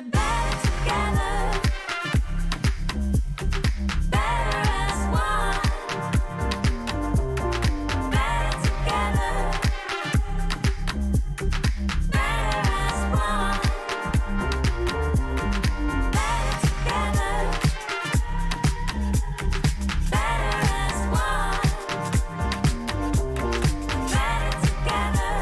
we're better together. Better as one. Better together. Better as one. Better together. Better as one. Better together.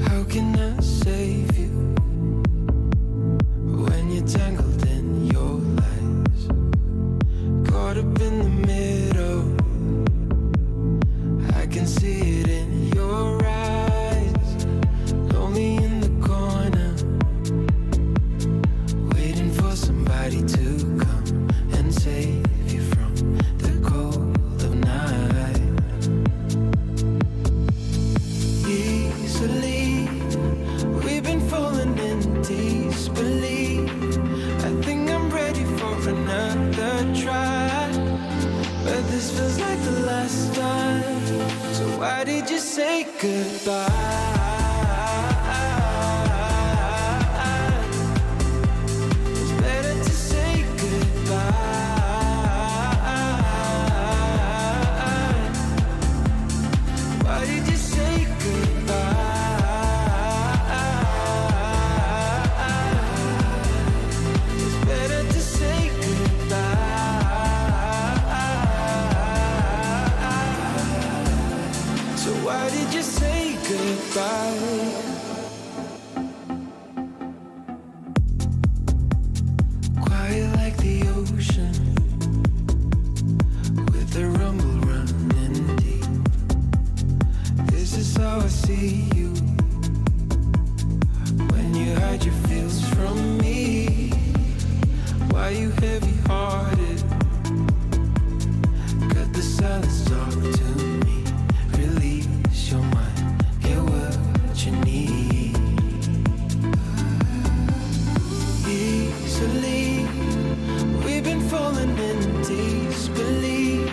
How can I save you when you're tangled in your lies? Caught up in the middle, I can see it in your eyes. Lonely in the corner, waiting for somebody to come and save you from the cold of night. Easily, we've been falling in disbelief. I think I'm ready for another try, but this feels like the last time. So why did you say goodbye? It's better to say goodbye. Why did you say goodbye? It's better to say goodbye. So why did you say goodbye? Quiet like the ocean, with the rumble running deep. This is how I see you, when you hide your feels from me. Why you heavy-hearted? Cut the silence, talk to me. Release your mind, get what you need. Easily, we've been falling in disbelief.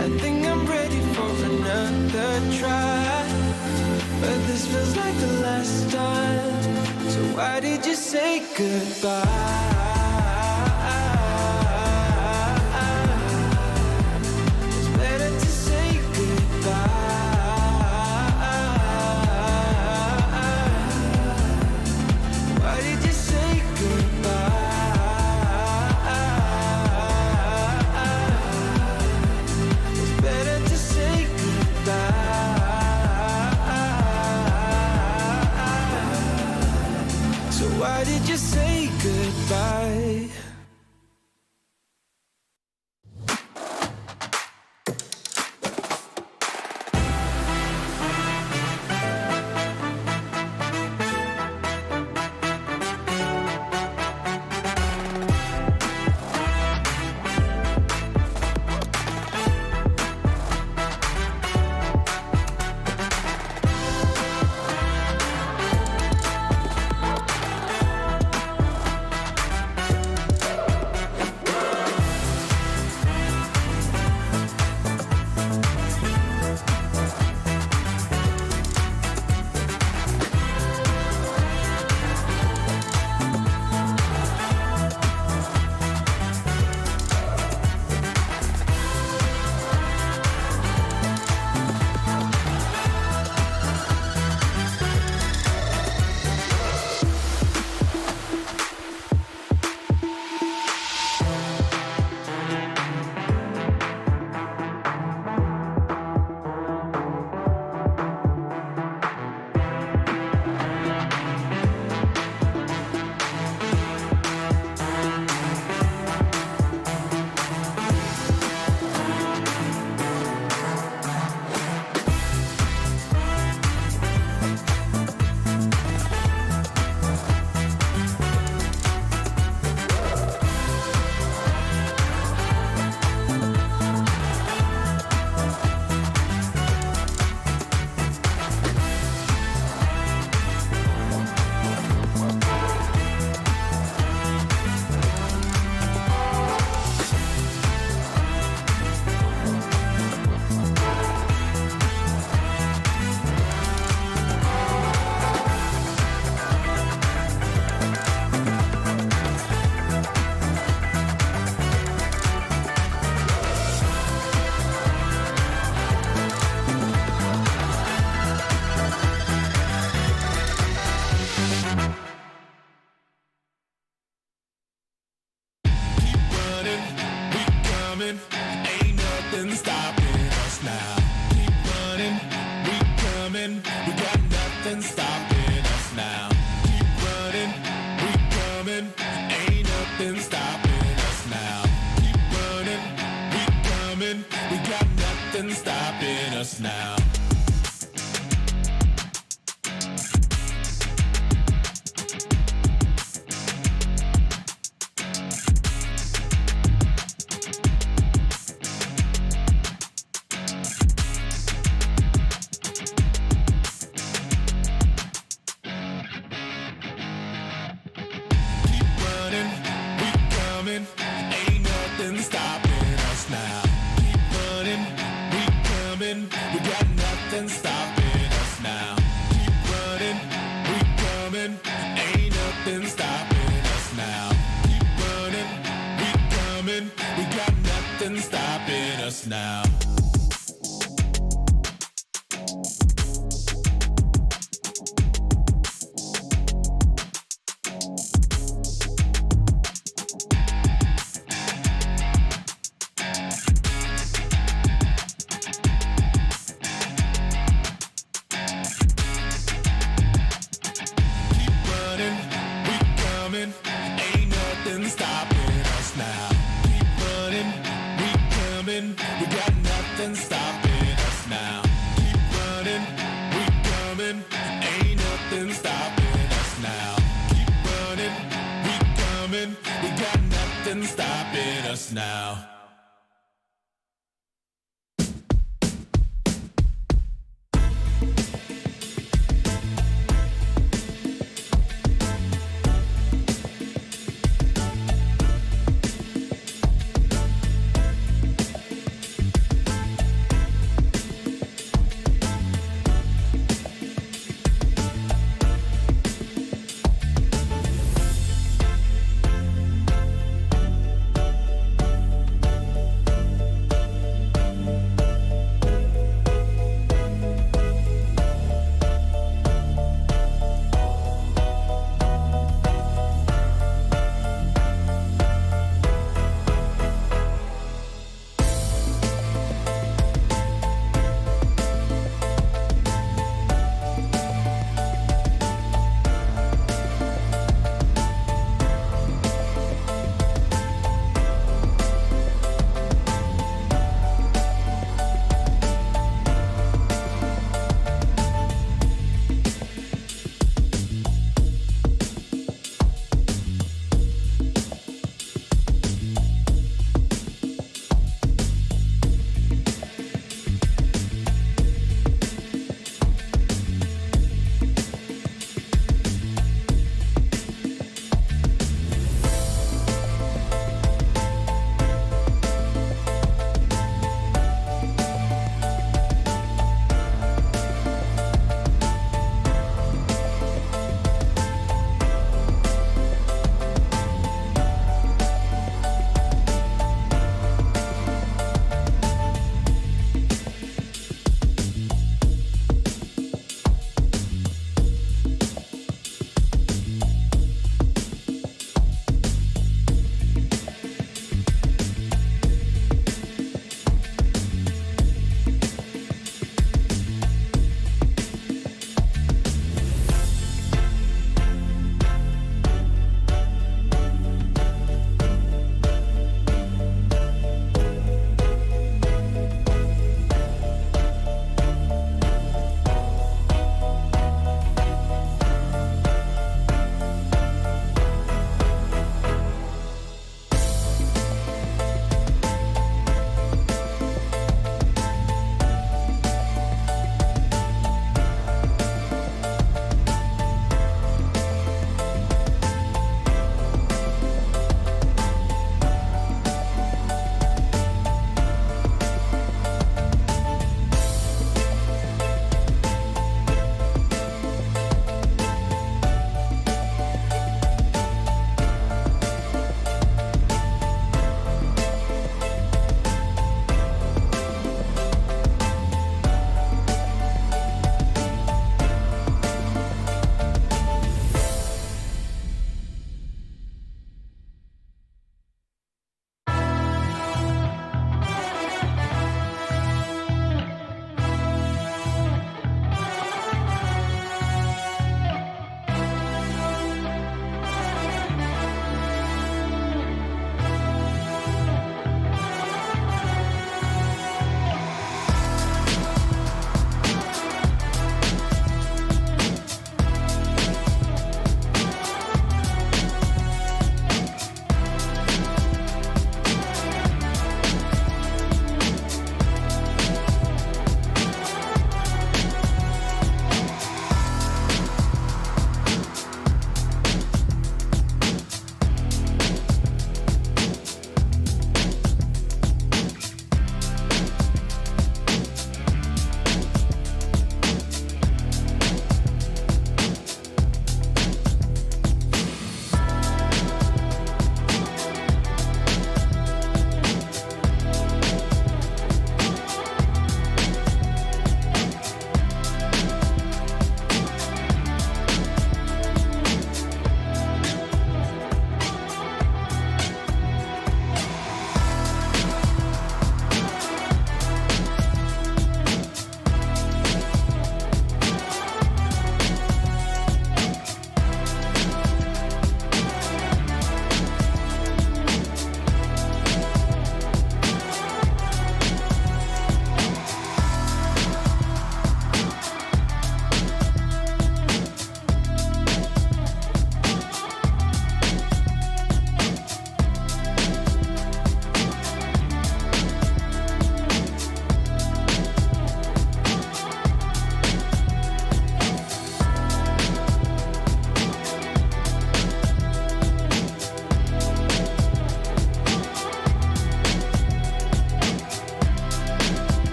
I think I'm ready for another try, but this feels like the last time. So why did you say goodbye? It's better to say goodbye. Why did you say goodbye? It's better to say goodbye. So why did you say goodbye?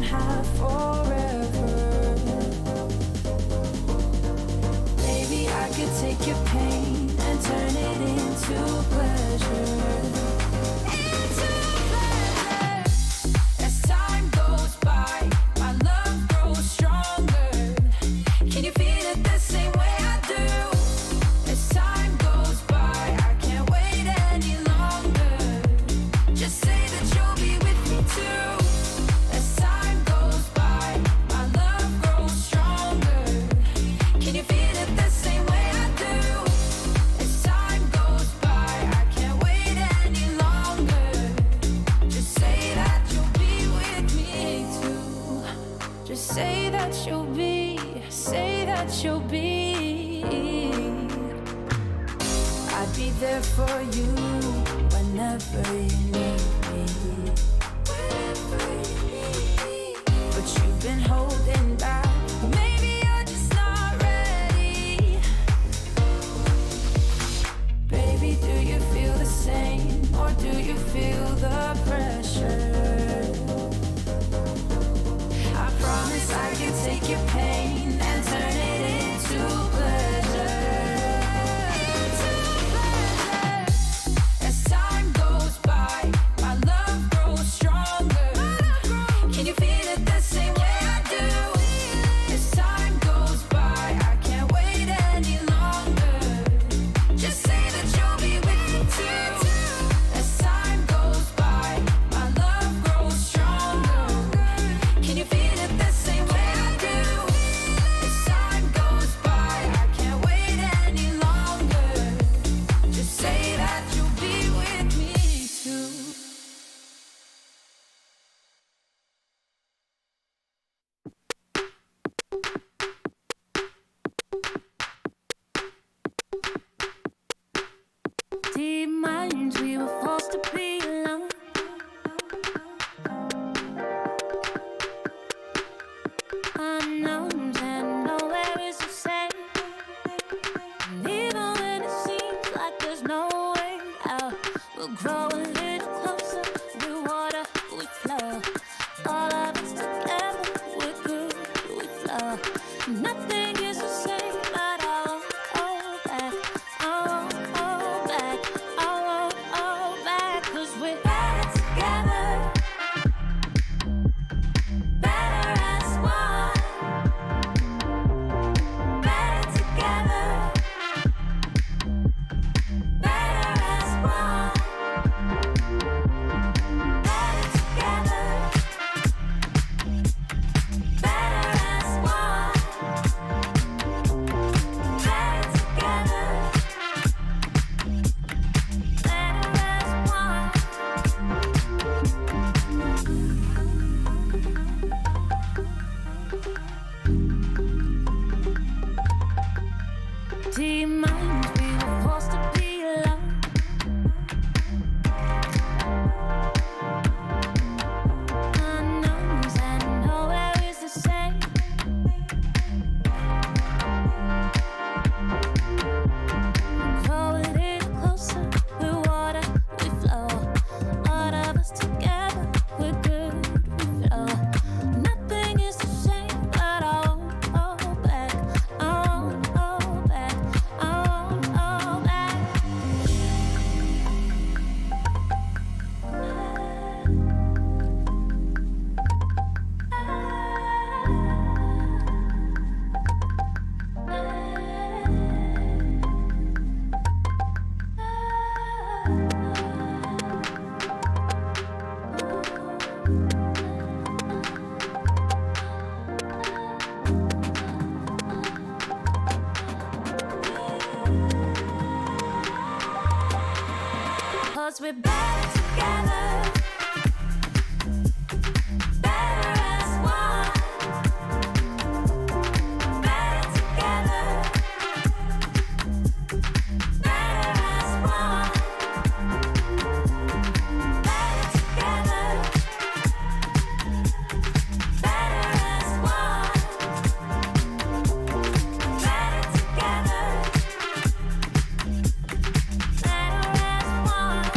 don't have forever. Maybe I could take your pain and turn it into pleasure. Into pleasure. As time goes by, my love grows stronger. Can you feel it the same way I do? As time goes by, I can't wait any longer. Just say that you'll be with me too. As time goes by, my love grows stronger. Can you feel it the same way I do? As time goes by, I can't wait any longer. Just say that you'll be with me too. Just say that you'll be, say that you'll be. I'd be there for you whenever you need me. Whenever you need me. But you've been holding back. Maybe you're just not ready. Baby, do you feel the same? Or do you feel the pressure? I promise I can take your pain and turn it into pleasure. Into pleasure. As time goes by, my love grows stronger. Can you feel it the same way I do? As time goes by, I can't wait any longer. Just say that you'll be with me too. As time goes by, my love grows stronger. Can you feel it the same way I do? As time goes by, I can't wait any longer. Just say that you'll be with me too. Deep minds, we were forced to be alone. Unknowns and nowhere is the same. And even when it seems like there's no way out, we'll grow a little closer. We water, we flow. All of us together, we're good, we flow. Nothing is the same, but I won't hold back. I won't hold back. I won't hold back. 'Cause we're better together. Better as one. Better together. Better as one. Better together. Better as one. Better together. Better as one. Deep minds, we were forced to be alone. Unknowns and nowhere is the same. Grow a little closer, we're water, we flow. All of us together, we're good, we flow. Nothing is the same, but I won't hold back. I won't hold back. I won't hold back. Cause we're better together. Better as one. Better together. Better as one. Better together. Better as one. Better together. Better as one.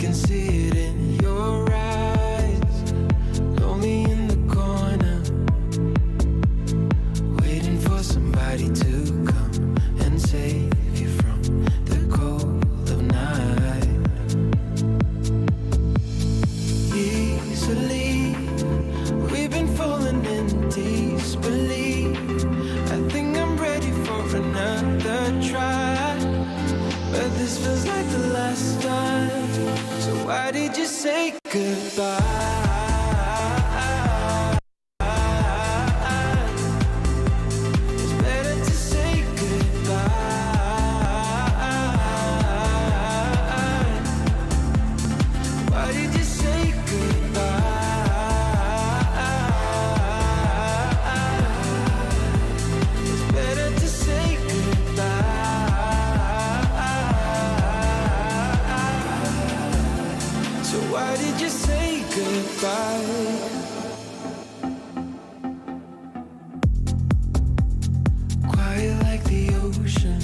can see it in your eyes. Lonely in the corner, waiting for somebody to come and save you from the cold of night. Easily, we've been falling in disbelief. I think I'm ready for another try, but this feels like the last time. So why did you say goodbye? It's better to say goodbye. Why did you say goodbye? It's better to say goodbye. So why did you say goodbye? Quiet like the ocean,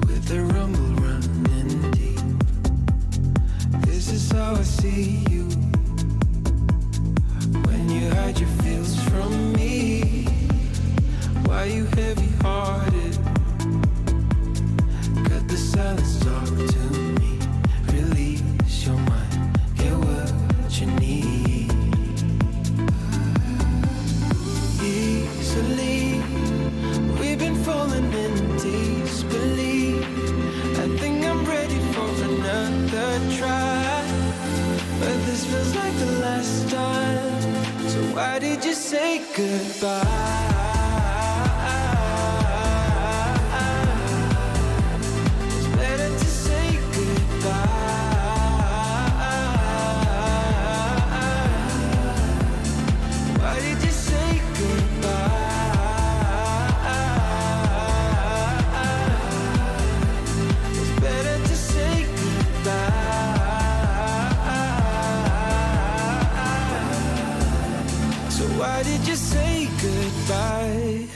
with the rumble running deep. This is how I see you, when you hide your feels from me. Why you heavy-hearted? Cut the silence, talk to me. Release your mind, get what you need. Easily, we've been falling in disbelief. I think I'm ready for another try, but this feels like the last time. So why did you say goodbye? It's better to say goodbye. Why did you say goodbye? It's better to say goodbye. So why did you say goodbye?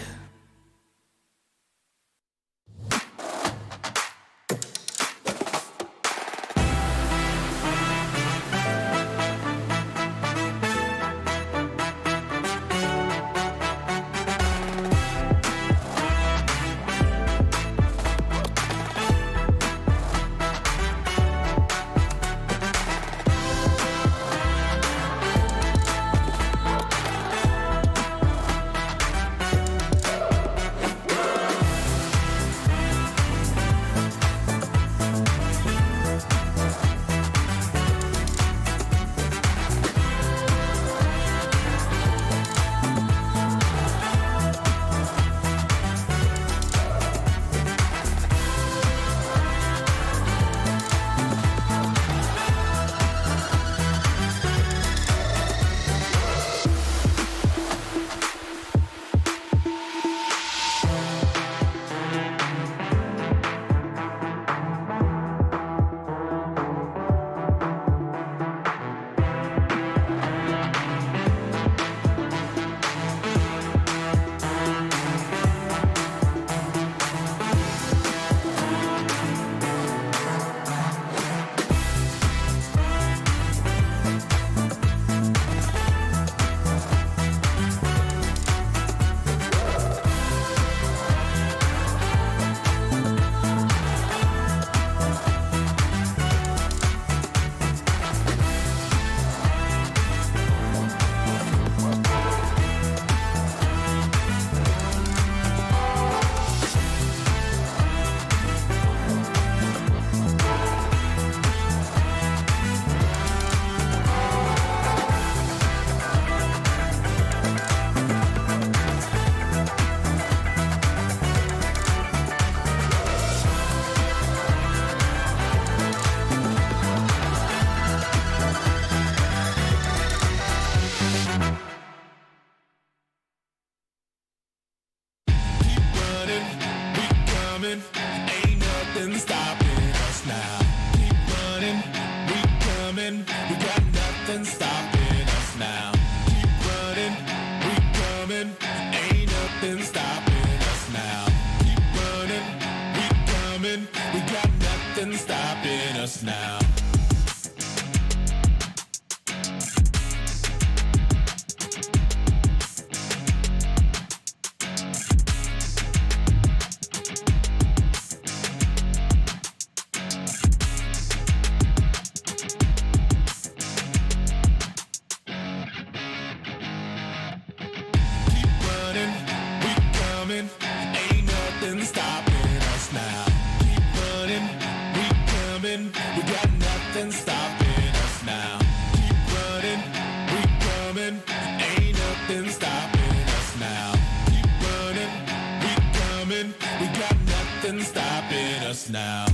us now. Ain't nothing stopping us now. Keep running, we coming. We got nothing stopping us now. Keep running, we coming. Ain't nothing stopping us now. Keep running, we coming. We got nothing stopping us now.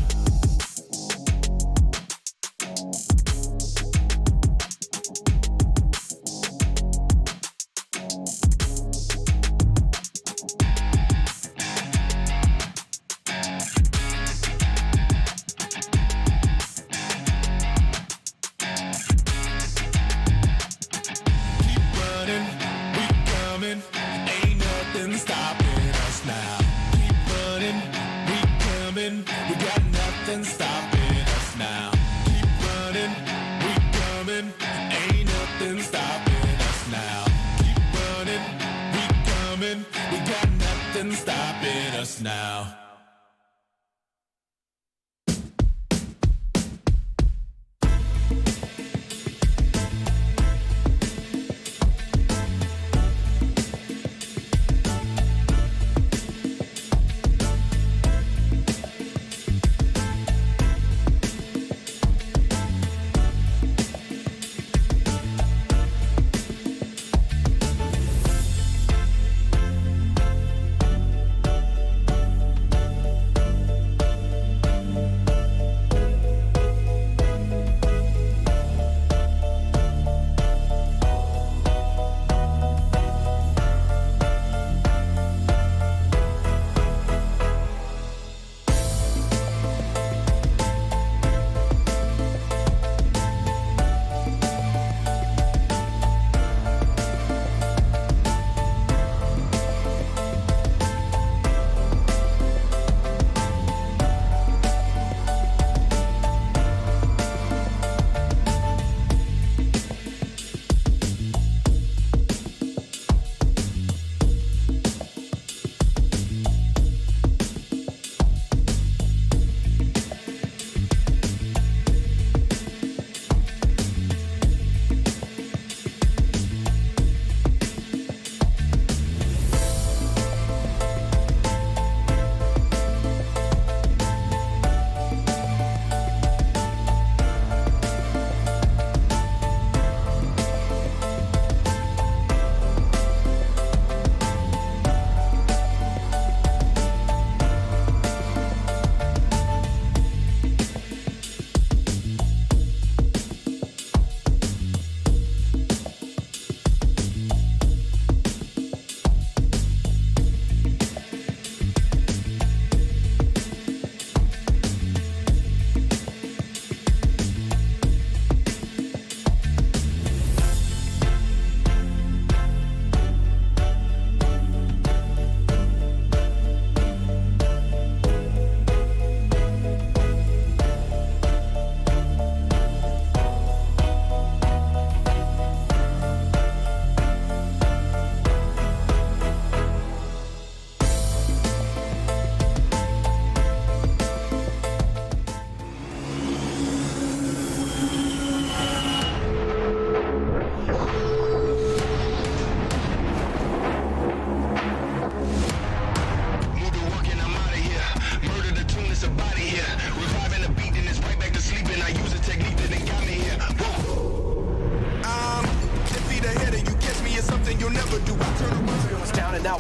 Ain't nothing stopping us now. Keep running, we coming. We got nothing stopping us now. Keep running, we coming. Ain't nothing stopping us now. Keep running, we coming. We got nothing stopping us now.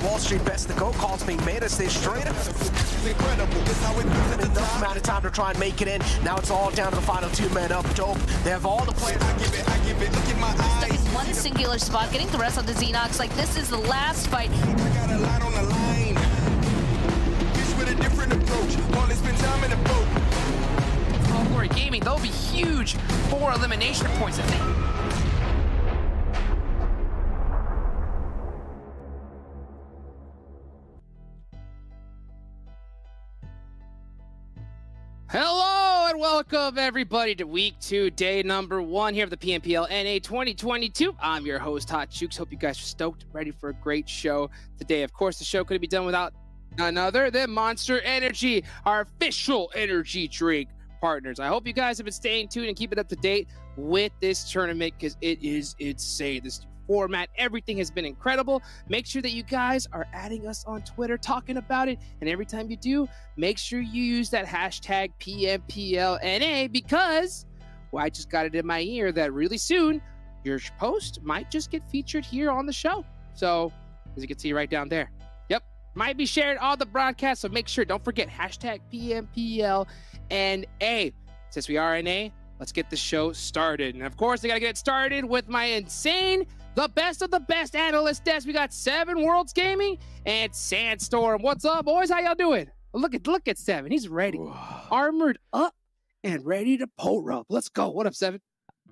WALLSTREETBETS, the GOAT, calls me made us. They straight up. Incredible. This how it goes at the top. Amount of time to try and make it in. Now it's all down to the final two men up. Dope. They have all the players. I give it. Look at my eyes. One singular spot, getting the rest on the Xenox. Like, this is the last fight. I got a lot on the line. Fish with a different approach. Only spend time in the boat. Oh, Glory Gaming, that'll be huge for elimination points, I think. Hello and welcome Welcome everybody to week 2, day number 1 here of the PMPL NA 2022. I'm your host, Hot Jukes. Hope you guys are stoked, ready for a great show today. Of course, the show couldn't be done without none other than Monster Energy, our official energy drink partners. I hope you guys have been staying tuned and keeping up to date with this tournament because it is insane. This format, everything has been incredible. Make sure that you guys are adding us on Twitter, talking about it, and every time you do, make sure you use that hashtag PMPLNA because, well, I just got it in my ear that really soon your post might just get featured here on the show. So, as you can see right down there, yep, might be shared on the broadcast, so make sure, don't forget, hashtag PMPLNA. Since we are NA, let's get the show started. And of course, I gotta get it started with my insane, the best of the best analyst desk. We got Seven Worlds Gaming and Sandstorm. What's up, boys? How y'all doing? Look at Seven. He's ready, armored up and ready to pull up. Let's go. What up, Seven?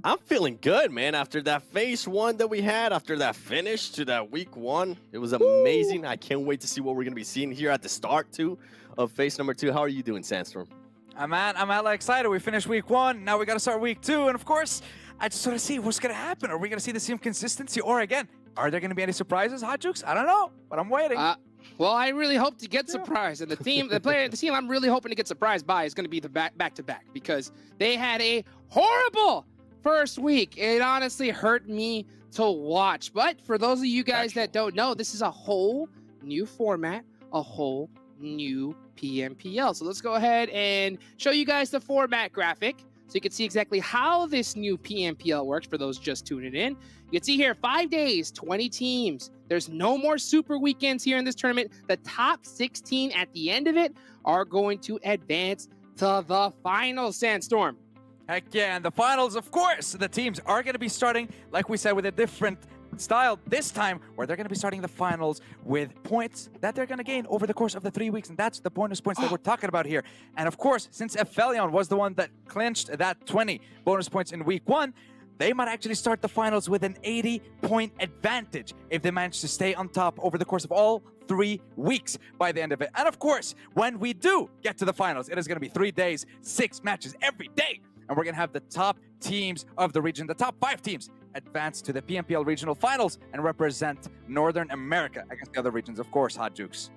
I'm feeling good, man. After that phase 1 that we had, after that finish to that week 1, it was amazing. I can't wait to see what we're gonna be seeing here at the start too of phase number 2. How are you doing, Sandstorm? I'm hella excited. We finished week 1. Now we got to start week 2. And of course, I just want to see what's going to happen. Are we going to see the same consistency? Or again, are there going to be any surprises, Hot Jukes? I don't know, but I'm waiting. Well, I really hope to get surprised. And the team I'm really hoping to get surprised by is going to be the back-to-back because they had a horrible first week. It honestly hurt me to watch. But for those of you guys that don't know, this is a whole new format, a whole new PMPL. So let's go ahead and show you guys the format graphic so you can see exactly how this new PMPL works for those just tuning in. You can see here 5 days, 20 teams. There's no more super weekends here in this tournament. The top 16 at the end of it are going to advance to the final, Sandstorm. Heck yeah, and the finals, of course, the teams are going to be starting, like we said, with a different style this time, where they're going to be starting the finals with points that they're going to gain over the course of the 3 weeks, and that's the bonus points that we're talking about here. And of course, since APHELION was the one that clinched that 20 bonus points in week 1, they might actually start the finals with an 80-point advantage if they manage to stay on top over the course of all 3 weeks by the end of it. And of course, when we do get to the finals, it is going to be 3 days, 6 matches every day. And we're going to have the top teams of the region, the top 5 teams, advance to the PMPL regional finals and represent Northern America against the other regions, of course, Hot Jukes.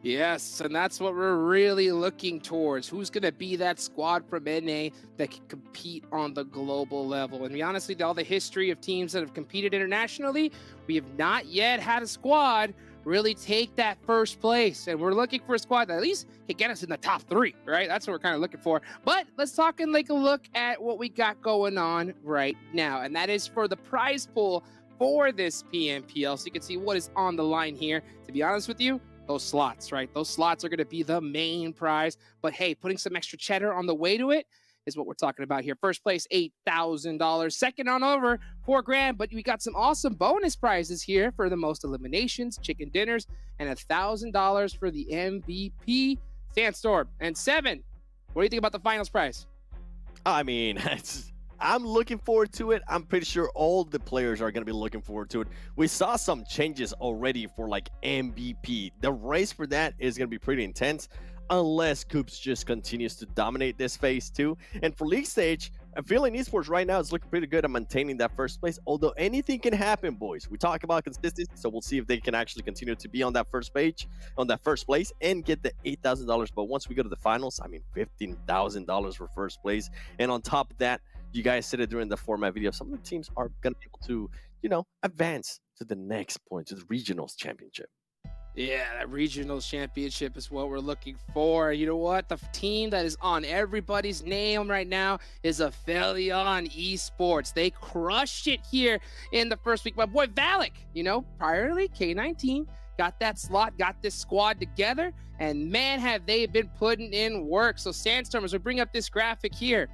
Yes, and that's what we're really looking towards. Who's going to be that squad from NA that can compete on the global level? And honestly, all the history of teams that have competed internationally, we have not yet had a squad really take that first place. And we're looking for a squad that at least can get us in the top 3, right? That's what we're kind of looking for. But let's talk and take a look at what we got going on right now. And that is for the prize pool for this PMPL. So you can see what is on the line here. To be honest with you, those slots, right? Those slots are going to be the main prize. But hey, putting some extra cheddar on the way to it is what we're talking about here. First place, $8,000. Second on over, $4 grand. But we got some awesome bonus prizes here for the most eliminations, chicken dinners, and $1,000 for the MVP. Sandstorm and Seven. What do you think about the finals prize? I mean, I'm looking forward to it. I'm pretty sure all the players are going to be looking forward to it. We saw some changes already for like MVP. The race for that is going to be pretty intense unless Coops just continues to dominate this phase 2. And for league stage, I'm feeling Esports right now is looking pretty good at maintaining that first place, although anything can happen, boys. We talk about consistency, so we'll see if they can actually continue to be on that first page, on that first place, and get the $8,000. But once we go to the finals, I mean, $15,000 for first place. And on top of that, you guys said it during the format video, some of the teams are going to be able to, you know, advance to the next point, to the regionals championship. Yeah, that regional championship is what we're looking for. You know what? The team that is on everybody's name right now is APHELION Esports. They crushed it here in the first week. My boy Valak, you know, priorly K19, got that slot, got this squad together, and man, have they been putting in work. So Sandstorm, as we bring up this graphic here,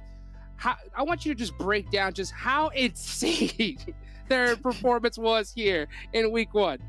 I want you to just break down just how insane their performance was here in week 1.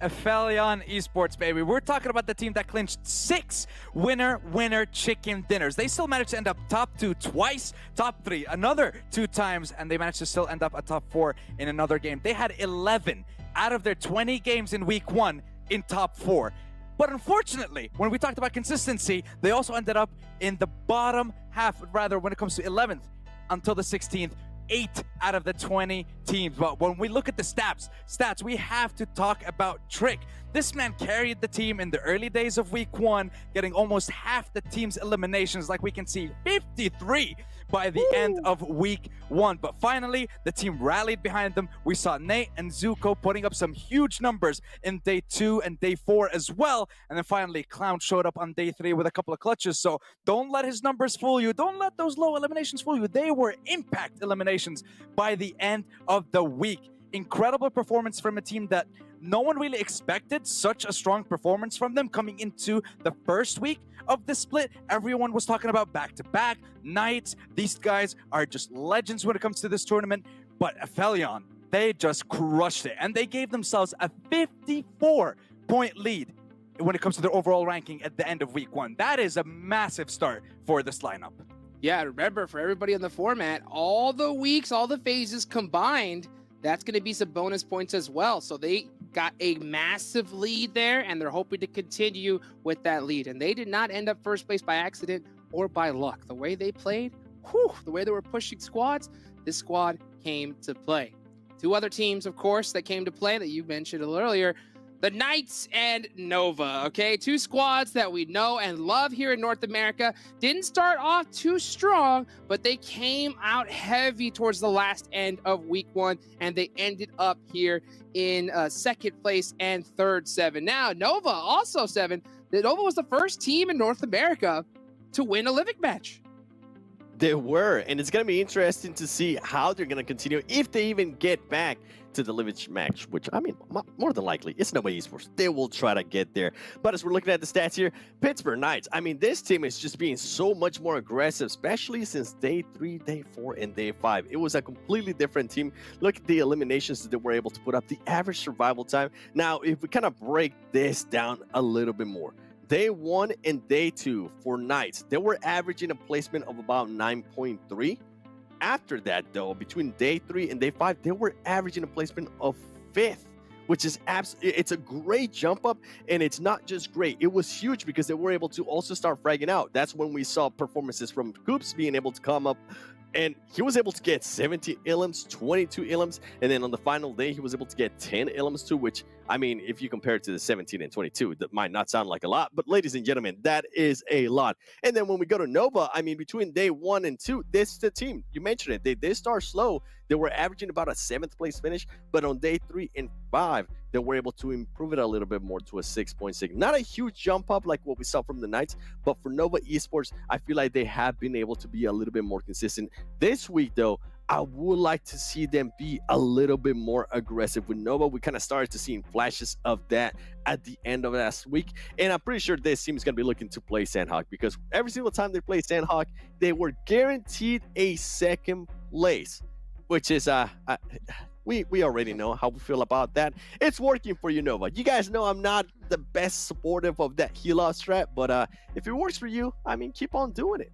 APHELION Esports, baby. We're talking about the team that clinched 6 winner chicken dinners. They still managed to end up top 2 twice, top 3 another 2 times, and they managed to still end up a top 4 in another game. They had 11 out of their 20 games in week 1 in top 4. But unfortunately, when we talked about consistency, they also ended up in the bottom half, rather when it comes to 11th until the 16th. 8 out of the 20 teams. But when we look at the stats, we have to talk about Trick. This man carried the team in the early days of week 1, getting almost half the team's eliminations, like we can see 53 by the end of week 1. But finally, the team rallied behind them. We saw Nate and Zuko putting up some huge numbers in day 2 and day 4 as well. And then finally, Clown showed up on day 3 with a couple of clutches. So don't let his numbers fool you. Don't let those low eliminations fool you. They were impact eliminations by the end of the week. Incredible performance from a team that no one really expected such a strong performance from them coming into the first week of the split. Everyone was talking about back-to-back nights. These guys are just legends when it comes to this tournament. But APHELION, they just crushed it. And they gave themselves a 54-point lead when it comes to their overall ranking at the end of week 1. That is a massive start for this lineup. Yeah, remember, for everybody in the format, all the weeks, all the phases combined, that's going to be some bonus points as well. So they got a massive lead there, and they're hoping to continue with that lead. And they did not end up first place by accident or by luck. The way they played, the way they were pushing squads, this squad came to play. 2 other teams, of course, that came to play that you mentioned a little earlier, the Knights and Nova, okay? 2 squads that we know and love here in North America. Didn't start off too strong, but they came out heavy towards the last end of week 1, and they ended up here in 2nd place and 3rd 7. Now, Nova also 7. Nova was the first team in North America to win a Living match. They were, and it's going to be interesting to see how they're going to continue, if they even get back to the Living match, which, I mean, more than likely, it's no way Esports. They will try to get there. But as we're looking at the stats here, Pittsburgh Knights, I mean, this team is just being so much more aggressive, especially since day 3, day 4, and day 5. It was a completely different team. Look at the eliminations that they were able to put up, the average survival time. Now, if we kind of break this down a little bit more, day 1 and day 2 for Knights, they were averaging a placement of about 9.3. After that, though, between day 3 and day 5, they were averaging a placement of 5th, which is it's a great jump up, and it's not just great. It was huge because they were able to also start fragging out. That's when we saw performances from Coops being able to come up, and he was able to get 17 elims, 22 elims, and then on the final day, he was able to get 10 elims too, which, I mean, if you compare it to the 17 and 22, that might not sound like a lot, but ladies and gentlemen, that is a lot. And then when we go to Nova, I mean, between day 1 and 2, this is the team. You mentioned it. They did start slow. They were averaging about a 7th place finish, but on day 3 and 5, they were able to improve it a little bit more to a 6.6. Not a huge jump up like what we saw from the Knights, but for Nova Esports, I feel like they have been able to be a little bit more consistent. This week, though, I would like to see them be a little bit more aggressive. With Nova, we kind of started to see flashes of that at the end of last week. And I'm pretty sure this team is going to be looking to play Sandhawk, because every single time they play Sandhawk, they were guaranteed a 2nd place, which is, we already know how we feel about that. It's working for you, Nova. You guys know I'm not the best supportive of that heal-off strat, but if it works for you, I mean, keep on doing it.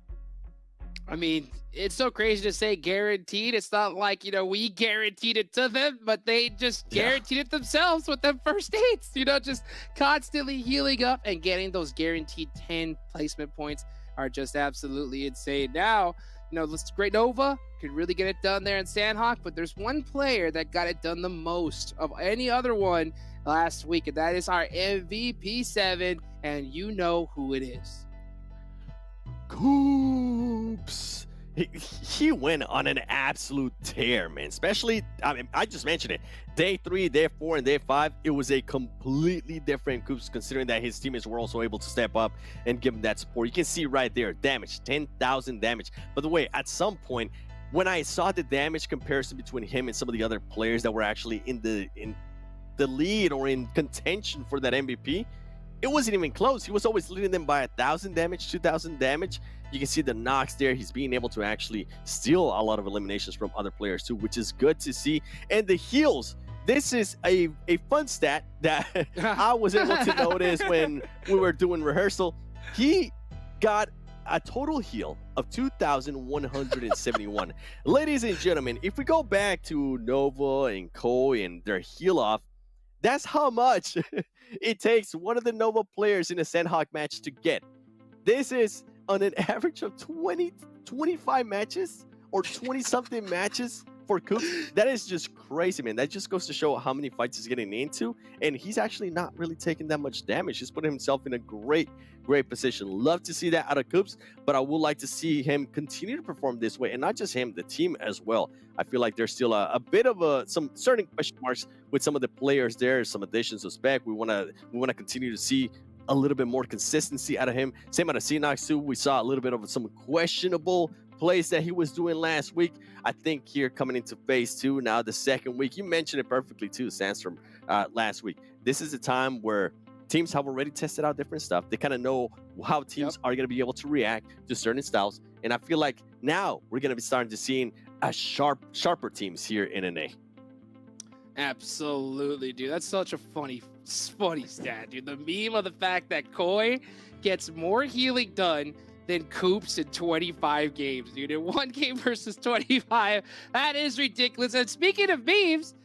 I mean, it's so crazy to say guaranteed. It's not like, you know, we guaranteed it to them, but they just guaranteed it themselves with them first eights, you know, just constantly healing up and getting those guaranteed 10 placement points are just absolutely insane. Now, you know, Great Nova could really get it done there in Sandhawk, but there's one player that got it done the most of any other one last week, and that is our MVP 7, and you know who it is. Coops. He went on an absolute tear, man. Especially, I mean, I just mentioned it. Day 3, day 4, and day 5, it was a completely different Coops, considering that his teammates were also able to step up and give him that support. You can see right there, damage, 10,000 damage. By the way, at some point, when I saw the damage comparison between him and some of the other players that were actually in the lead or in contention for that MVP, it wasn't even close. He was always leading them by 1,000 damage, 2,000 damage. You can see the knocks there. He's being able to actually steal a lot of eliminations from other players too, which is good to see. And the heals, this is a fun stat that I was able to notice when we were doing rehearsal. He got a total heal of 2,171. Ladies and gentlemen, if we go back to Nova and Koi and their heal off, That's how much it takes one of the Nova players in a Sandhawk match to get. This is on an average of 25 matches or 20-something matches for Coops. That is just crazy, man. That just goes to show how many fights he's getting into, and he's actually not really taking that much damage. He's putting himself in a great position. Love to see that out of Coops, but I would like to see him continue to perform this way, and not just him, the team as well. I feel like there's still a bit of some certain question marks with some of the players there, some additions of spec. We want to continue to see a little bit more consistency out of him. Same out of Xenox too. We saw a little bit of some questionable plays that he was doing last week. I think here coming into phase 2 now, the second week, you mentioned it perfectly too, Sandstorm, last week. This is a time where teams have already tested out different stuff. They kind of know how teams are going to be able to react to certain styles, and I feel like now we're going to be starting to seeing a sharper teams here in NA. Absolutely, dude. That's such a funny stat, dude. The meme of the fact that Koi gets more healing done than Coops in 25 games, dude. In one game versus 25, that is ridiculous. And speaking of memes,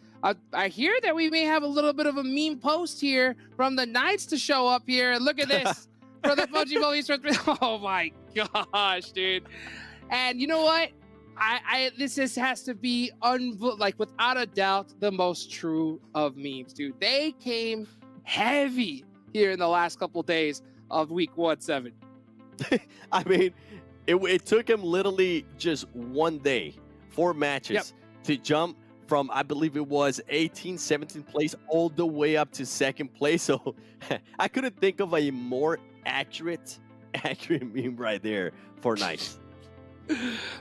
I hear that we may have a little bit of a meme post here from the Knights to show up here. And look at this for the PUBG Mobile Esports. Oh my gosh, dude. And you know what? This has to be without a doubt the most true of memes, dude. They came heavy here in the last couple days of week 1-7. I mean, it took him literally just 1 day, 4 matches to jump from, I believe it was 18th, 17th place all the way up to 2nd place. So I couldn't think of a more accurate meme right there for Knights.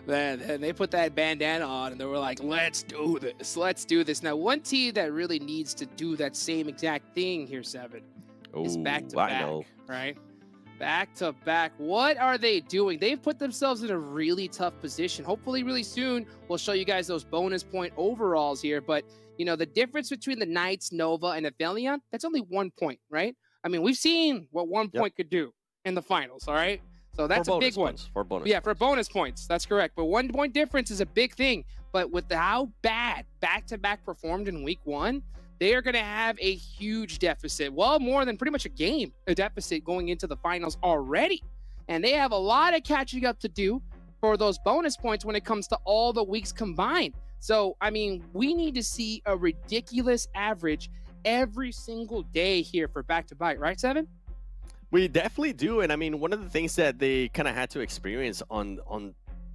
Man, and they put that bandana on and they were like, let's do this. Now, one team that really needs to do that same exact thing here, Seven, is back-to-back, right? Back-to-back. What are they doing? They've put themselves in a really tough position. Hopefully, really soon, we'll show you guys those bonus point overalls here. But, you know, the difference between the Knights, Nova, and APHELION, that's only 1 point, right? I mean, we've seen what 1 point could do in the finals, all right? So that's a big one. For bonus yeah, for bonus points. That's correct. But 1 point difference is a big thing. But with how bad back-to-back performed in week 1, they are going to have a huge deficit. Well, more than pretty much a deficit going into the finals already. And they have a lot of catching up to do for those bonus points when it comes to all the weeks combined. So, I mean, we need to see a ridiculous average every single day here for back-to-back, right, Seven? We definitely do. And I mean, one of the things that they kind of had to experience on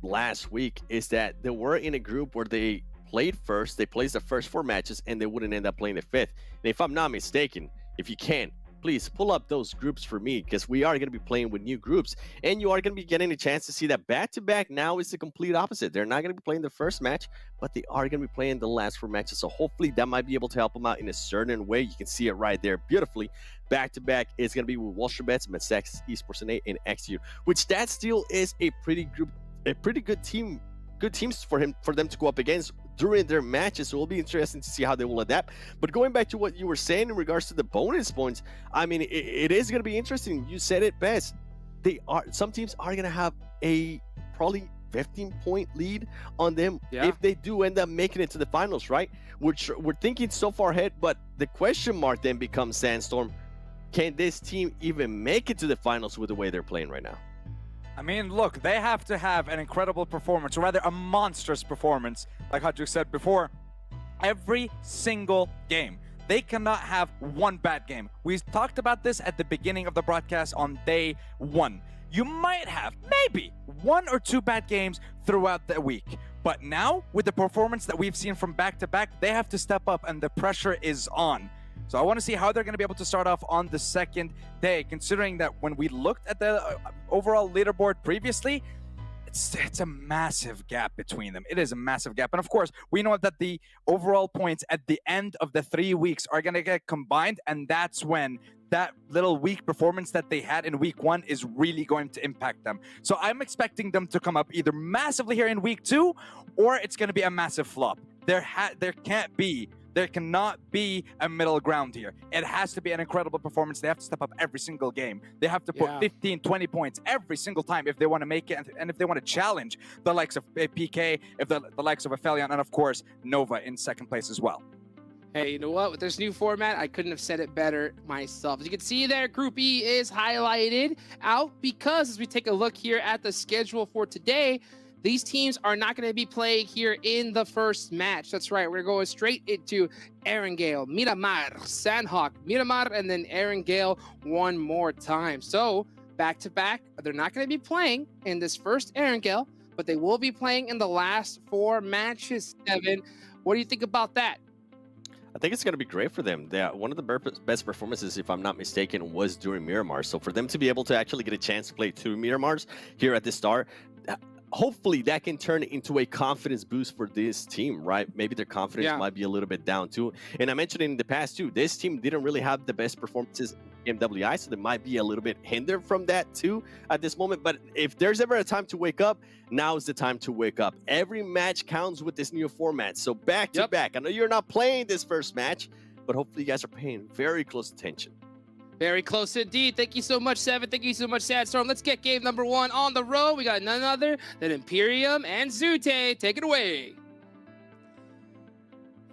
last week is that they were in a group where they played first, they placed the first 4 matches, and they wouldn't end up playing the 5th. And if I'm not mistaken, if you can, please pull up those groups for me, because we are going to be playing with new groups, and you are going to be getting a chance to see that back-to-back now is the complete opposite. They're not going to be playing the first match, but they are going to be playing the last 4 matches. So hopefully that might be able to help them out in a certain way. You can see it right there beautifully. Back-to-back is going to be with WALLSTREETBETS, MEZEXIS, Esports, and XU, which that still is a pretty good team. Good teams for them to go up against during their matches, so it'll be interesting to see how they will adapt. But going back to what you were saying in regards to the bonus points, I mean, it is going to be interesting. You said it best. Some teams are going to have a probably 15-point lead on them if they do end up making it to the finals, right? Which we're thinking so far ahead, but the question mark then becomes, Sandstorm, can this team even make it to the finals with the way they're playing right now? I mean, look, they have to have an incredible performance, or rather a monstrous performance, like Hadjuk said before, every single game. They cannot have one bad game. We talked about this at the beginning of the broadcast on day 1. You might have, maybe, 1 or 2 bad games throughout the week. But now, with the performance that we've seen from back-to-back, they have to step up, and the pressure is on. So I want to see how they're going to be able to start off on the second day, considering that when we looked at the overall leaderboard previously, it's a massive gap between them. It is a massive gap. And of course, we know that the overall points at the end of the 3 weeks are going to get combined, and that's when that little weak performance that they had in week 1 is really going to impact them. So I'm expecting them to come up either massively here in week 2, or it's going to be a massive flop. There cannot be a middle ground here. It has to be an incredible performance. They have to step up every single game. They have to put 15, 20 points every single time if they want to make it, and if they want to challenge the likes of PK, if the likes of APHELION, and of course, Nova in 2nd place as well. Hey, you know what? With this new format, I couldn't have said it better myself. As you can see there, Group E is highlighted out because as we take a look here at the schedule for today, these teams are not going to be playing here in the first match. That's right. We're going straight into Erangel, Miramar, Sandhawk, Miramar, and then Erangel one more time. So back-to-back, they're not going to be playing in this first Erangel, but they will be playing in the last 4 matches, Devin. What do you think about that? I think it's going to be great for them. One of the best performances, if I'm not mistaken, was during Miramar. So for them to be able to actually get a chance to play 2 Miramars here at the start, hopefully that can turn into a confidence boost for this team, right? Maybe their confidence might be a little bit down too. And I mentioned it in the past too, this team didn't really have the best performances in MWI, so they might be a little bit hindered from that too at this moment. But if there's ever a time to wake up, now is the time to wake up. Every match counts with this new format. So back to back. I know you're not playing this first match, but hopefully you guys are paying very close attention. Very close indeed. Thank you so much, Seven. Thank you so much, Sadstorm. Let's get game number 1 on the road. We got none other than Imperium and Zute. Take it away.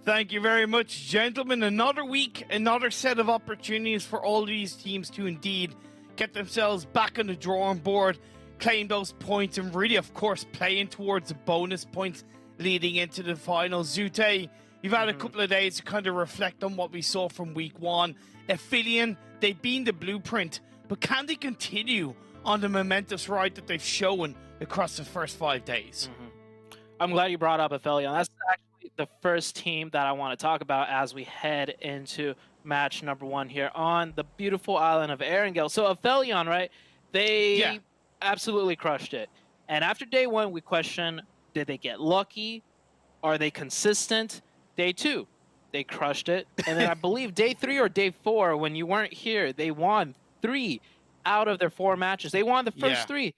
Thank you very much, gentlemen. Another week, another set of opportunities for all these teams to indeed get themselves back on the drawing board, claim those points, and really, of course, playing towards the bonus points leading into the final. Zute, you've had a couple of days to kind of reflect on what we saw from week 1. APHELION, they've been the blueprint, but can they continue on the momentous ride that they've shown across the first 5 days? I'm glad you brought up APHELION. That's actually the first team that I want to talk about as we head into match number 1 here on the beautiful island of Erangel. So APHELION, right? They absolutely crushed it. And after day 1, we question, did they get lucky? Are they consistent? Day 2, they crushed it. And then I believe day 3 or day 4, when you weren't here, they won 3 out of their 4 matches. They won the first 3.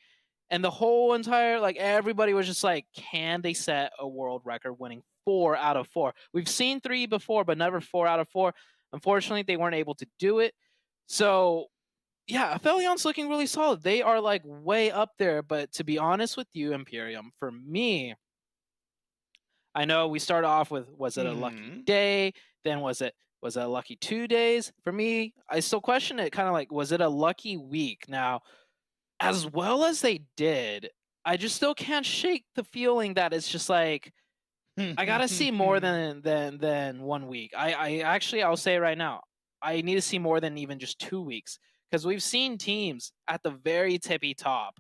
And the whole entire, like, everybody was just like, can they set a world record winning 4 out of 4? We've seen 3 before, but never 4 out of 4. Unfortunately, they weren't able to do it. So, yeah, APHELION's looking really solid. They are, like, way up there. But to be honest with you, Imperium, for me, I know we started off with, was it a lucky day? Then was it a lucky 2 days? For me, I still question it, kind of like, was it a lucky week? Now, as well as they did, I just still can't shake the feeling that it's just like, I gotta see more than 1 week. I actually, I'll say it right now, I need to see more than even just 2 weeks, because we've seen teams at the very tippy top,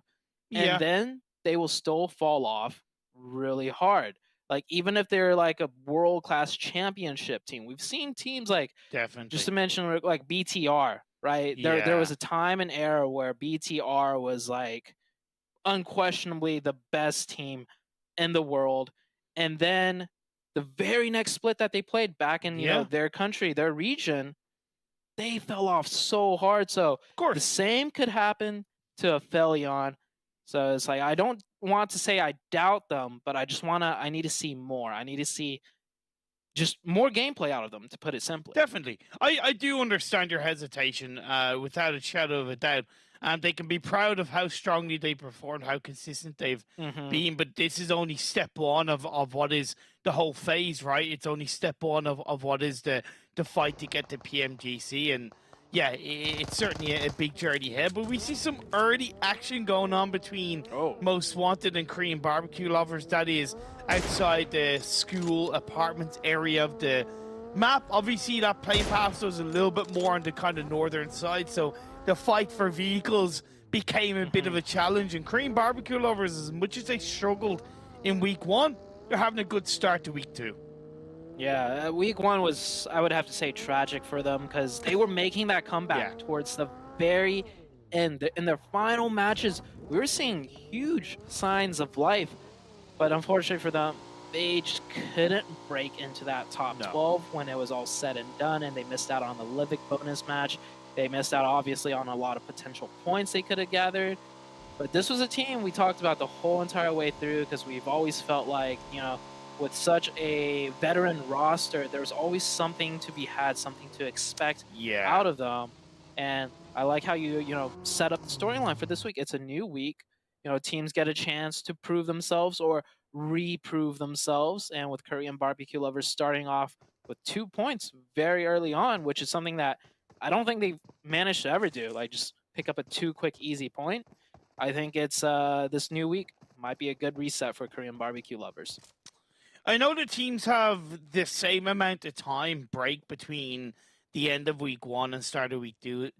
and then they will still fall off really hard. Like, even if they're like a world-class championship team, we've seen teams like, just to mention, like BTR, right? There was a time and era where BTR was like unquestionably the best team in the world. And then the very next split that they played back in, you know, their country, their region, they fell off so hard. So the same could happen to APHELION. So it's like, I don't want to say I doubt them, but I need to see more. I need to see just more gameplay out of them, to put it simply. Definitely. I do understand your hesitation, without a shadow of a doubt. And they can be proud of how strongly they performed, how consistent they've been. But this is only step 1 of what is the whole phase, right? It's only step 1 of what is the fight to get to PMGC. And yeah, it's certainly a big journey ahead. But we see some early action going on between Most Wanted and Korean barbecue lovers. That is outside the school apartments area of the map. Obviously, that plane path was a little bit more on the kind of northern side. So the fight for vehicles became a bit of a challenge. And Korean barbecue lovers, as much as they struggled in week 1, they're having a good start to week 2. Yeah, week 1 was, I would have to say, tragic for them, because they were making that comeback towards the very end. In their final matches, we were seeing huge signs of life, but unfortunately for them, they just couldn't break into that top 12 when it was all said and done, and they missed out on the Livic bonus match. They missed out, obviously, on a lot of potential points they could have gathered. But this was a team we talked about the whole entire way through, because we've always felt like, you know, with such a veteran roster, there's always something to be had, something to expect out of them. And I like how you set up the storyline for this week. It's a new week. You know, teams get a chance to prove themselves or reprove themselves. And with Korean barbecue lovers starting off with 2 points very early on, which is something that I don't think they've managed to ever do. Like, just pick up a 2 quick, easy point. I think it's this new week might be a good reset for Korean barbecue lovers. I know the teams have the same amount of time break between the end of week 1 and start of week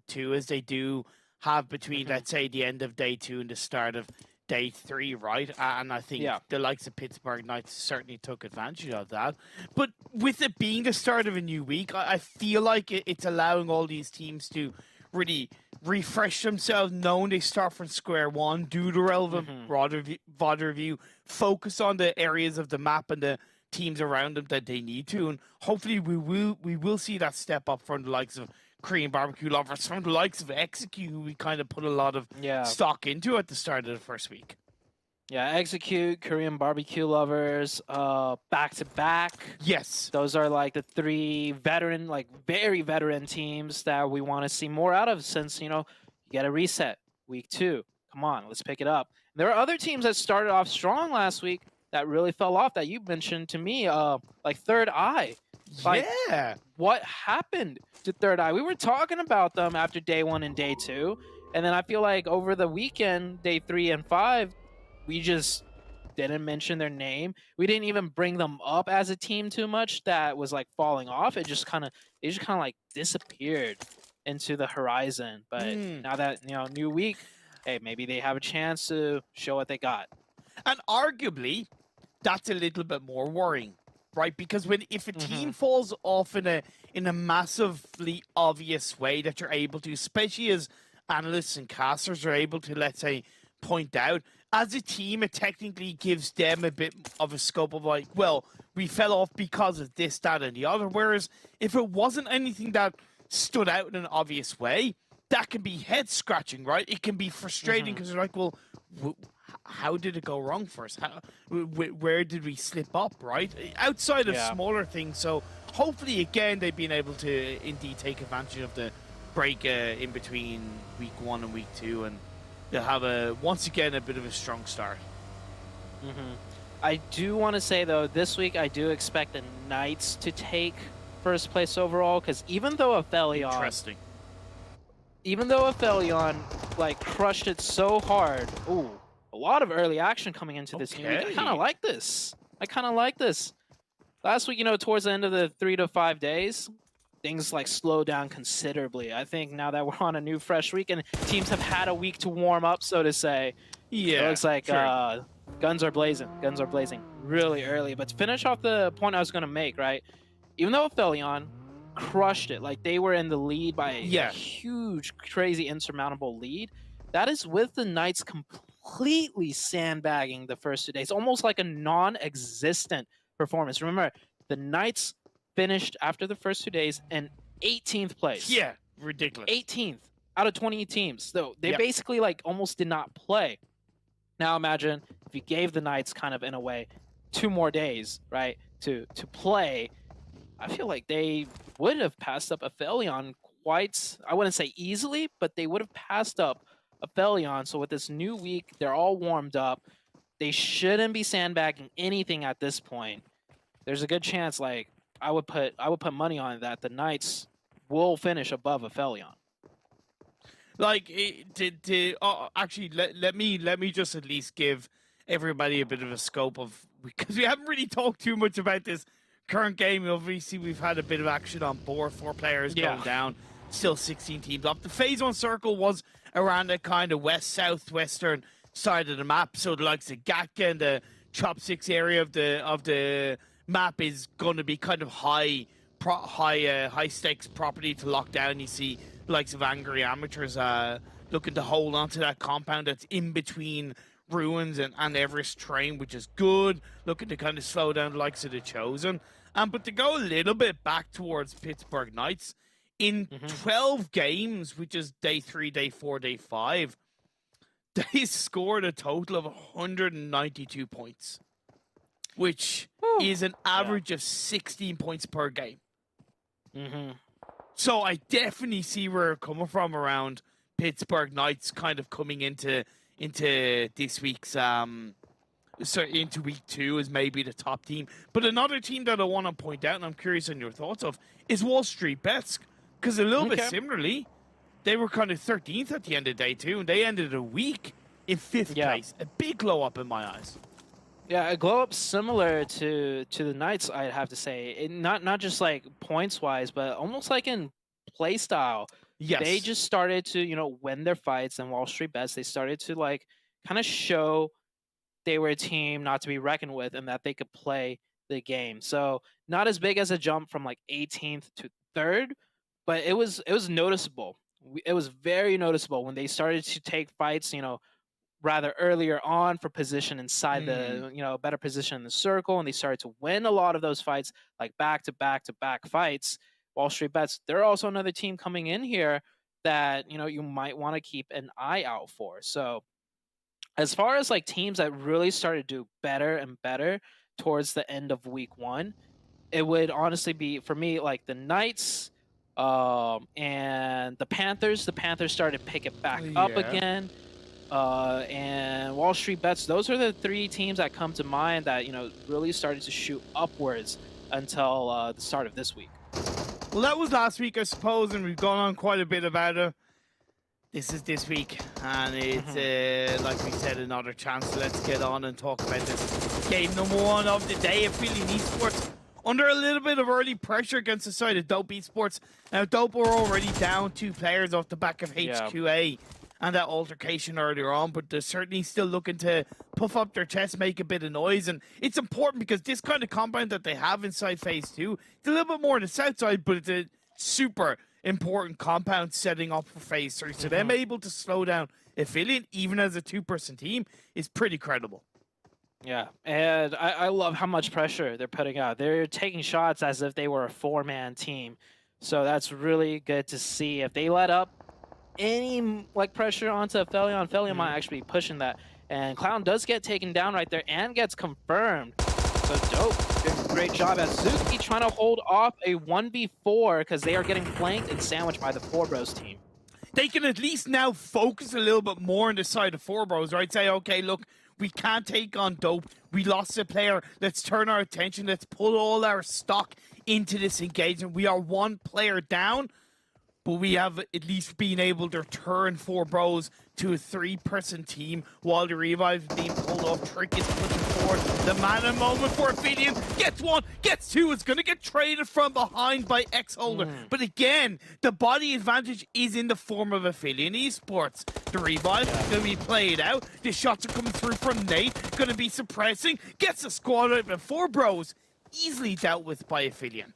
2 as they do have between, let's say, the end of day 2 and the start of day 3, right? And I think the likes of Pittsburgh Knights certainly took advantage of that. But with it being the start of a new week, I feel like it's allowing all these teams to really refresh themselves, knowing they start from square one, do the relevant VOD review, focus on the areas of the map and the teams around them that they need to, and hopefully we will see that step up from the likes of Korean barbecue lovers, from the likes of Execute, who we kind of put a lot of stock into at the start of the first week. Yeah, Execute, Korean barbecue lovers, back to back. Yes. Those are like the 3 veteran, like very veteran teams that we want to see more out of, since, you know, you get a reset week 2. Come on, let's pick it up. There are other teams that started off strong last week that really fell off that you mentioned to me, like THIRDEYE. Like, what happened to THIRDEYE? We were talking about them after day 1 and day 2, and then I feel like over the weekend, day 3 and 5, we just didn't mention their name. We didn't even bring them up as a team too much. That was like falling off. It just kind of like disappeared into the horizon. But now that, you know, new week, hey, maybe they have a chance to show what they got. And arguably, that's a little bit more worrying, right? Because if a team falls off in a massively obvious way that you're able to, especially as analysts and casters are able to, let's say, point out, as a team, it technically gives them a bit of a scope of like, well, we fell off because of this, that, and the other. Whereas if it wasn't anything that stood out in an obvious way, that can be head scratching, right? It can be frustrating because you're like, well, how did it go wrong for us? Where did we slip up, right? Outside of smaller things. So hopefully, again, they've been able to indeed take advantage of the break in between week 1 and week 2, and they'll have once again a bit of a strong start. I do want to say though, this week I do expect the Knights to take first place overall, because even though APHELION, like crushed it so hard, a lot of early action coming into this new week. I kind of like this. Last week, you know, towards the end of the 3 to 5 days, things like slow down considerably. I think now that we're on a new fresh week and teams have had a week to warm up, so to say, it looks like guns are blazing really early. But to finish off the point I was going to make, right, even though APHELION crushed it, like they were in the lead by a huge, crazy, insurmountable lead, that is with the Knights completely sandbagging the first 2 days, almost like a non-existent performance. Remember, the Knights finished after the first 2 days in 18th place. Yeah, ridiculous. 18th out of 20 teams. So they basically like almost did not play. Now imagine if you gave the Knights kind of, in a way, 2 more days, right, to play. I feel like they would have passed up APHELION quite, I wouldn't say easily, but they would have passed up APHELION. So with this new week, they're all warmed up. They shouldn't be sandbagging anything at this point. There's a good chance, like, I would put money on that the Knights will finish above APHELION. Like, actually, let me just at least give everybody a bit of a scope of, because we haven't really talked too much about this current game. Obviously, we've had a bit of action on board, 4 players going down, still 16 teams up. The Phase 1 circle was around the kind of west-southwestern side of the map, so the likes of Gatka and the Chopsticks area of the map is going to be kind of high stakes property to lock down. You see the likes of Angry Amateurs looking to hold on to that compound that's in between Ruins and Everest Train, which is good, looking to kind of slow down the likes of the Chosen. But to go a little bit back towards Pittsburgh Knights, in 12 games, which is day 3, day 4, day 5, they scored a total of 192 points, which is an average of 16 points per game. So I definitely see where you're coming from around Pittsburgh Knights kind of coming into this week's so into week 2 as maybe the top team. But another team that I want to point out, and I'm curious on your thoughts of, is WALLSTREETBETS. Because a little bit similarly, they were kind of 13th at the end of day 2, and they ended a week in 5th place. A big glow up in my eyes. Yeah, a glow up similar to the Knights, I'd have to say. Not just like points wise, but almost like in play style. Yes. They just started to, you know, win their fights, and WALLSTREETBETS, they started to like kind of show they were a team not to be reckoned with and that they could play the game. So not as big as a jump from like 18th to 3rd, but it was noticeable. It was very noticeable when they started to take fights, you know, rather earlier on for position inside the, you know, better position in the circle, and they started to win a lot of those fights, like back-to-back-to-back fights. WALLSTREETBETS, they're also another team coming in here that, you know, you might want to keep an eye out for. So as far as like teams that really started to do better and better towards the end of week 1, it would honestly be, for me, like the Knights and the Panthers. The Panthers started to pick it back up again. And WALLSTREETBETS, those are the 3 teams that come to mind that, you know, really started to shoot upwards until the start of this week. Well, that was last week, I suppose, and we've gone on quite a bit about it. This is this week, and it's, like we said, another chance. Let's get on and talk about this game number 1 of the day. APHELION Esports under a little bit of early pressure against the side of Dope Esports. Now, Dope were already down 2 players off the back of HQA and that altercation earlier on, but they're certainly still looking to puff up their chest, make a bit of noise. And it's important because this kind of compound that they have inside phase 2, it's a little bit more on the south side, but it's a super important compound setting up for phase 3. So them able to slow down APHELION, even as a 2-person team, is pretty credible. Yeah, and I love how much pressure they're putting out. They're taking shots as if they were a 4-man team. So that's really good to see. If they let up any like pressure onto APHELION, APHELION might actually be pushing that. And Clown does get taken down right there and gets confirmed. So Dope doing a great job at Zuki trying to hold off a 1v4 because they are getting flanked and sandwiched by the 4Bros team. They can at least now focus a little bit more on the side of 4Bros, right? Say, okay, look, we can't take on Dope. We lost a player. Let's turn our attention. Let's pull all our stock into this engagement. We are 1 player down, but we have at least been able to turn 4Bros to a 3-person team while the revive is being pulled off. Trick is pushing forward. The mana moment for APHELION. Gets 1, gets 2. It's going to get traded from behind by X-Holder. But again, the body advantage is in the form of APHELION Esports. The revive is going to be played out. The shots are coming through from Nate. Going to be suppressing. Gets the squad out of 4Bros. Easily dealt with by APHELION.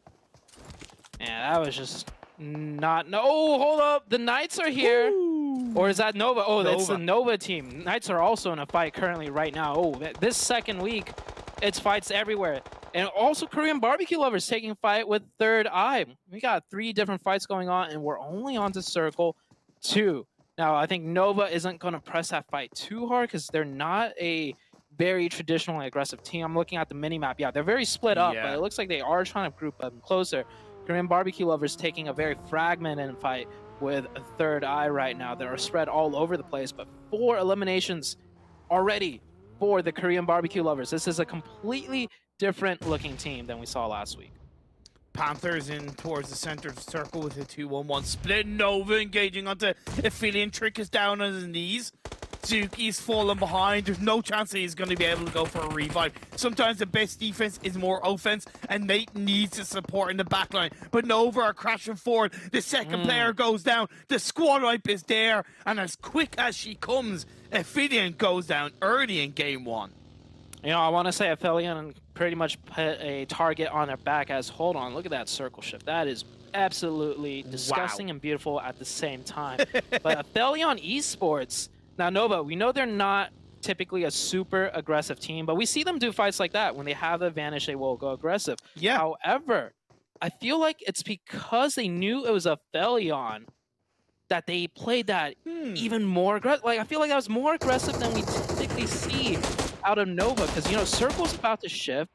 Yeah, that was just not... No, hold up. The Knights are here. Or is that Nova? Oh, that's the Nova team. Knights are also in a fight currently right now. Oh, this second week, it's fights everywhere. And also Korean Barbecue Lovers taking a fight with THIRDEYE. We got 3 different fights going on, and we're only on to Circle 2. Now, I think Nova isn't going to press that fight too hard because they're not a very traditionally aggressive team. I'm looking at the mini-map. Yeah, they're very split up, but it looks like they are trying to group up closer. Korean Barbecue Lovers taking a very fragmented fight with THIRDEYE right now. They are spread all over the place, but 4 eliminations already for the Korean Barbecue Lovers. This is a completely different looking team than we saw last week. Panthers in towards the center of the circle with a 2-1-1 split. Nova engaging onto APHELION. Trick is down on his knees. Zuki's falling behind. There's no chance that he's going to be able to go for a revive. Sometimes the best defense is more offense, and Nate needs the support in the backline. But Nova are crashing forward. The second player goes down. The squad wipe is there, and as quick as she comes, APHELION goes down early in game 1. You know, I want to say APHELION pretty much put a target on their back as, hold on, look at that circle shift. That is absolutely disgusting and beautiful at the same time. But APHELION Esports, now Nova, we know they're not typically a super aggressive team, but we see them do fights like that. When they have the advantage, they will go aggressive. Yeah. However, I feel like it's because they knew it was APHELION that they played that even more aggressive. Like, I feel like that was more aggressive than we typically see out of Nova, because, you know, Circle's about to shift,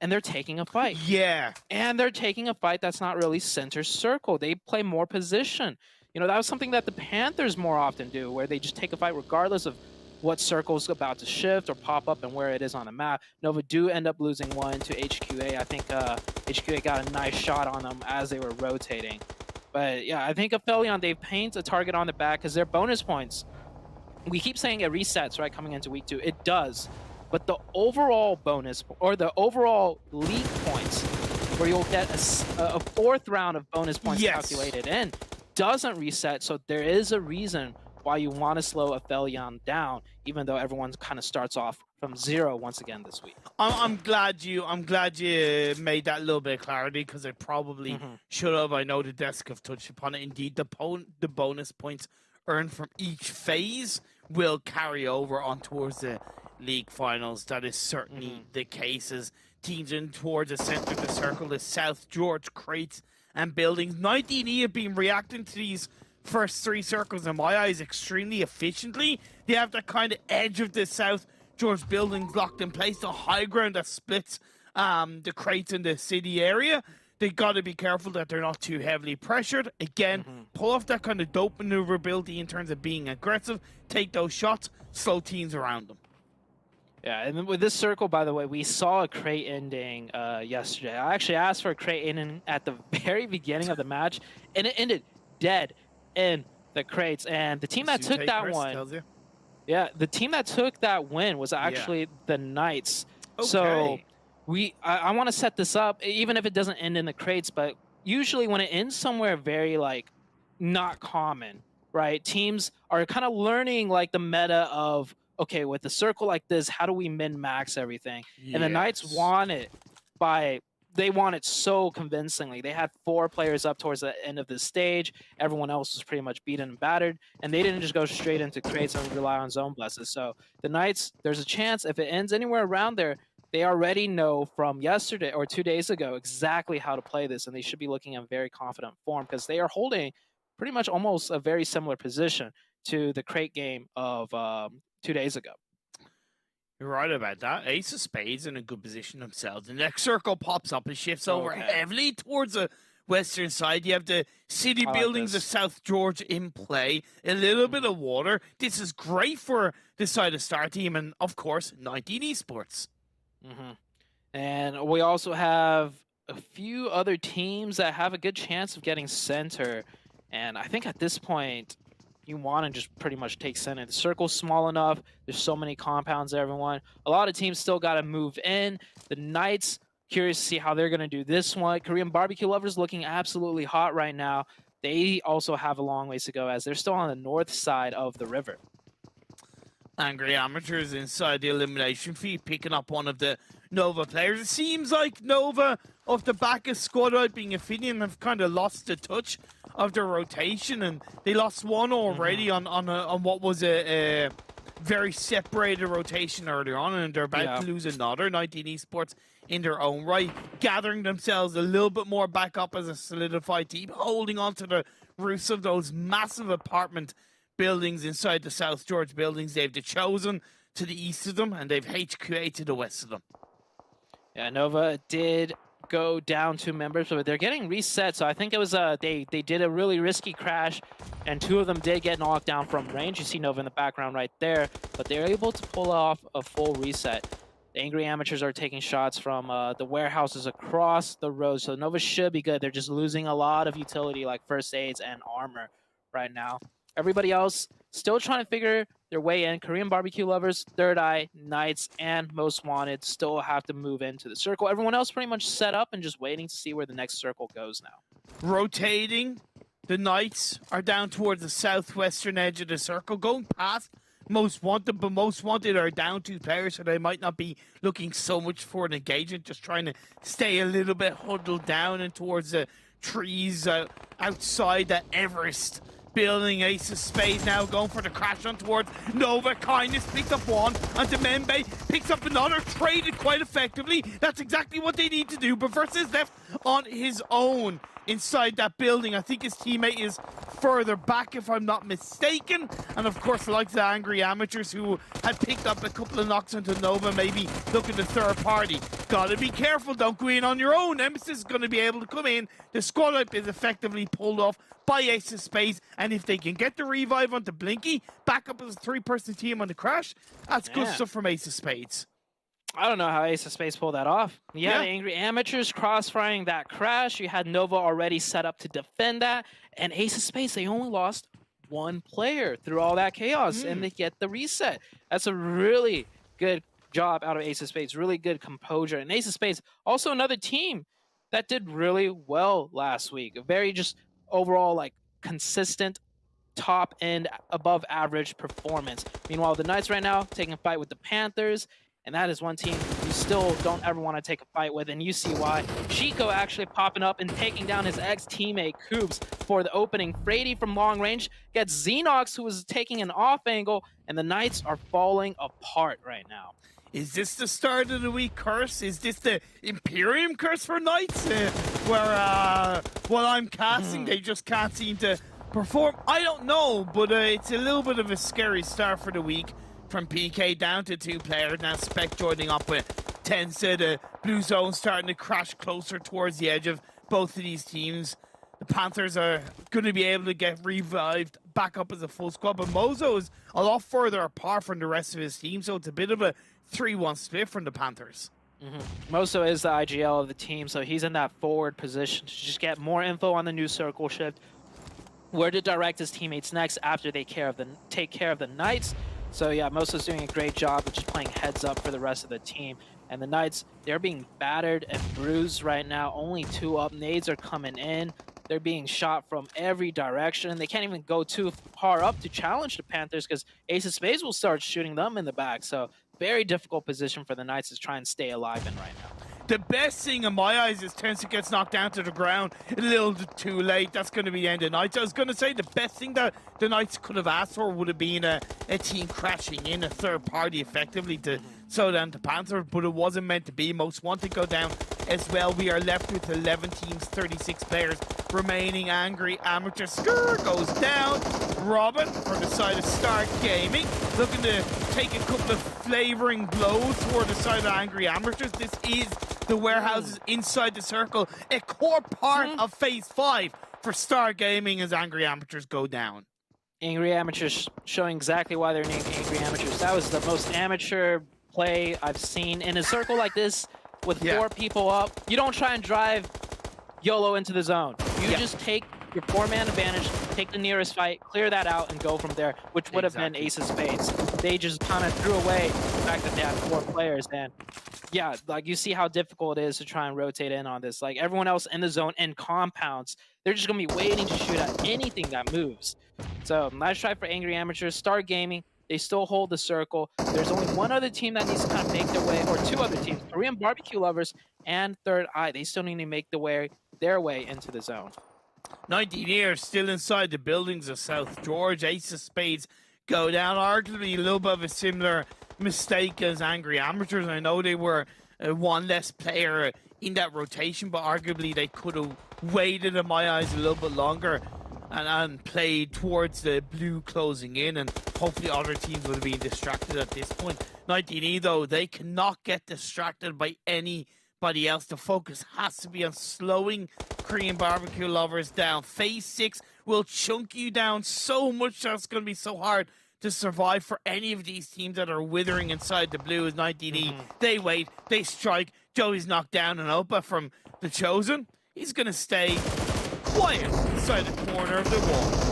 and they're taking a fight. Yeah. And they're taking a fight that's not really center circle. They play more position. You know, that was something that the Panthers more often do, where they just take a fight regardless of what circle's about to shift or pop up and where it is on the map. Nova do end up losing one to HQA. I think HQA got a nice shot on them as they were rotating. But yeah, I think APHELION, they paint a target on the back because their bonus points, we keep saying it resets, right, coming into week 2. It does. But the overall bonus, or the overall league points, where you'll get a 4th round of bonus points calculated in, doesn't reset. So there is a reason why you want to slow APHELION down, even though everyone kind of starts off from 0 once again this week. I'm glad you made that little bit of clarity, because I probably should have. I know the desk have touched upon it. Indeed, the bonus points earned from each phase will carry over on towards the league finals. That is certainly the case, as teams in towards the center of the circle, the South George crates and buildings. 19E have been reacting to these first 3 circles, in my eyes, extremely efficiently. They have that kind of edge of the South George buildings locked in place, the high ground that splits the crates in the city area. They got to be careful that they're not too heavily pressured. Again, pull off that kind of dope maneuverability in terms of being aggressive, take those shots, slow teams around them. Yeah, and with this circle, by the way, we saw a crate ending yesterday. I actually asked for a crate ending at the very beginning of the match, and it ended dead in the crates. And the team that took that one, yeah, the team that took that win was actually the Knights. Okay. So I want to set this up, even if it doesn't end in the crates, but usually when it ends somewhere very, like, not common, right? Teams are kind of learning, like, the meta of, okay, with a circle like this, how do we min-max everything? And the Knights won it they won it so convincingly. They had 4 players up towards the end of the stage. Everyone else was pretty much beaten and battered, and they didn't just go straight into crates and rely on zone blesses. So the Knights, there's a chance if it ends anywhere around there, they already know from yesterday or 2 days ago exactly how to play this, and they should be looking in very confident form because they are holding pretty much almost a very similar position to the crate game of 2 days ago. You're right about that. Ace of Spades in a good position themselves. The next circle pops up and shifts over heavily towards the western side. You have the city buildings of South George in play. A little bit of water. This is great for the side of Star Team and, of course, 19 Esports. And we also have a few other teams that have a good chance of getting center. And I think at this point, you want to just pretty much take center. The circle's small enough. There's so many compounds, everyone. A lot of teams still got to move in. The Knights, curious to see how they're going to do this one. Korean barbecue lovers looking absolutely hot right now. They also have a long ways to go as they're still on the north side of the river. Angry Amateurs inside the elimination feed, picking up one of the Nova players. It seems like Nova, off the back of squad out being APHELION, have kind of lost the touch of their rotation, and they lost one already on what was a very separated rotation earlier on, and they're about to lose another. 19 Esports in their own right, gathering themselves a little bit more back up as a solidified team, holding on to the roofs of those massive apartment buildings inside the South George buildings. They've the Chosen to the east of them, and they've HQA to the west of them. Yeah, Nova did go down 2 members, but they're getting reset. So I think it was they did a really risky crash, and 2 of them did get knocked down from range. You see Nova in the background right there, but they're able to pull off a full reset. The Angry Amateurs are taking shots from the warehouses across the road, so Nova should be good. They're just losing a lot of utility like first aids and armor right now. Everybody else still trying to figure their way in. Korean barbecue lovers, THIRDEYE, Knights, and Most Wanted still have to move into the circle. Everyone else pretty much set up and just waiting to see where the next circle goes now. Rotating, the Knights are down towards the southwestern edge of the circle, going past Most Wanted, but Most Wanted are down 2 players, so they might not be looking so much for an engagement, just trying to stay a little bit huddled down and towards the trees outside the Everest building. Ace of Spades now going for the crash on towards Nova. Kindness picked up one, and Demembe picks up another, traded quite effectively. That's exactly what they need to do, but versus left on his own. inside that building. I think his teammate is further back, if I'm not mistaken. And of course, like the Angry Amateurs who had picked up a couple of knocks into Nova, maybe looking to third party. Gotta be careful, don't go in on your own. Nemesis is going to be able to come in. The squad wipe is effectively pulled off by Ace of Spades, and if they can get the revive onto Blinky, back up as a 3-person team on the crash, that's good stuff from Ace of Spades. I don't know how Ace of Spades pulled that off. Yeah, the Angry Amateurs crossfiring that crash. You had Nova already set up to defend that. And Ace of Spades, they only lost one player through all that chaos, and they get the reset. That's a really good job out of Ace of Spades. Really good composure. And Ace of Spades, also another team that did really well last week. A very just overall like consistent top end above average performance. Meanwhile, the Knights right now taking a fight with the Panthers. And that is one team you still don't ever want to take a fight with, and you see why. Chico actually popping up and taking down his ex-teammate, Coops, for the opening. Frady from long range gets Xenox, who was taking an off angle, and the Knights are falling apart right now. Is this the start of the week curse? Is this the Imperium curse for Knights? Where, while I'm casting, they just can't seem to perform? I don't know, but it's a little bit of a scary start for the week. From PK down to 2 players, now Spec joining up with Tensa. The blue zone starting to crash closer towards the edge of both of these teams. The Panthers are going to be able to get revived back up as a full squad, but Mozo is a lot further apart from the rest of his team, so it's a bit of a 3-1 split from the Panthers. Mozo is the IGL of the team, so he's in that forward position to just get more info on the new circle shift, where to direct his teammates next after they take care of the Knights. So yeah, Moso's doing a great job of just playing heads up for the rest of the team. And the Knights, they're being battered and bruised right now. Only 2 up. Nades are coming in. They're being shot from every direction. They can't even go too far up to challenge the Panthers because Ace of Spades will start shooting them in the back. So very difficult position for the Knights to try and stay alive in right now. The best thing in my eyes is Tensa gets knocked down to the ground a little too late. That's going to be the end of Knights. I was going to say the best thing that the Knights could have asked for would have been a team crashing in, a third party effectively to slow down the Panthers, but it wasn't meant to be. Most want to go down as well. We are left with 11 teams, 36 players remaining. Angry Amateur Skrr goes down. Robin from the side of Stark Gaming looking to take a couple of flavoring blows toward the side of Angry Amateurs. This is the warehouses inside the circle, a core part of Phase 5 for Star Gaming as Angry Amateurs go down. Angry Amateurs showing exactly why they're named Angry Amateurs. That was the most amateur play I've seen in a circle like this with 4 people up. You don't try and drive YOLO into the zone. You just take your 4-man advantage, take the nearest fight, clear that out, and go from there, which would have been Ace of Spades. They just kind of threw away the fact that they had 4 players. And yeah, like you see how difficult it is to try and rotate in on this. Like everyone else in the zone and compounds, they're just going to be waiting to shoot at anything that moves. So nice try for Angry Amateurs. Star Gaming, they still hold the circle. There's only one other team that needs to kind of make their way, or 2 other teams, Korean Barbecue Lovers and THIRDEYE. They still need to make their way into the zone. 19 years still inside the buildings of South George. Ace of Spades go down. Arguably a little bit of a similar mistake as Angry Amateurs. I know they were 1 less player in that rotation, but arguably they could have waited, in my eyes, a little bit longer and played towards the blue closing in, and hopefully other teams would have been distracted at this point. 19E though, they cannot get distracted by anybody else. The focus has to be on slowing Korean Barbecue Lovers down. Phase 6 will chunk you down so much that it's going to be so hard to survive for any of these teams that are withering inside the blue. As 19E, they wait, they strike. Joey's knocked down, and Opa from The Chosen, he's going to stay quiet inside the corner of the wall.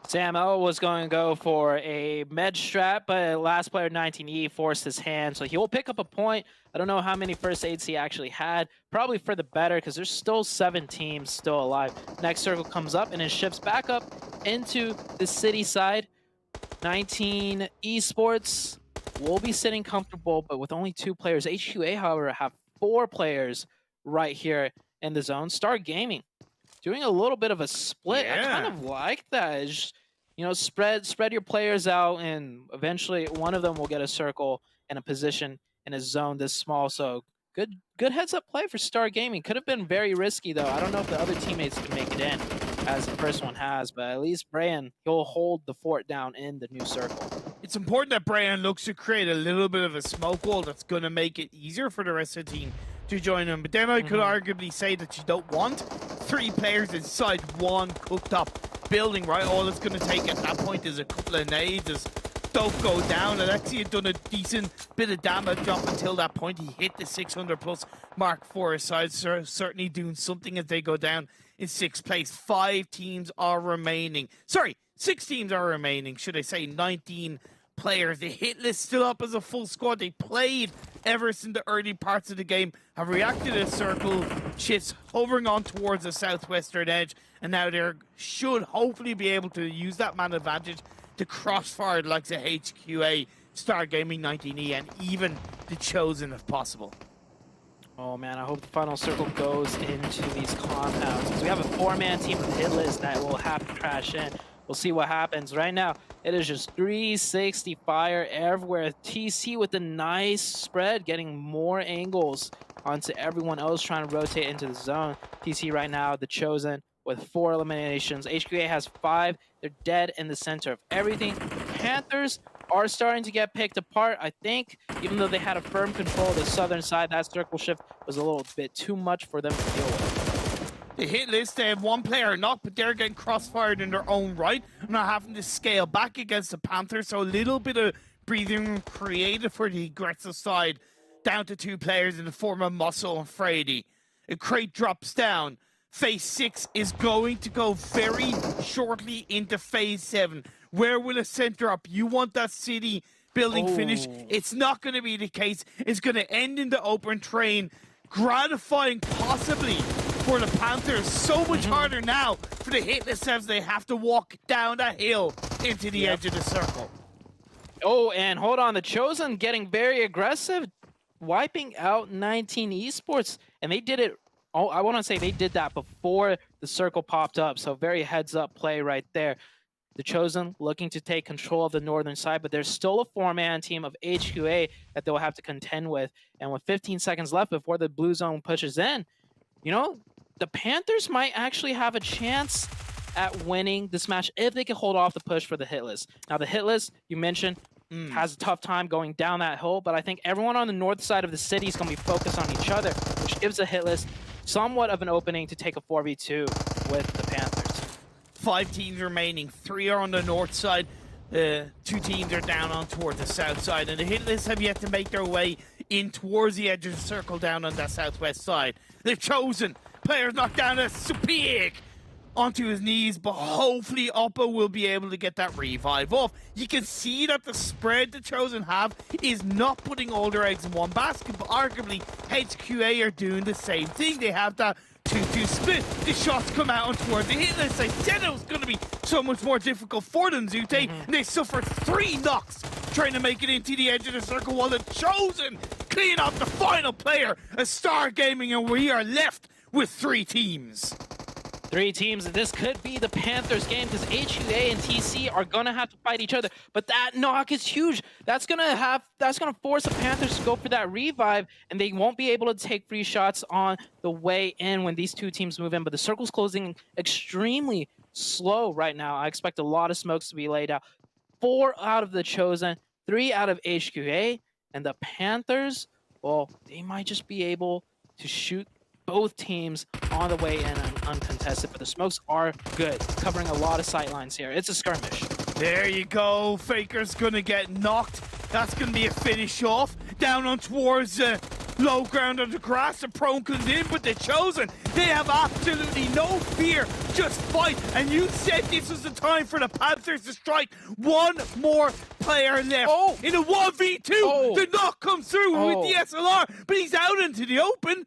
Sam L was going to go for a med strat, but last player 19E forced his hand, so he will pick up a point. I don't know how many first aids he actually had. Probably for the better, because there's still 7 teams still alive. Next circle comes up, and it shifts back up into the city side. 19 Esports will be sitting comfortable, but with only 2 players. HQA, however, have 4 players right here in the zone. Star Gaming doing a little bit of a split. I kind of like that. It's just, you know, spread your players out, and eventually one of them will get a circle and a position in a zone this small. So good heads-up play for Star Gaming. Could have been very risky, though. I don't know if the other teammates can make it in, as the first one has, but at least Brian, he'll hold the fort down in the new circle. It's important that Brian looks to create a little bit of a smoke wall that's going to make it easier for the rest of the team to join him. But then I could arguably say that you don't want 3 players inside one cooked up building, right? All it's going to take at that point is a couple of nades, as don't go down. Alexi had done a decent bit of damage up until that point. He hit the 600 plus mark for his side, so certainly doing something as they go down in 6th place. 5 teams are remaining. Sorry, 6 teams are remaining, should I say. 19 players. The hit list still up as a full squad. They played ever since the early parts of the game, have reacted to circle shifts hovering on towards the southwestern edge, and now they should hopefully be able to use that man advantage to crossfire like the HQA, Star Gaming 19E, and even the Chosen if possible. Oh man, I hope the final circle goes into these compounds, because we have a 4-man team with HITLIST that will have to crash in. We'll see what happens. Right now, it is just 360 fire everywhere. TC with a nice spread, getting more angles onto everyone else trying to rotate into the zone. TC right now, the Chosen, with 4 eliminations. HQA has 5. They're dead in the center of everything. Panthers are starting to get picked apart. I think, even though they had a firm control of the southern side, that circle shift was a little bit too much for them to deal with. The hit list, they have 1 player knocked, but they're getting crossfired in their own right. Not having to scale back against the Panthers, so a little bit of breathing room created for the aggressive side. Down to 2 players in the form of Muscle and Frady. A crate drops down. Phase 6 is going to go very shortly into Phase 7. Where will it center up? You want that city building finished. It's not going to be the case. It's going to end in the open train. Gratifying possibly for the Panthers. So much harder now for the hitless as they have to walk down that hill into the edge of the circle. Oh, and hold on. The Chosen getting very aggressive, wiping out 19 Esports. And they did it. Oh, I want to say they did that before the circle popped up. So very heads up play right there. The Chosen looking to take control of the northern side, but there's still a 4-man team of HQA that they'll have to contend with. And with 15 seconds left before the blue zone pushes in, you know, the Panthers might actually have a chance at winning this match if they can hold off the push for the hit list. Now, the hit list, you mentioned, has a tough time going down that hill, but I think everyone on the north side of the city is going to be focused on each other, which gives the hit list somewhat of an opening to take a 4v2 with the Panthers. 5 teams remaining. 3 are on the north side. 2 teams are down on towards the south side, and the hitless have yet to make their way in towards the edge of the circle down on that southwest side. They've chosen. Players knocked down a Supig onto his knees, but hopefully Oppo will be able to get that revive off. You can see that the spread the Chosen have is not putting all their eggs in one basket, but arguably HQA are doing the same thing. They have that 2-2 split. The shots come out on towards the hit list. I said it was going to be so much more difficult for them, Zute, and they suffered 3 knocks trying to make it into the edge of the circle while the Chosen clean up the final player, a Star Gaming, and we are left with 3 teams. 3 teams, and this could be the Panthers game because HUA and TC are gonna have to fight each other. But that knock is huge. That's gonna force the Panthers to go for that revive, and they won't be able to take free shots on the way in when these 2 teams move in. But the circle's closing extremely slow right now. I expect a lot of smokes to be laid out. 4 out of the Chosen, 3 out of HQA, and the Panthers, well, they might just be able to shoot both teams on the way in and uncontested, but the smokes are good, covering a lot of sight lines here. It's a skirmish. There you go. Faker's gonna get knocked. That's gonna be a finish off. Down on towards low ground of the grass. The prone comes in, but the Chosen, they have absolutely no fear. Just fight. And you said this was the time for the Panthers to strike. 1 more player left. In a 1v2. The knock comes through with the SLR, but he's out into the open.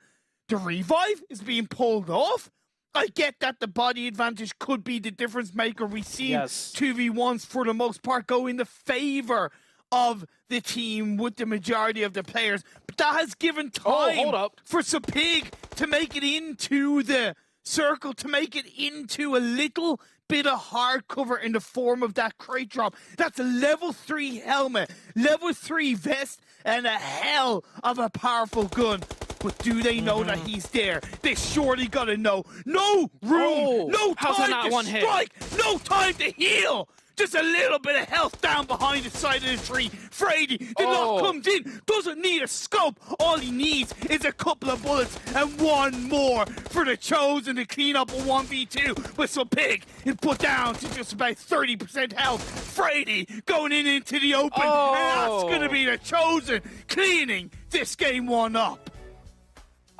The revive is being pulled off. I get that the body advantage could be the difference maker. We see 2v1s for the most part go in the favor of the team with the majority of the players. But that has given time for Supig to make it into the circle, to make it into a little bit of hard cover in the form of that crate drop. That's a level 3 helmet, level 3 vest, and a hell of a powerful gun. but do they know that he's there? They surely gotta know. No room, no how's that time not to one hit? strike, no time to heal. Just a little bit of health down behind the side of the tree. Frady, the knock comes in, doesn't need a scope. All he needs is a couple of bullets and one more for the Chosen to clean up a 1v2. But so Pig is put down to just about 30% health. Frady going into the open, and that's going to be the Chosen cleaning this game one up.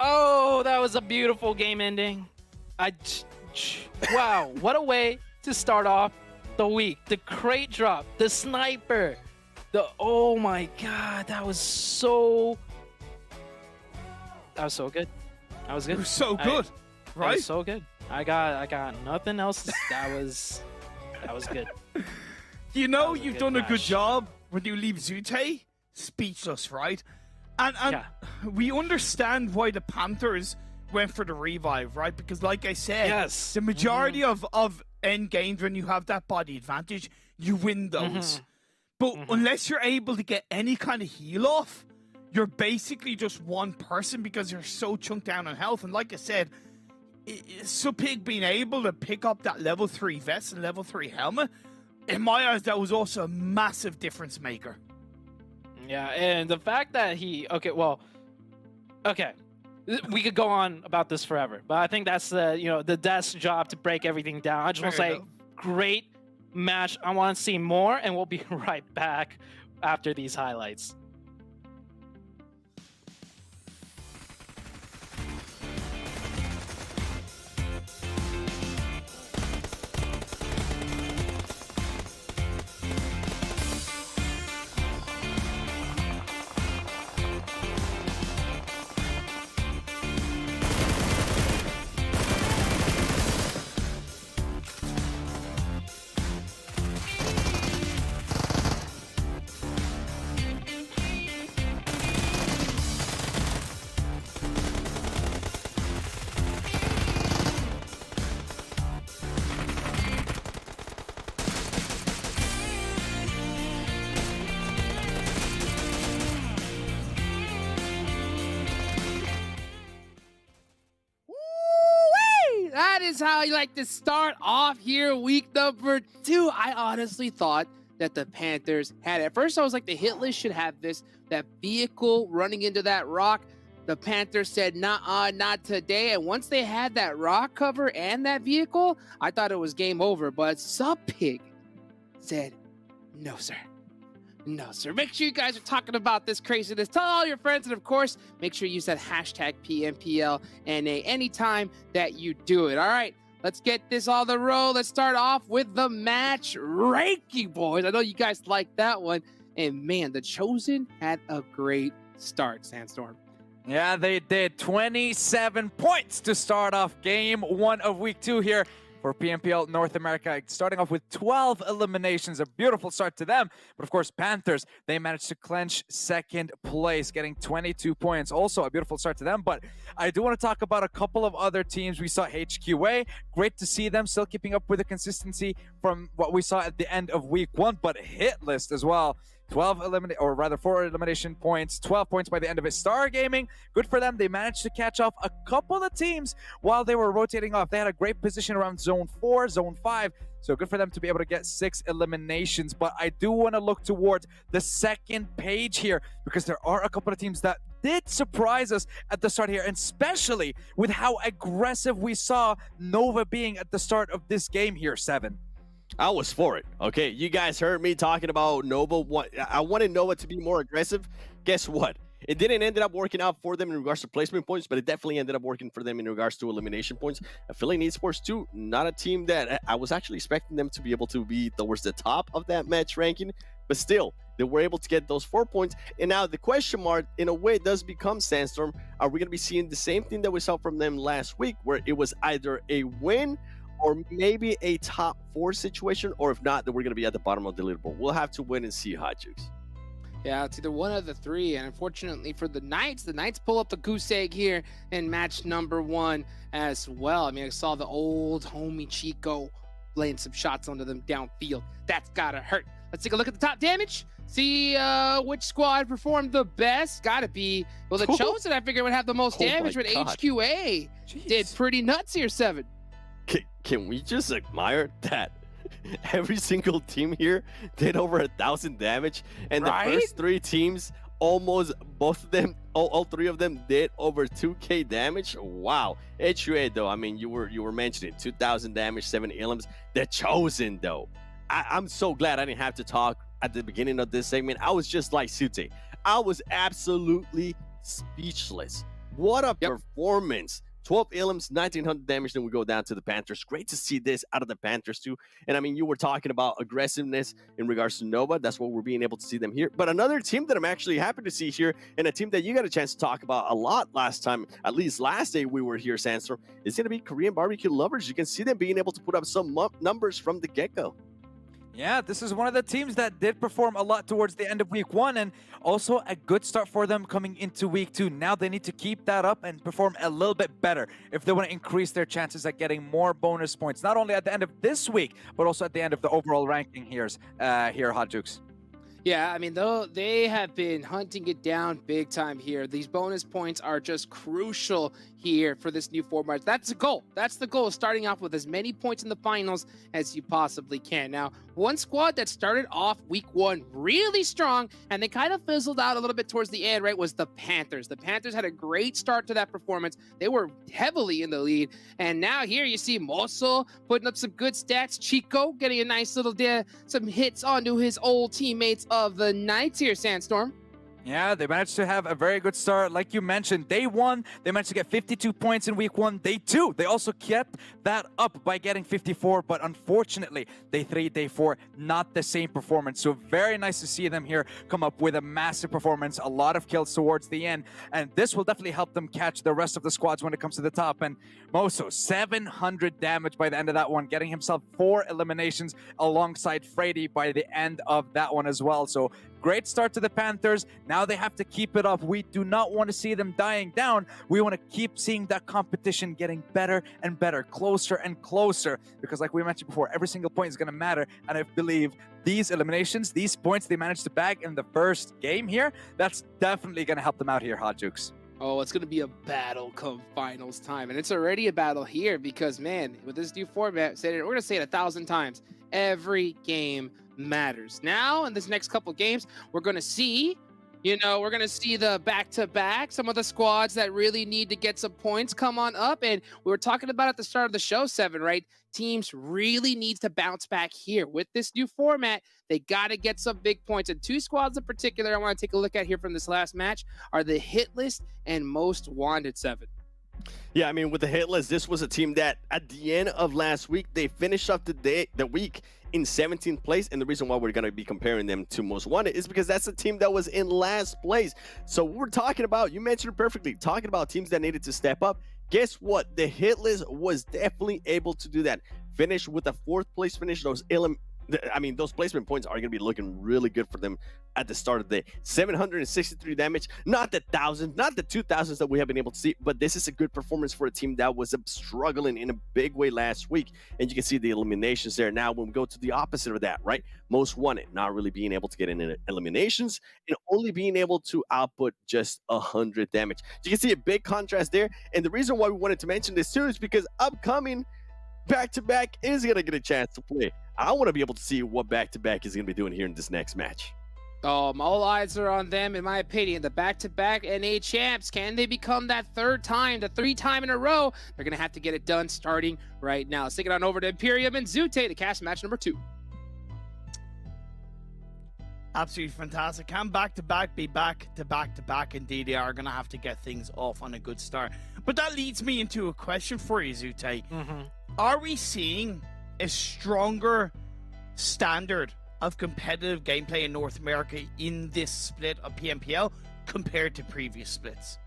Oh, that was a beautiful game ending. Wow, what a way to start off the week. The crate drop, the sniper, oh my god, that was so good. That was good. It was so good, right? That was so good. I got nothing else. That was good. You know, you've done a good match. job when you leave Zute speechless, right? And we understand why the Panthers went for the revive, right? Because like I said, the majority of end games, when you have that body advantage, you win those. But unless you're able to get any kind of heal off, you're basically just one person because you're so chunked down on health. And like I said, Supig being able to pick up that level 3 vest and level 3 helmet, in my eyes, that was also a massive difference maker. Yeah, and the fact that we could go on about this forever, but I think that's the desk job to break everything down. I just want to say, great match. I want to see more, and we'll be right back after these highlights. That is how I like to start off here, week number 2. I honestly thought that the Panthers had it. At first, I was like, the hit list should have this. That vehicle running into that rock. The Panthers said, nah, not today. And once they had that rock cover and that vehicle, I thought it was game over. But Supig said, no, sir. No, sir. Make sure you guys are talking about this craziness. Tell all your friends, and of course, make sure you use that hashtag PMPL NA anytime that you do it. All right, let's get this on the road. Let's start off with the match ranking, boys. I know you guys like that one. And man, the Chosen had a great start, Sandstorm. Yeah, they did. 27 points to start off game 1 of week 2 here for PMPL North America, starting off with 12 eliminations. A beautiful start to them. But of course, Panthers, they managed to clinch second place, getting 22 points. Also a beautiful start to them. But I do want to talk about a couple of other teams. We saw HQA. Great to see them still keeping up with the consistency from what we saw at the end of week 1. But HITLIST as well. 4 elimination points, 12 points by the end of it. Star Gaming, good for them. They managed to catch off a couple of teams while they were rotating off. They had a great position around Zone 4, Zone 5. So good for them to be able to get 6 eliminations. But I do want to look towards the second page here because there are a couple of teams that did surprise us at the start here, and especially with how aggressive we saw Nova being at the start of this game here, 7. I was for it. Okay, you guys heard me talking about Nova. I wanted Nova to be more aggressive. Guess what? It didn't end up working out for them in regards to placement points, but it definitely ended up working for them in regards to elimination points. APHELION Esports too, not a team that I was actually expecting them to be able to be towards the top of that match ranking, but still, they were able to get those 4 points. And now the question mark, in a way, does become Sandstorm. Are we going to be seeing the same thing that we saw from them last week, where it was either a win or maybe a top 4 situation, or if not, then we're going to be at the bottom of the leaderboard? We'll have to wait and see, Hot Jukes. Yeah, it's either one of the 3, and unfortunately for the Knights pull up the goose egg here in match number 1 as well. I mean, I saw the old homie Chico laying some shots onto them downfield. That's gotta hurt. Let's take a look at the top damage. See which squad performed the best. Gotta be, well, the Chosen, I figured, would have the most Oh damage, my but God. HQA did Jeez. pretty nuts here, 7. Can we just admire that every single team here did over 1,000 damage, and Right? the first 3 teams, almost both of them, all 3 of them did over 2k damage. Wow. HUA though, I mean, you were mentioning 2,000 damage, 7 elims. The Chosen though, I'm so glad I didn't have to talk at the beginning of this segment. I was just like Sute. I was absolutely speechless. What a performance. 12 elims, 1,900 damage, then we go down to the Panthers. Great to see this out of the Panthers too. And I mean, you were talking about aggressiveness in regards to Nova. That's what we're being able to see them here. But another team that I'm actually happy to see here, and a team that you got a chance to talk about a lot last time, at least last day we were here, Sandstorm, is going to be Korean barbecue lovers. You can see them being able to put up some numbers from the get-go. Yeah, this is one of the teams that did perform a lot towards the end of week 1, and also a good start for them coming into week 2. Now they need to keep that up and perform a little bit better if they want to increase their chances at getting more bonus points, not only at the end of this week, but also at the end of the overall ranking here, Hot Jukes. Yeah, I mean, though they have been hunting it down big time here. These bonus points are just crucial here for this new format. That's the goal. That's the goal, starting off with as many points in the finals as you possibly can. Now, one squad that started off week 1 really strong and they kind of fizzled out a little bit towards the end, right, was the Panthers. The Panthers had a great start to that performance. They were heavily in the lead. And now here you see Mosul putting up some good stats. Chico getting a nice little some hits onto his old teammates of the Knights here, Sandstorm. Yeah, they managed to have a very good start. Like you mentioned, day 1, they managed to get 52 points in week 1. Day 2, they also kept that up by getting 54, but unfortunately, day 3, day 4, not the same performance. So very nice to see them here come up with a massive performance, a lot of kills towards the end, and this will definitely help them catch the rest of the squads when it comes to the top. And Moso, 700 damage by the end of that one, getting himself 4 eliminations alongside Frady by the end of that one as well. So great start to the Panthers. Now they have to keep it up. We do not want to see them dying down. We want to keep seeing that competition getting better and better, closer and closer, because like we mentioned before, every single point is going to matter. And I believe these eliminations, these points they managed to bag in the first game here, that's definitely going to help them out here, Hot Jukes. Oh, it's going to be a battle come finals time. And it's already a battle here because, man, with this new format, we're going to say it 1,000 times. Every game matters. Now, in this next couple games, we're going to see, we're going to see the back-to-back, some of the squads that really need to get some points come on up. And we were talking about at the start of the show, 7, right? Teams really need to bounce back here. With this new format, they got to get some big points. And 2 squads in particular I want to take a look at here from this last match are the HITLIST and Most Wanted, 7. Yeah, I mean, with the HITLIST, this was a team that at the end of last week, they finished up the week in 17th place. And the reason why we're going to be comparing them to Most Wanted is because that's a team that was in last place. So we're talking about, you mentioned it perfectly, talking about teams that needed to step up. Guess what? The HITLIST was definitely able to do that. Finish with a 4th place finish. Those placement points are going to be looking really good for them at the start of the day. 763 damage, not the 1,000, not the 2,000s that we have been able to see, but this is a good performance for a team that was struggling in a big way last week. And you can see the eliminations there. Now, when we go to the opposite of that, right? Most Wanted, not really being able to get in eliminations and only being able to output just 100 damage. You can see a big contrast there. And the reason why we wanted to mention this too is because upcoming back-to-back is going to get a chance to play. I want to be able to see what back-to-back is going to be doing here in this next match. All eyes are on them, in my opinion. The back-to-back NA champs. Can they become that 3rd time, the 3rd time in a row? They're going to have to get it done starting right now. Let's take it on over to Imperium and Zute to cast match number 2. Absolutely fantastic. Can back-to-back be back-to-back-to-back? Indeed, they are going to have to get things off on a good start. But that leads me into a question for you, Zute. Are we seeing a stronger standard of competitive gameplay in North America in this split of PMPL compared to previous splits?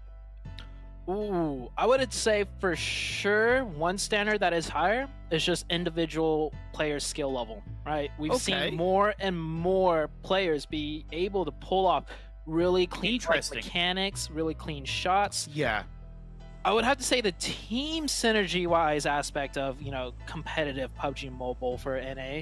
Ooh, I would say for sure one standard that is higher is just individual player skill level, right? We've seen more and more players be able to pull off really clean mechanics, really clean shots. Yeah. I would have to say the team synergy-wise aspect of, competitive PUBG Mobile for NA,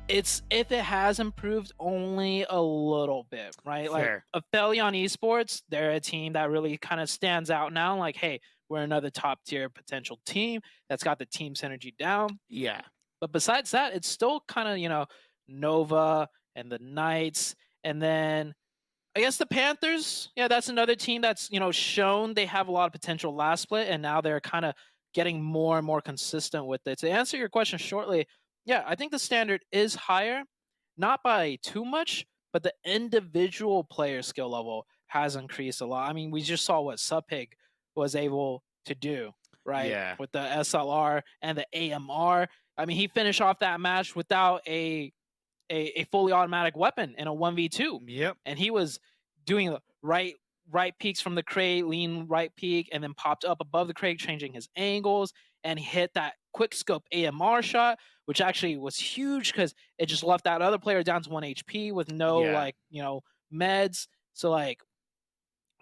It's if it has improved only a little bit, right? Fair. Like APHELION Esports, they're a team that really kind of stands out now. Like, hey, we're another top tier potential team that's got the team synergy down. Yeah. But besides that, it's still kind of, Nova and the Knights. And then I guess the Panthers, yeah, that's another team that's, shown they have a lot of potential last split. And now they're kind of getting more and more consistent with it. To answer your question shortly, yeah, I think the standard is higher, not by too much, but the individual player skill level has increased a lot. I mean, we just saw what Supig was able to do, right? Yeah. With the SLR and the AMR. I mean, he finished off that match without a fully automatic weapon in a 1v2. Yep. And he was doing the right peeks from the crate, lean right peek, and then popped up above the crate, changing his angles, and he hit that quick scope AMR shot, which actually was huge because it just left that other player down to 1 HP with no meds. So like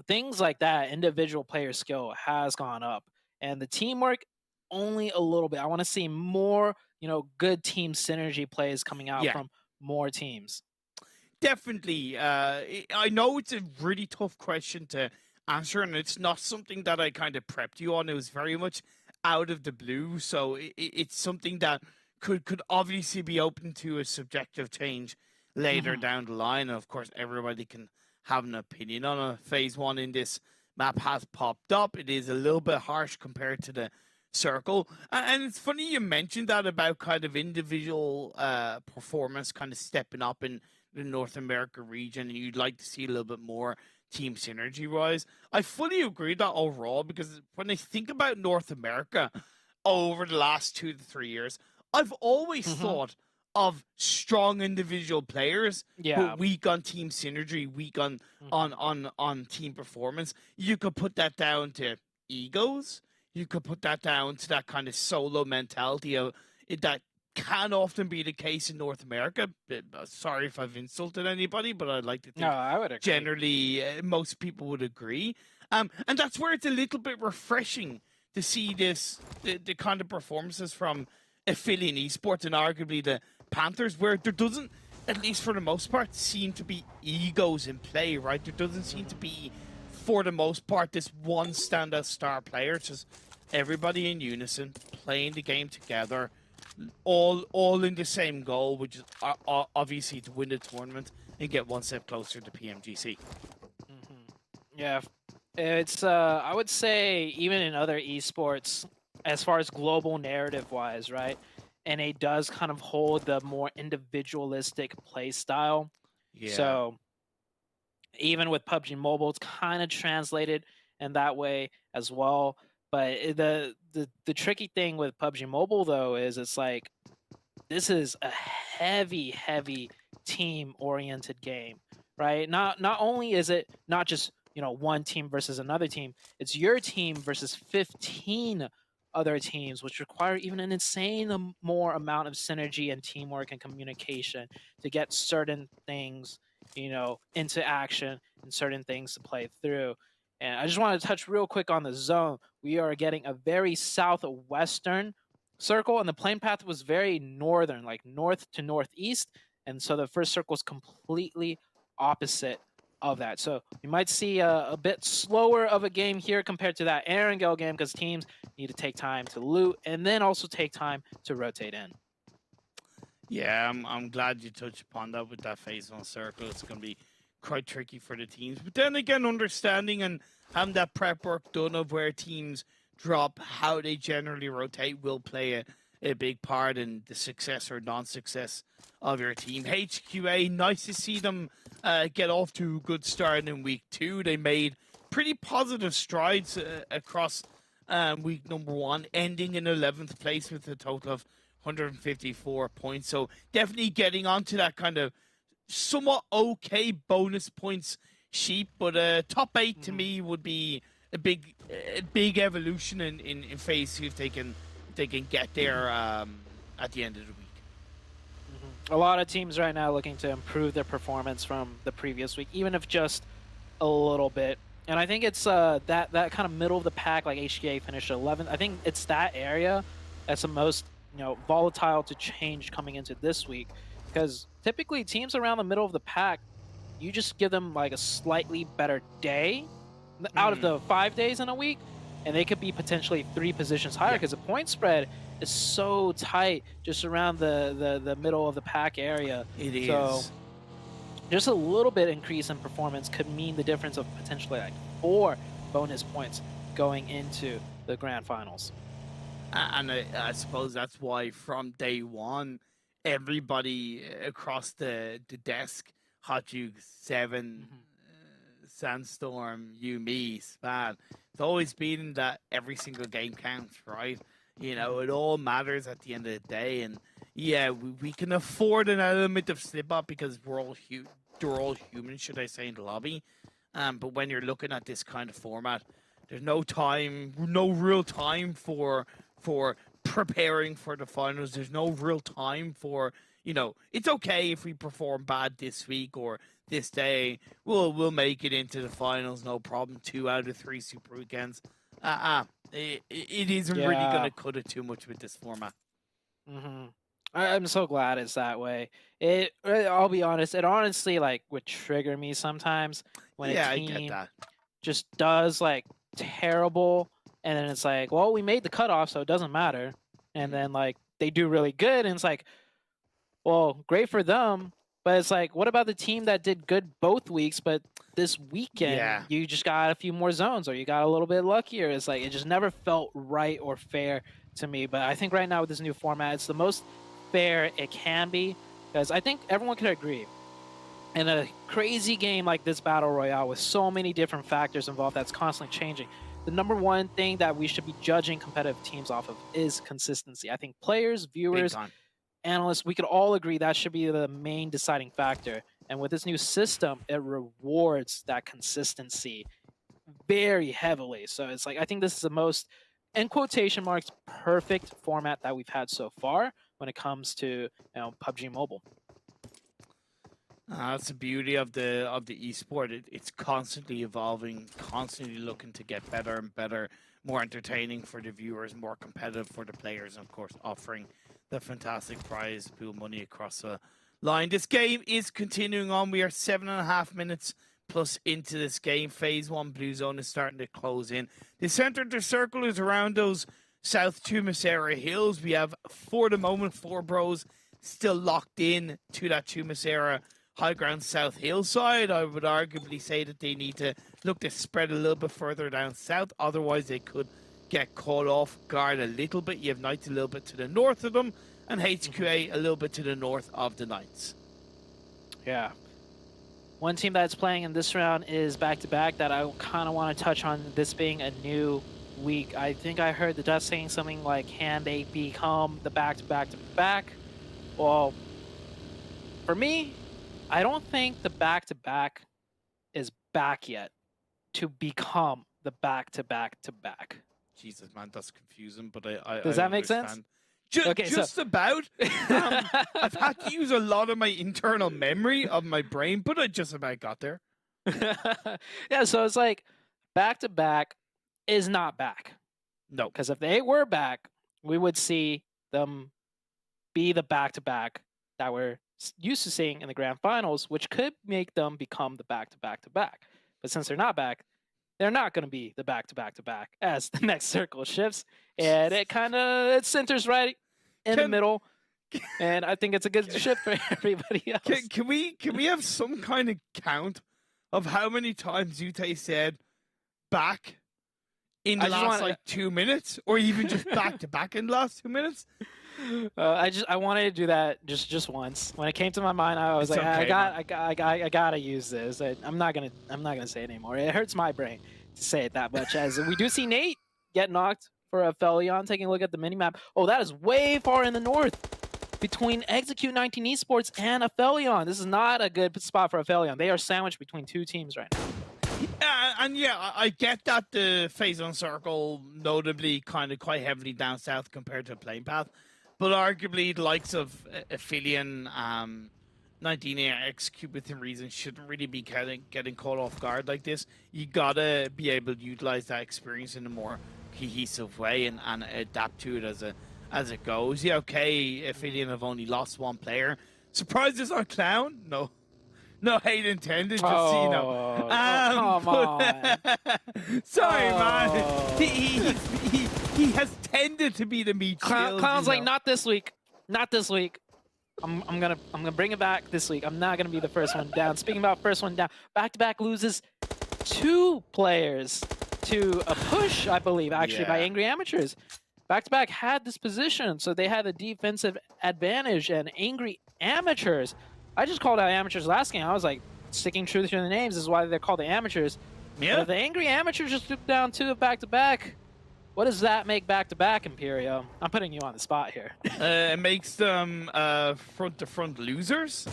things like that, individual player skill has gone up, and the teamwork only a little bit. I want to see more, good team synergy plays coming out from more teams. Definitely. I know it's a really tough question to answer, and it's not something that I kind of prepped you on. It was very much out of the blue, so it's something that could obviously be open to a subjective change later down the line. And of course, everybody can have an opinion on a phase 1 in this map has popped up. It is a little bit harsh compared to the circle, and it's funny you mentioned that about kind of individual performance kind of stepping up in the North America region, and you'd like to see a little bit more team synergy wise. I fully agree that overall, because when I think about North America over the last 2 to 3 years, I've always thought of strong individual players, but weak on team synergy, weak on team performance. You could put that down to egos. You could put that down to that kind of solo mentality of that can often be the case in North America. Sorry if I've insulted anybody, but I'd like to think I would agree. Generally most people would agree. And that's where it's a little bit refreshing to see the kind of performances from APHELION Esports and arguably the Panthers, where there doesn't, at least for the most part, seem to be egos in play, right? There doesn't seem to be, for the most part, this one standout star player. It's just everybody in unison, playing the game together, all in the same goal, which is obviously to win the tournament and get one step closer to PMGC. Yeah, it's I would say even in other esports, as far as global narrative wise, right? NA does kind of hold the more individualistic play style. Yeah. So even with PUBG Mobile, it's kind of translated in that way as well. But the tricky thing with PUBG Mobile though is it's like this is a heavy team oriented game, right? Not only is it not just one team versus another team, it's your team versus 15 other teams, which require even an insane more amount of synergy and teamwork and communication to get certain things into action and certain things to play through. And I just want to touch real quick on the zone. We are getting a very southwestern circle, and the plane path was very northern, like north to northeast. And so the first circle is completely opposite of that. So you might see a bit slower of a game here compared to that Erangel game, because teams need to take time to loot and then also take time to rotate in. Yeah, I'm glad you touched upon that with that phase 1 circle. It's going to be quite tricky for the teams. But then again, understanding and having that prep work done of where teams drop, how they generally rotate will play a big part in the success or non-success of your team. HQA, nice to see them get off to a good start in week 2. They made pretty positive strides across week number 1, ending in 11th place with a total of 154 points. So definitely getting onto that kind of somewhat okay bonus points sheet, but top 8 to me would be a big evolution in phase 2 if they can get there at the end of the week. A lot of teams right now looking to improve their performance from the previous week, even if just a little bit. And I think it's that kind of middle of the pack, like HGA finished 11th. I think it's that area that's the most volatile to change coming into this week. because typically teams around the middle of the pack, you just give them like a slightly better day out of the 5 days in a week, and they could be potentially 3 positions higher because the point spread is so tight just around the middle of the pack area. It is. So just a little bit increase in performance could mean the difference of potentially like 4 bonus points going into the grand finals. And I suppose that's why from day one, everybody across the desk, Hot Juke, Seven, Sandstorm, you, me, SPAD, it's always been that every single game counts, right? You know, it all matters at the end of the day. And yeah, we can afford an element of slip up because we're all human, should I say, in the lobby. But when you're looking at this kind of format, there's no real time for preparing for the finals. There's no real time for, you know, it's okay if we perform bad this week or this day. We'll make it into the finals, no problem. 2 out of 3 super weekends. It isn't really going to cut it too much with this format. I'm so glad it's that way. I'll be honest, it honestly like would trigger me sometimes when a I team get that. just does like terrible, and then it's like, well, we made the cutoff, so it doesn't matter. And then like they do really good, and it's like, well, great for them, but it's like, what about the team that did good both weeks, but this weekend you just got a few more zones or you got a little bit luckier? It's like it just never felt right or fair to me. But I think right now with this new format, it's the most fair it can be, because I think everyone can agree in a crazy game like this Battle Royale with so many different factors involved that's constantly changing, the number one thing that we should be judging competitive teams off of is consistency. I think players, viewers, analysts, we could all agree that should be the main deciding factor. And with this new system, it rewards that consistency very heavily. So it's like, I think this is the most, in quotation marks, perfect format that we've had so far when it comes to, you know, PUBG Mobile. That's the beauty of the esport. It's constantly evolving, constantly looking to get better and better, more entertaining for the viewers, more competitive for the players, and of course offering the fantastic prize pool money across the line. This game is continuing on. We are 7.5 minutes plus into this game. Phase 1 blue zone is starting to close in. The center of the circle is around those South Tumasera hills. We have, for the moment, 4 bros still locked in to that Tumasera high ground south hillside. I would arguably say that they need to look to spread a little bit further down south. Otherwise, they could get caught off guard a little bit. You have Knights a little bit to the north of them, and HQA a little bit to the north of the Knights. Yeah. One team that's playing in this round is back-to-back that I kind of want to touch on, this being a new week. I think I heard the Dust saying something like, can they become the back-to-back-to-back? Well, for me, I don't think the back-to-back is back yet to become the back-to-back-to-back. Jesus, man, that's confusing, but I Does that make sense? Just about. I've had to use a lot of my internal memory of my brain, but I just about got there. Yeah, so it's like back-to-back is not back. No. Because if they were back, we would see them be the back-to-back that we're used to seeing in the grand finals, which could make them become the back-to-back-to-back. But since they're not back, they're not going to be the back-to-back-to-back as the next circle shifts. And it centers right in the middle. And I think it's a good shift for everybody else. Can we have some kind of count of how many times Ute said back in the last 2 minutes, or even just back-to-back in the last 2 minutes? I wanted to do that just once. When it came to my mind, I was I gotta use this. I'm not gonna say it anymore. It hurts my brain to say it that much. As we do see Nate get knocked for APHELION. Taking a look at the minimap. Oh, that is way far in the north between Execute 19 Esports and APHELION. This is not a good spot for APHELION. They are sandwiched between 2 teams right now. And yeah, I get that the phase 1 circle notably kind of quite heavily down south compared to a playing path. But arguably, the likes of APHELION, 19 Execute within reason shouldn't really be getting caught off guard like this. You gotta be able to utilize that experience in a more cohesive way and adapt to it as it goes. Yeah, okay, APHELION have only lost 1 player, Surprised it's not Clown? No. No hate intended, just, you know. Come on. Sorry, man. He has tended to be the meat shield, Clown's you like, know. not this week. Not this week. I'm gonna bring it back this week. I'm not gonna be the first one down. Speaking about first one down, back-to-back loses 2 players to a push, I believe, actually, by Yeah. Angry Amateurs. Back-to-back had this position, so they had a defensive advantage, and Angry Amateurs, I just called out Amateurs last game. I was like, sticking true to the names is why they're called the Amateurs. Yeah. But if the Angry Amateurs just took down 2 back-to-back, what does that make back-to-back, Imperio? I'm putting you on the spot here. It makes them front-to-front losers.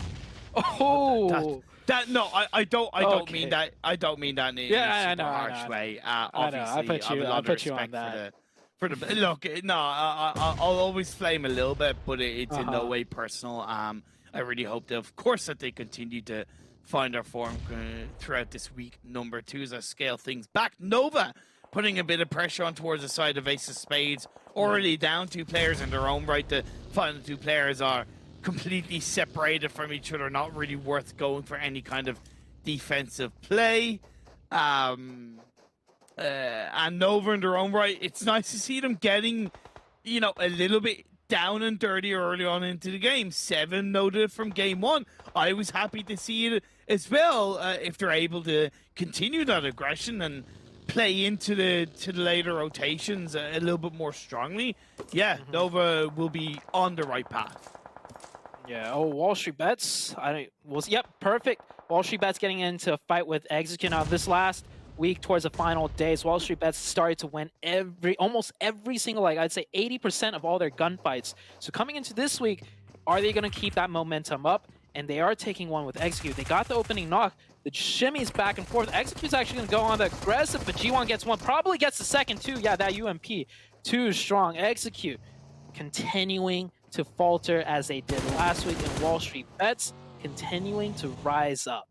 Oh, No, I don't Okay. mean that. I don't mean that in a Yeah, I super know, I harsh know. way. I Obviously, put I have you- a I lot of put you on respect that. for the look. No, I'll always flame a little bit, but it's in no Uh-huh. way personal. I really hope that, of course, that they continue to find their form throughout this week. Number 2 as I scale things back. Nova putting a bit of pressure on towards the side of Ace of Spades. Already down 2 players in their own right. The final 2 players are completely separated from each other, not really worth going for any kind of defensive play. And Nova in their own right, it's nice to see them getting, you know, a little bit down and dirty early on into the game. 7 noted from game 1. I was happy to see it as well, if they're able to continue that aggression and play into the later rotations a little bit more strongly. Yeah, Nova will be on the right path. yeah. Oh, Wall Street Bets. Yep, perfect. Wall Street Bets getting into a fight with Execute. Now, this last week towards the final days, Wall Street Bets started to win almost every single, like I'd say 80% of all their gunfights. So coming into this week, are they going to keep that momentum up? And they are taking one with Execute. They got the opening knock. The shimmies back and forth. Execute's actually going to go on the aggressive, but G1 gets one. Probably gets the second, too. Yeah, that UMP. Too strong. Execute continuing to falter as they did last week in Wall Street Bets, continuing to rise up.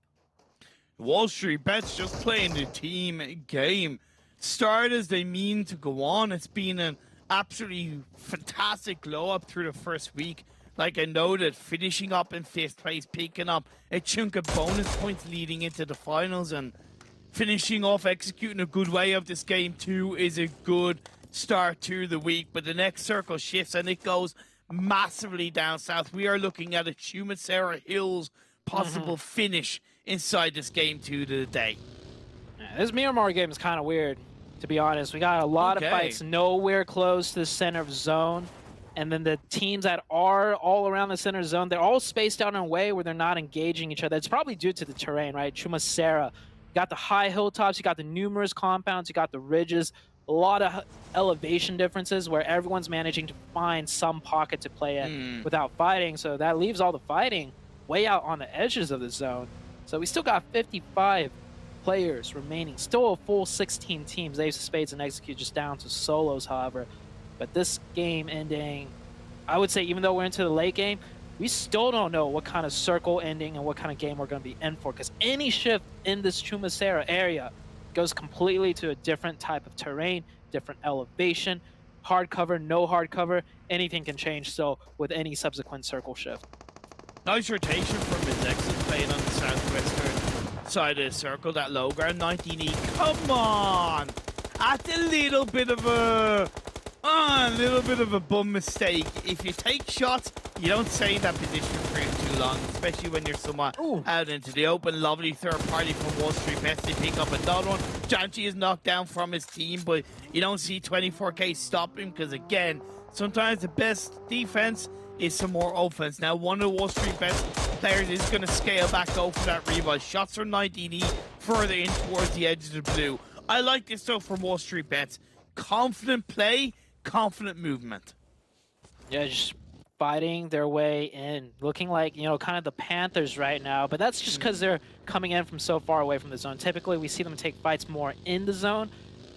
Wall Street Bets just playing the team game. Start as they mean to go on. It's been an absolutely fantastic glow up through the first week. Like I noted, finishing up in 5th place, picking up a chunk of bonus points leading into the finals, and finishing off executing a good way of this game too is a good start to the week. But the next circle shifts and it goes massively down south. We are looking at a Chumacera Hills possible finish inside this game to the day. Yeah, this Miramar game is kind of weird, to be honest. We got a lot of fights nowhere close to the center of zone. And then the teams that are all around the center zone, they're all spaced out in a way where they're not engaging each other. It's probably due to the terrain, right? Chumacera, you got the high hilltops, you got the numerous compounds, you got the ridges, a lot of elevation differences where everyone's managing to find some pocket to play in without fighting. So that leaves all the fighting way out on the edges of the zone. So we still got 55 players remaining. Still a full 16 teams. Ace of Spades and Execute just down to solos, however. But this game ending, I would say, even though we're into the late game, we still don't know what kind of circle ending and what kind of game we're going to be in for. Because any shift in this Chumacera area goes completely to a different type of terrain, different elevation, hard cover, no hard cover, anything can change. So with any subsequent circle shift. Nice rotation from MEZEXIS playing on the southwestern side of the circle. That low ground, 19E. Come on! At a little bit of a bum mistake. If you take shots, you don't stay in that position for too long, especially when you're somewhat out into the open. Lovely third party from Wall Street Bets. They pick up another one. Janchi is knocked down from his team, but you don't see 24K stop him because, again, sometimes the best defense is some more offense. Now, one of the Wall Street Bets players is going to scale back, go for that revive. Shots from 19E further in towards the edge of the blue. I like this stuff from Wall Street Bets. Confident play, confident movement. Yeah, just fighting their way in. Looking like, you know, kind of the Panthers right now. But that's just because they're coming in from so far away from the zone. Typically, we see them take fights more in the zone.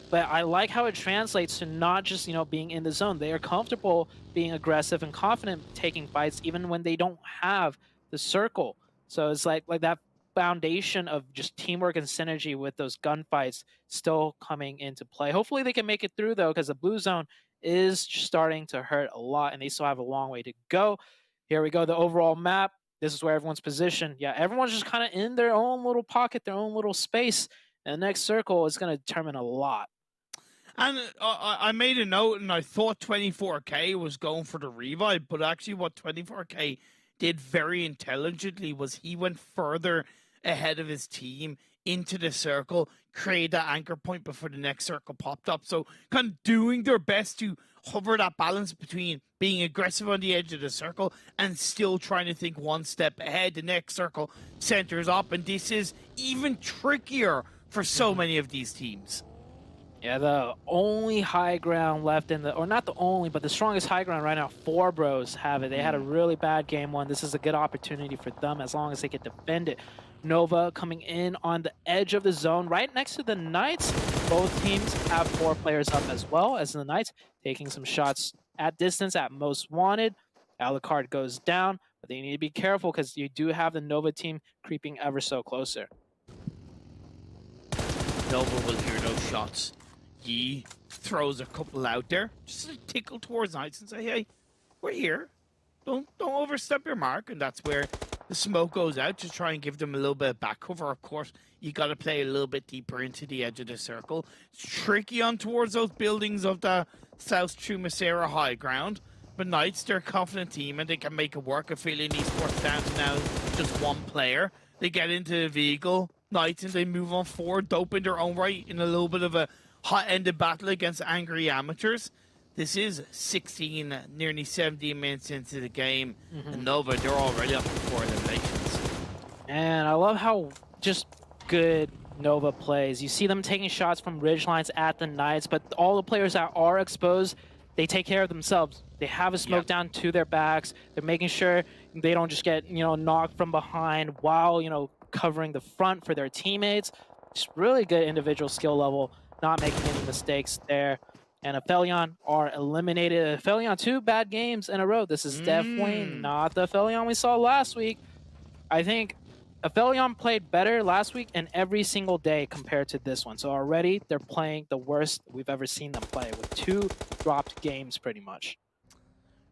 But I like how it translates to not just, you know, being in the zone. They are comfortable being aggressive and confident taking fights even when they don't have the circle. So it's like that foundation of just teamwork and synergy with those gunfights still coming into play. Hopefully they can make it through, though, because the blue zone is starting to hurt a lot, and they still have a long way to go. Here we go, the overall map. This is where everyone's positioned. Yeah, everyone's just kind of in their own little pocket, their own little space. And the next circle is going to determine a lot. And I made a note, and I thought 24K was going for the revive, but actually what 24K did very intelligently was he went further ahead of his team into the circle, create that anchor point before the next circle popped up. So kind of doing their best to hover that balance between being aggressive on the edge of the circle and still trying to think one step ahead. The next circle centers up, and this is even trickier for so many of these teams. Yeah, the only high ground left in the, or not the only, but the strongest high ground right now, 4Bros have it. They had a really bad game one. This is a good opportunity for them as long as they can defend it. Nova coming in on the edge of the zone right next to the Knights. Both teams have 4 players up as well as the Knights, taking some shots at distance at most wanted. Alucard goes down, but they need to be careful because you do have the Nova team creeping ever so closer. Nova will hear those shots. He throws a couple out there, just a tickle towards Knights and say, hey, we're here. Don't overstep your mark. And that's where the smoke goes out to try and give them a little bit of back cover. Of course, you got to play a little bit deeper into the edge of the circle. It's tricky on towards those buildings of the South Chumasera high ground. But Knights, they're a confident team and they can make it work. APHELION Esports down to now just 1 player. They get into the vehicle, Knights, and they move on forward, dope in their own right in a little bit of a hot-ended battle against angry amateurs. This is 16, nearly 17 minutes into the game. And Nova, they're already up to 4 eliminations. And I love how just good Nova plays. You see them taking shots from ridgelines at the Knights, but all the players that are exposed, they take care of themselves. They have a smoke down to their backs. They're making sure they don't just get, knocked from behind while, covering the front for their teammates. Just really good individual skill level, not making any mistakes there. And APHELION are eliminated. APHELION 2 bad games in a row. This is definitely not the APHELION we saw last week. I think APHELION played better last week and every single day compared to this one. So already they're playing the worst we've ever seen them play with 2 dropped games pretty much.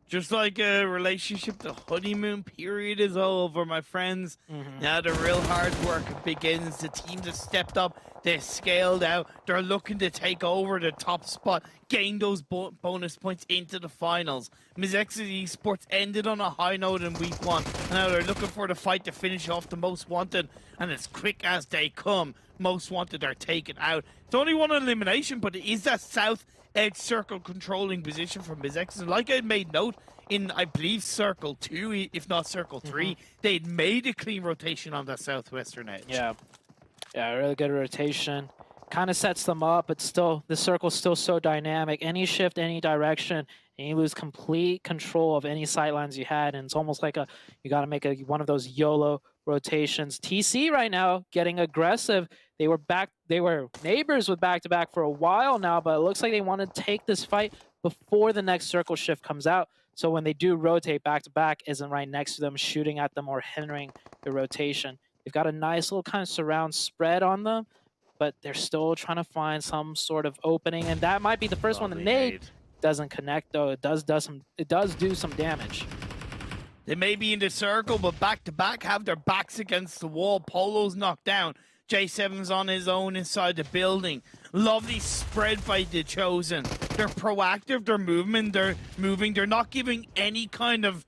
Just like a relationship, the honeymoon period is over, my friends. Now the real hard work begins. The teams have stepped up. They're scaled out. They're looking to take over the top spot, gain those bonus points into the finals. MEZEXIS Esports ended on a high note in week 1. Now they're looking for the fight to finish off the most wanted. And as quick as they come, most wanted are taken out. It's only 1 elimination, but it is that south edge circle controlling position for MEZEXIS. Like I made note in, I believe, circle 2, if not circle 3, they'd made a clean rotation on that southwestern edge. Yeah, really good rotation. Kind of sets them up, but still, the circle's still so dynamic. Any shift, any direction, and you lose complete control of any sightlines you had, and it's almost like you got to make one of those YOLO rotations. TC right now getting aggressive. They were neighbors with back-to-back for a while now, but it looks like they want to take this fight before the next circle shift comes out. So when they do rotate back-to-back, isn't right next to them, shooting at them or hindering the rotation. They've got a nice little kind of surround spread on them, but they're still trying to find some sort of opening, and that might be the first one. The nade doesn't connect, though. It does do some damage. They may be in the circle, but back-to-back have their backs against the wall. Polo's knocked down. J7's on his own inside the building. Lovely spread by the Chosen. They're proactive, they're moving, they're not giving any kind of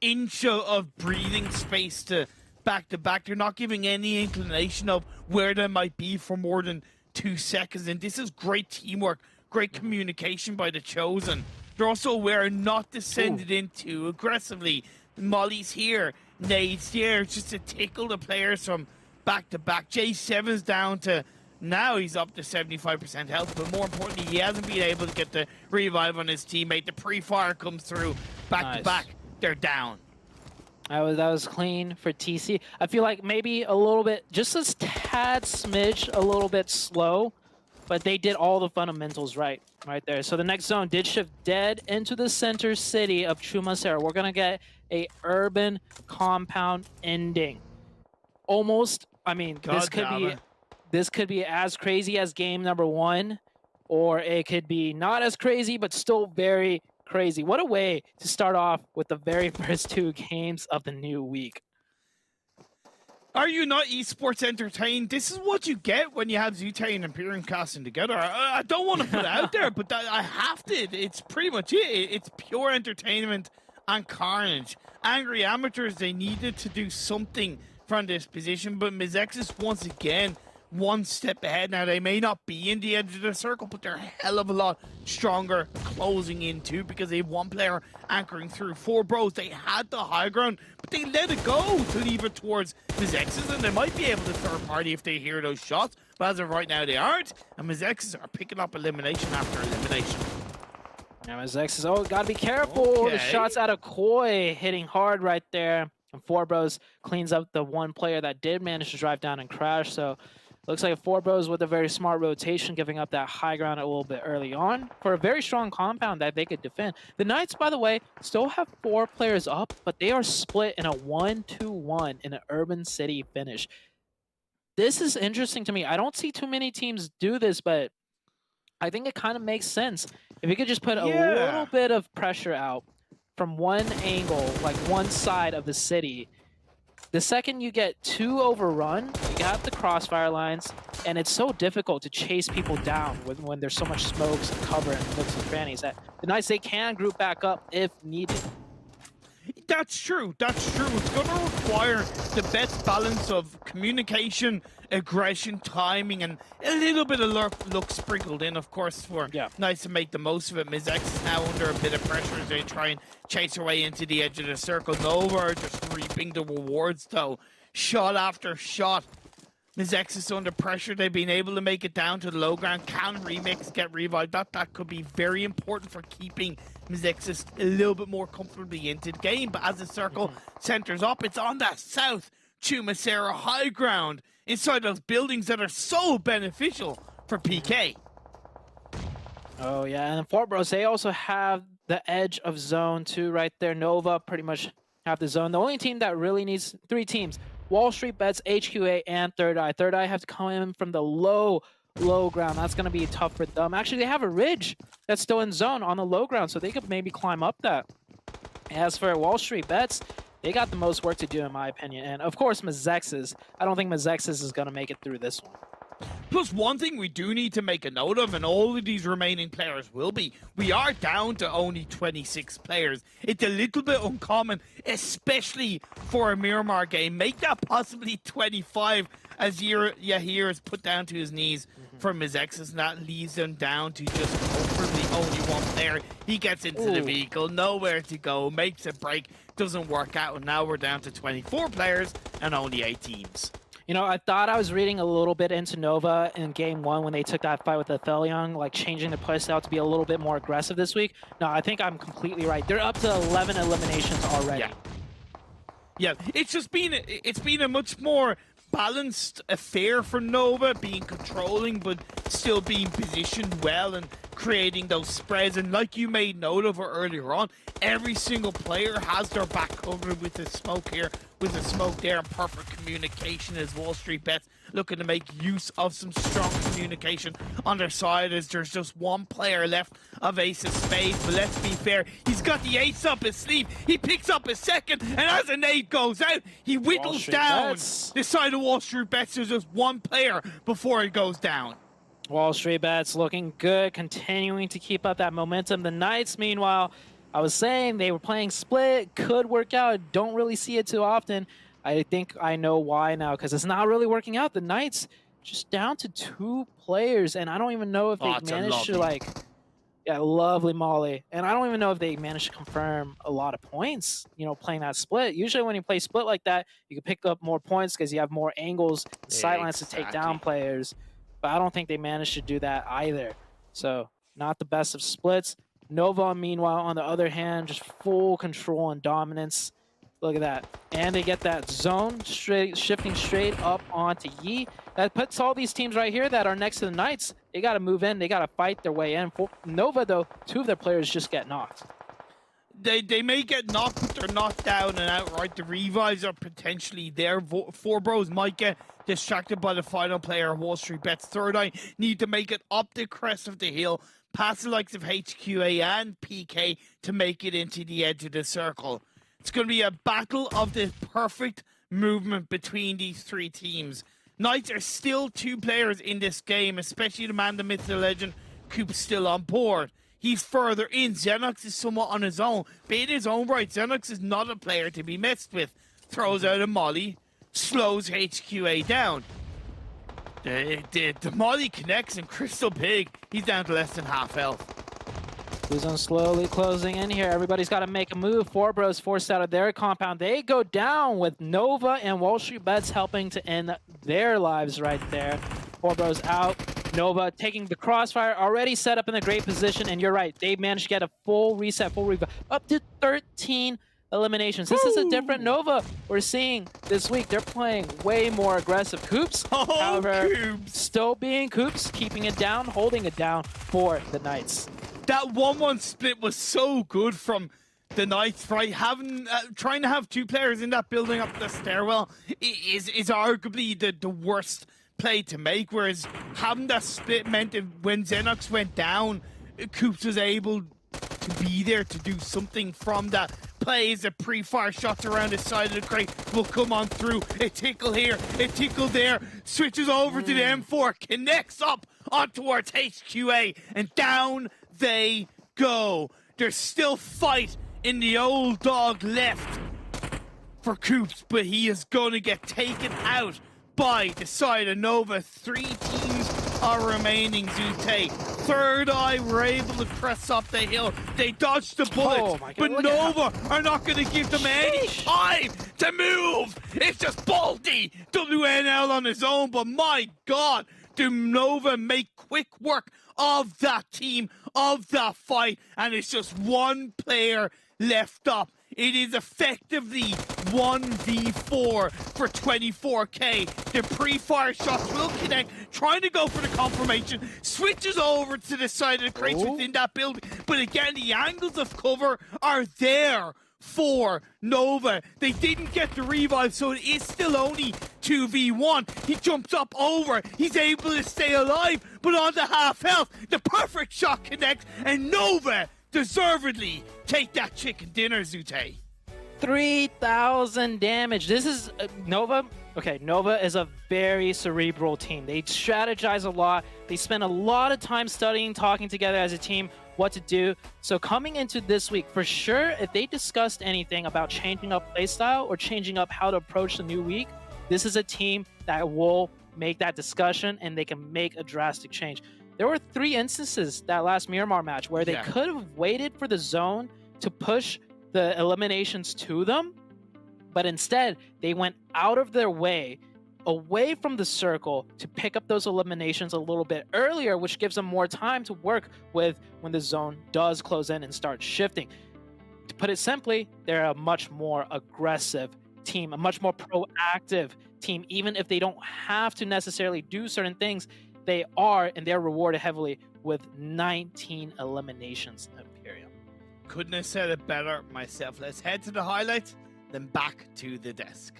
inch of breathing space to back-to-back. They're not giving any inclination of where they might be for more than 2 seconds. And this is great teamwork, great communication by the Chosen. They're also aware not descended into aggressively. Molly's here, Nade's here, just to tickle the players from back-to-back. J7's down to, now he's up to 75% health, but more importantly, he hasn't been able to get the revive on his teammate. The pre-fire comes through, back-to-back, they're down. That was clean for TC. I feel like maybe a little bit, just a tad smidge, a little bit slow, but they did all the fundamentals right there. So the next zone did shift dead into the center city of Chumasera. We're going to get a urban compound ending. Almost, I mean, this could be as crazy as game number 1, or it could be not as crazy, but still very Crazy. What a way to start off with the very first 2 games of the new week. Are you not esports entertained? This is what you get when you have Zute and Imperium casting together. I don't want to put it out there, but I have to. It's pretty much it. It's pure entertainment and carnage. Angry amateurs, they needed to do something from this position, but MEZEXIS once again one step ahead. Now, they may not be in the edge of the circle, but they're a hell of a lot stronger closing in too, because they have one player anchoring through. 4Bros, they had the high ground, but they let it go to leave it towards MEZEXIS, and they might be able to third party if they hear those shots, but as of right now they aren't, and MEZEXIS are picking up elimination after elimination. Now MEZEXIS, oh, gotta be careful. The shots out of Koi hitting hard right there. And 4Bros cleans up the one player that did manage to drive down and crash, so looks like 4Bros with a very smart rotation, giving up that high ground a little bit early on for a very strong compound that they could defend. The Knights, by the way, still have 4 players up, but they are split in a 1-2-1 in an urban city finish. This is interesting to me. I don't see too many teams do this, but I think it kind of makes sense. If you could just put a little bit of pressure out from one angle, like one side of the city, the second you get too overrun, you got the crossfire lines, and it's so difficult to chase people down when there's so much smokes and cover and nooks and crannies that the Knights, they can group back up if needed. That's true. That's true. It's going to require the best balance of communication, aggression, timing, and a little bit of luck sprinkled in, of course, for Knights to make the most of it. MEZEXIS now under a bit of pressure as they try and chase their way into the edge of the circle. Nova are just reaping the rewards, though. Shot after shot. MEZEXIS under pressure. They've been able to make it down to the low ground. Can Remix get revived? That could be very important for keeping MEZEXIS a little bit more comfortably into the game. But as the circle centers up, it's on that south Chumacera high ground inside those buildings that are so beneficial for PK. Oh, yeah. And 4Bros, they also have the edge of zone 2 right there. Nova pretty much have the zone. The only team that really needs 3 teams. WALLSTREETBETS, HQA, and THIRDEYE. THIRDEYE have to come in from the low ground. That's going to be tough for them. Actually, they have a ridge that's still in zone on the low ground, so they could maybe climb up that. As for WALLSTREETBETS, they got the most work to do, in my opinion. And, of course, MEZEXIS. I don't think MEZEXIS is going to make it through this one. Plus, one thing we do need to make a note of, and all of these remaining players will be, we are down to only 26 players. It's a little bit uncommon, especially for a Miramar game. Make that possibly 25 as Yahir is put down to his knees for MEZEXIS, and that leaves them down to just comfortably only one player. He gets into the vehicle, nowhere to go, makes a break, doesn't work out, and now we're down to 24 players and only 8 teams. You know, I thought I was reading a little bit into Nova in Game 1 when they took that fight with APHELION, like changing the playstyle to be a little bit more aggressive this week. No, I think I'm completely right. They're up to 11 eliminations already. Yeah, it's been a much more balanced affair for Nova, being controlling but still being positioned well and creating those spreads. And like you made note of earlier on, every single player has their back covered with the smoke here, with the smoke there, and perfect communication as WALLSTREETBETS looking to make use of some strong communication on their side, as there's just one player left of Ace of Spades. But let's be fair, he's got the ace up his sleeve. He picks up a second, and as a nade goes out, he whittles down the side of WALLSTREETBETS. There's just one player before it goes down. WALLSTREETBETS looking good, continuing to keep up that momentum. The Knights, meanwhile, I was saying they were playing split, could work out. Don't really see it too often. I think I know why now, because it's not really working out. The Knights just down to 2 players, and I don't even know if they managed to, like, lovely Molly. And I don't even know if they managed to confirm a lot of points, you know, playing that split. Usually when you play split like that, you can pick up more points because you have more angles and sidelines to take down players. But I don't think they managed to do that either. So, not the best of splits. Nova, meanwhile, on the other hand, just full control and dominance. Look at that. And they get that zone shifting straight up onto Yi. That puts all these teams right here that are next to the Knights. They got to move in. They got to fight their way in. For Nova, though, 2 of their players just get knocked. They may get knocked, but they're not down and outright. The revives are potentially there. 4Bros might get distracted by the final player. WALLSTREETBETS THIRDEYE need to make it up the crest of the hill past the likes of HQA and PK to make it into the edge of the circle. It's going to be a battle of the perfect movement between these three teams. Knights are still 2 players in this game, especially the man, the myth, the legend. Coop's still on board. He's further in. Xenox is somewhat on his own. But in his own right, Xenox is not a player to be messed with. Throws out a molly, slows HQA down. The molly connects, and Crystal Pig, he's down to less than half health. Blue zone slowly closing in here. Everybody's got to make a move. 4Bros forced out of their compound. They go down with Nova and Wall Street Bets helping to end their lives right there. 4Bros out. Nova taking the crossfire, already set up in a great position. And you're right, they managed to get a full reset, full revive, up to 13 eliminations. This is a different Nova we're seeing this week. They're playing way more aggressive. Coops, however, still being Coops, keeping it down, holding it down for the Knights. That 1-1 split was so good from the Knights, right? Trying to have 2 players in that building up the stairwell is arguably the worst play to make, whereas having that split meant that when Xenox went down, Coops was able to be there to do something from that. Plays a pre-fire shots around the side of the crate will come on through. A tickle here, a tickle there, switches over to the M4, connects up on towards HQA, and down they go. There's still fight in the old dog left for Coops, but he is going to get taken out by the side of Nova. 3 teams are remaining, Zute. THIRDEYE were able to press up the hill. They dodged the bullets, but Nova are not going to give them any time to move. It's just Baldy WNL on his own, but my God, do Nova make quick work of that team, of that fight, and it's just 1 player left up. It is effectively 1v4 for 24k. The pre-fire shots will connect, trying to go for the confirmation, switches over to the side of the crates within that building, but again, the angles of cover are there for Nova. They didn't get the revive, so it is still only 2v1. He jumps up over, he's able to stay alive, but on the half health, the perfect shot connects, and Nova deservedly take that chicken dinner, Zute. 3,000 damage. This is Nova. Okay, Nova is a very cerebral team. They strategize a lot. They spend a lot of time studying, talking together as a team, what to do. So coming into this week, for sure, if they discussed anything about changing up playstyle or changing up how to approach the new week, this is a team that will make that discussion and they can make a drastic change. There were 3 instances that last Miramar match where they could have waited for the zone to push the eliminations to them, but instead they went out of their way, away from the circle, to pick up those eliminations a little bit earlier, which gives them more time to work with when the zone does close in and start shifting. To put it simply, they're a much more aggressive team, a much more proactive team. Even if they don't have to necessarily do certain things, they are, and they're rewarded heavily with 19 eliminations in Imperium. Couldn't have said it better myself. Let's head to the highlights, then back to the desk.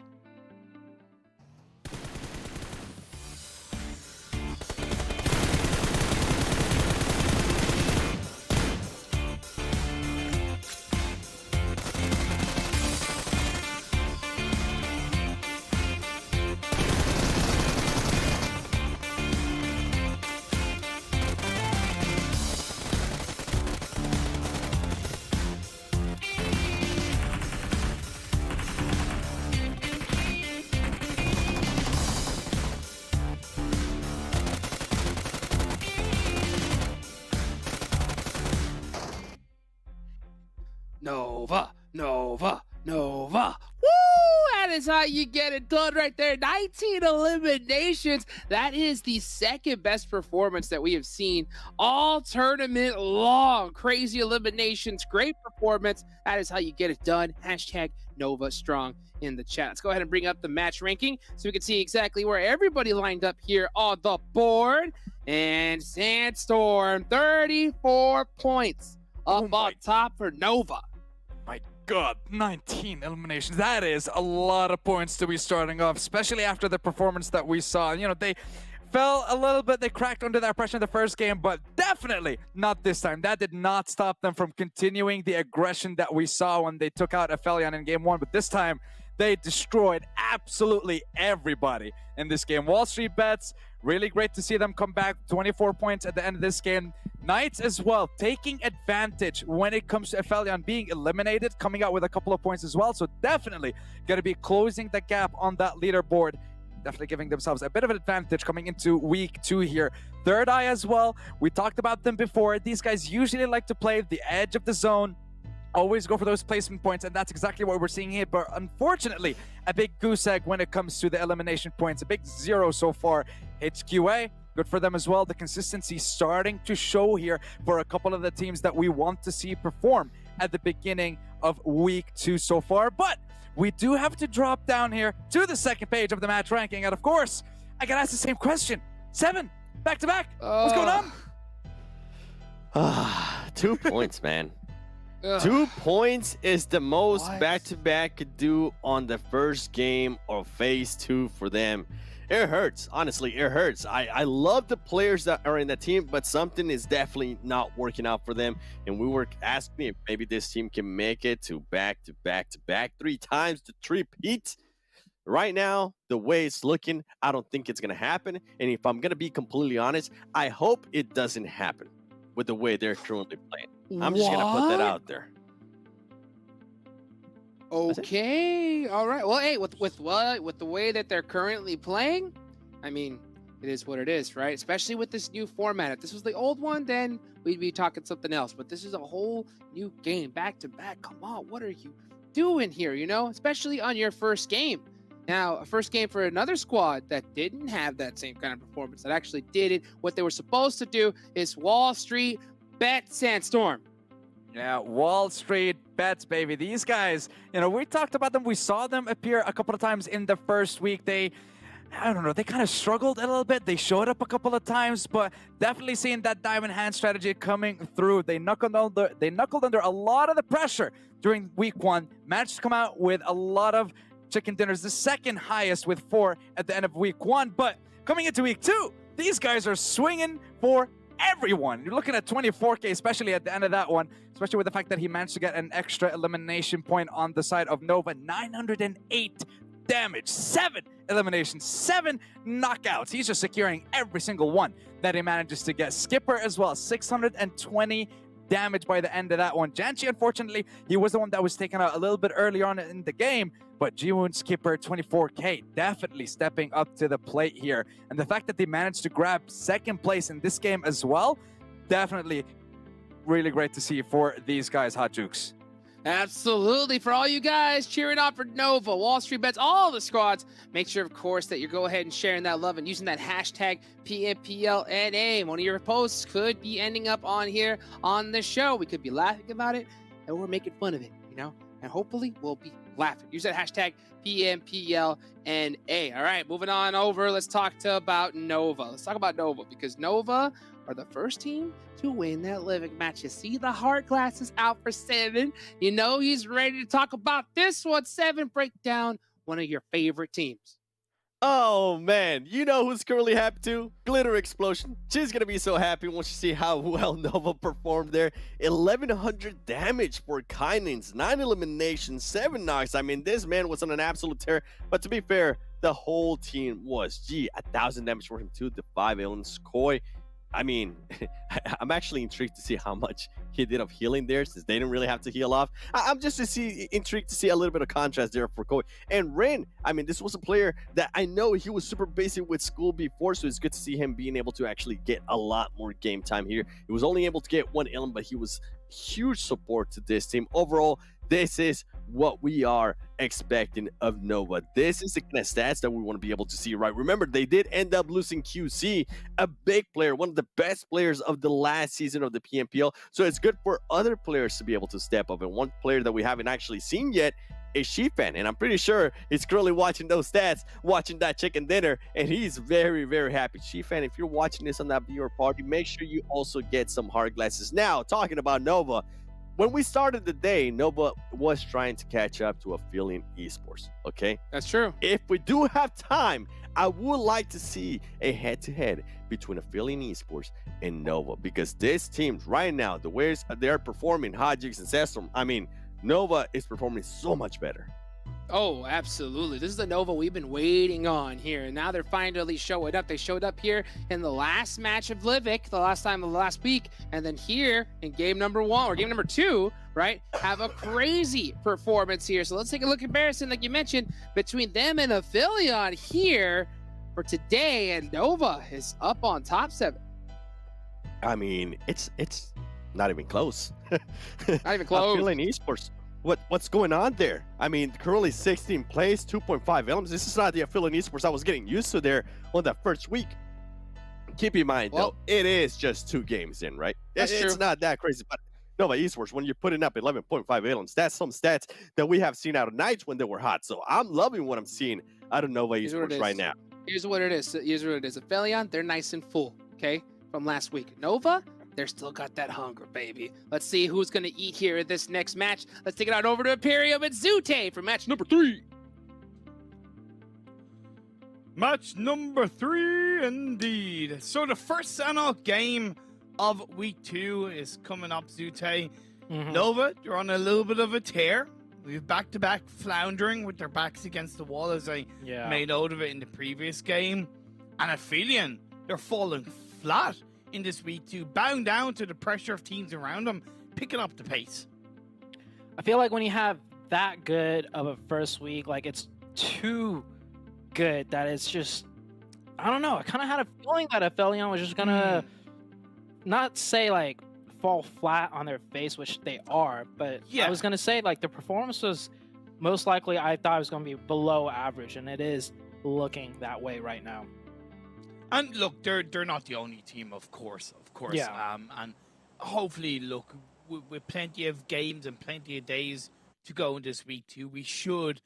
Nova, Nova, Nova. Woo! That is how you get it done right there. 19 eliminations. That is the second best performance that we have seen all tournament long. Crazy eliminations, great performance. That is how you get it done. Hashtag Nova Strong in the chat. Let's go ahead and bring up the match ranking so we can see exactly where everybody lined up here on the board. And Sandstorm, 34 points up on top for Nova. My God, 19 eliminations. That is a lot of points to be starting off, especially after the performance that we saw. You know, fell a little bit. They cracked under that pressure in the first game, but definitely not this time. That did not stop them from continuing the aggression that we saw when they took out APHELION in game 1. But this time, they destroyed absolutely everybody in this game. WALLSTREETBETS, really great to see them come back. 24 points at the end of this game. Knights as well, taking advantage when it comes to APHELION being eliminated, coming out with a couple of points as well. So definitely going to be closing the gap on that leaderboard. Definitely giving themselves a bit of an advantage coming into week 2 here. THIRDEYE as well. We talked about them before. These guys usually like to play the edge of the zone. Always go for those placement points, and that's exactly what we're seeing here. But unfortunately, a big goose egg when it comes to the elimination points. A big 0 so far. HQA, good for them as well. The consistency starting to show here for a couple of the teams that we want to see perform at the beginning of week 2 so far. But we do have to drop down here to the second page of the match ranking. And of course, I got asked the same question. 7, back-to-back. What's going on? 2 points, man. 2 points is the most back-to-back could do on the first game of phase 2 for them. It hurts. Honestly, it hurts. I love the players that are in the team, but something is definitely not working out for them. And we were asking if maybe this team can make it to back-to-back 3 times to three-peat. Right now, the way it's looking, I don't think it's going to happen. And if I'm going to be completely honest, I hope it doesn't happen with the way they're currently playing. I'm just going to put that out there. Okay, all right. Well, hey, with the way that they're currently playing, I mean, it is what it is, right? Especially with this new format. If this was the old one, then we'd be talking something else. But this is a whole new game, back to back. Come on, what are you doing here? You know, especially on your first game. Now, a first game for another squad that didn't have that same kind of performance, that actually did it. What they were supposed to do is WALLSTREETBETS Sandstorm. Yeah, WALLSTREETBETS, baby. These guys, you know, we talked about them. We saw them appear a couple of times in the first week. They, I don't know, they kind of struggled a little bit. They showed up a couple of times, but definitely seeing that diamond hand strategy coming through. They knuckled under a lot of the pressure during week 1. Managed to come out with a lot of chicken dinners, the second highest with 4 at the end of week 1. But coming into week 2, these guys are swinging for everyone. You're looking at 24K, especially at the end of that one, especially with the fact that he managed to get an extra elimination point on the side of Nova. 908 damage, 7 eliminations, 7 knockouts. He's just securing every single one that he manages to get. Skipper as well, 620 damage by the end of that one. Janchi, unfortunately, he was the one that was taken out a little bit early on in the game, but Jiwoon Skipper, 24K, definitely stepping up to the plate here. And the fact that they managed to grab second place in this game as well, definitely really great to see for these guys, Hot Jukes. Absolutely. For all you guys cheering on for Nova, WALLSTREETBETS, all the squads, make sure, of course, that you go ahead and sharing that love and using that hashtag PMPLNA. One of your posts could be ending up on here on the show. We could be laughing about it, and we're making fun of it, you know? And hopefully we'll be laughing. Use that hashtag PMPLNA. All right, moving on over. Let's talk about Nova. Let's talk about Nova, because Nova are the first team to win that living match. You see the heart glasses out for 7. You know he's ready to talk about this one. 7, break down one of your favorite teams. Oh man, you know who's currently happy too? Glitter Explosion. She's gonna be so happy once you see how well Nova performed there. 1100 damage for Kynins, 9 eliminations, 7 knocks. I mean, this man was on an absolute tear. But to be fair, the whole team was. 1,000 damage for him too. The 5 illness Koi. I mean, I'm actually intrigued to see how much he did of healing there, since they didn't really have to heal off. I'm just intrigued to see a little bit of contrast there for Koi. And Rin, I mean, this was a player that I know he was super basic with school before, so it's good to see him being able to actually get a lot more game time here. He was only able to get 1 ilm, but he was huge support to this team. Overall, this is what we are expecting of Nova. This is the kind of stats that we want to be able to see, right? Remember, they did end up losing QC, a big player, one of the best players of the last season of the PMPL. So it's good for other players to be able to step up. And one player that we haven't actually seen yet is Shifan, and I'm pretty sure he's currently watching those stats, watching that chicken dinner, and he's very, very happy. Shifan, if you're watching this on that viewer party, make sure you also get some hard glasses. Now, talking about Nova, when we started the day, Nova was trying to catch up to APHELION Esports, okay? That's true. If we do have time, I would like to see a head-to-head between APHELION Esports and Nova, because these teams right now, the ways they're performing, Hajix and Sestrom, I mean, Nova is performing so much better. Oh, absolutely. This is the Nova we've been waiting on here, and now they're finally showing up. They showed up here in the last match of Livik, the last time of the last week, and then here in game number 1 or game number 2, right, have a crazy performance here. So let's take a look at comparison, like you mentioned, between them and APHELION here for today, and Nova is up on top 7. I mean, it's not even close. Not even close. APHELION Esports. What's going on there? I mean, currently 16 plays, 2.5 elements. This is not the APHELION Esports I was getting used to there on that first week. Keep in mind, though, it is just 2 games in, right? It's not that crazy. But Nova Esports, when you're putting up 11.5 elements, that's some stats that we have seen out of Knights when they were hot. So I'm loving what I'm seeing out of Nova Esports right now. Here's what it is. APHELION, they're nice and full, okay, from last week. Nova, they're still got that hunger, baby. Let's see who's going to eat here in this next match. Let's take it on over to Imperium and Zute for match number 3. Match number 3, indeed. So the first standout game of week 2 is coming up, Zute. Nova, they're on a little bit of a tear. We have back-to-back floundering with their backs against the wall, as I made out of it in the previous game. And APHELION, they're falling flat in this week 2, bound down to the pressure of teams around them, picking up the pace. I feel like when you have that good of a first week, like it's too good that it's just, I don't know. I kind of had a feeling that APHELION was just gonna not say like fall flat on their face, which they are, but I was gonna say like the performance was most likely, I thought it was gonna be below average, and it is looking that way right now. And look, they're not the only team, of course. Yeah. And hopefully, look, with plenty of games and plenty of days to go in this week 2, we should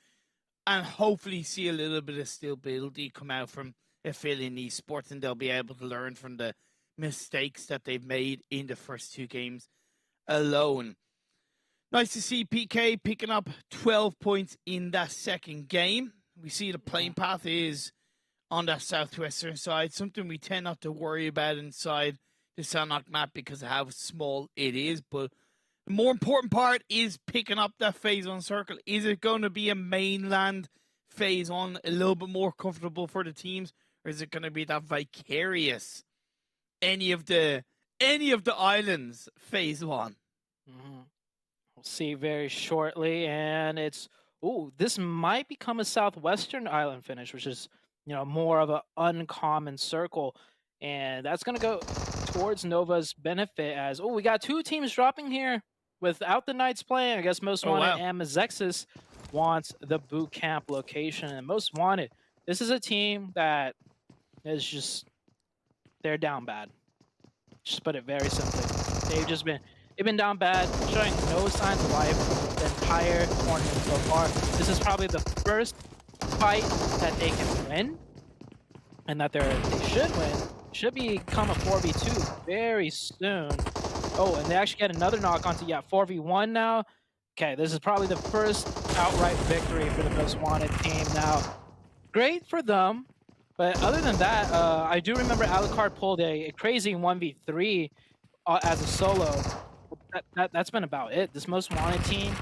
and hopefully see a little bit of stability come out from APHELION Esports, and they'll be able to learn from the mistakes that they've made in the first 2 games alone. Nice to see PK picking up 12 points in that second game. We see the playing path is on that southwestern side, something we tend not to worry about inside the Sanhok map because of how small it is. But the more important part is picking up that phase 1 circle. Is it going to be a mainland phase 1, a little bit more comfortable for the teams, or is it going to be that vicarious any of the islands phase 1? We'll see very shortly, and it's this might become a southwestern island finish, which is, you know, more of an uncommon circle, and that's going to go towards Nova's benefit as, we got 2 teams dropping here without the Knights playing. I guess Most Wanted and MEZEXIS wants the boot camp location, and Most Wanted, this is a team that is just, they're down bad. Just put it very simply. They've been down bad, showing no signs of life the entire tournament so far. This is probably the first fight that they can win, and that they should win. Should become a 4v2 very soon. And they actually get another knock onto 4v1 now. Okay, this is probably the first outright victory for the Most Wanted team now. Great for them, but other than that, I do remember Alucard pulled a crazy 1v3 as a solo. That's been about it. This Most Wanted team,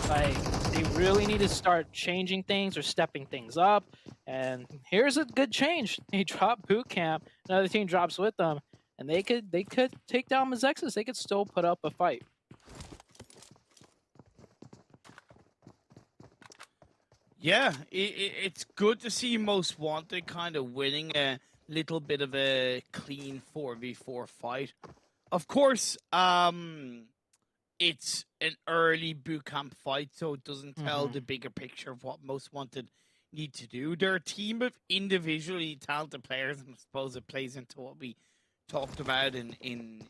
like, they really need to start changing things or stepping things up. And here's a good change. They drop boot camp, another team drops with them, and they could take down MEZEXIS. They could still put up a fight. Yeah, it's good to see Most Wanted kind of winning a little bit of a clean 4v4 fight. Of course, it's an early boot camp fight, so it doesn't tell the bigger picture of what Most Wanted need to do. They're a team of individually talented players, and I suppose it plays into what we talked about in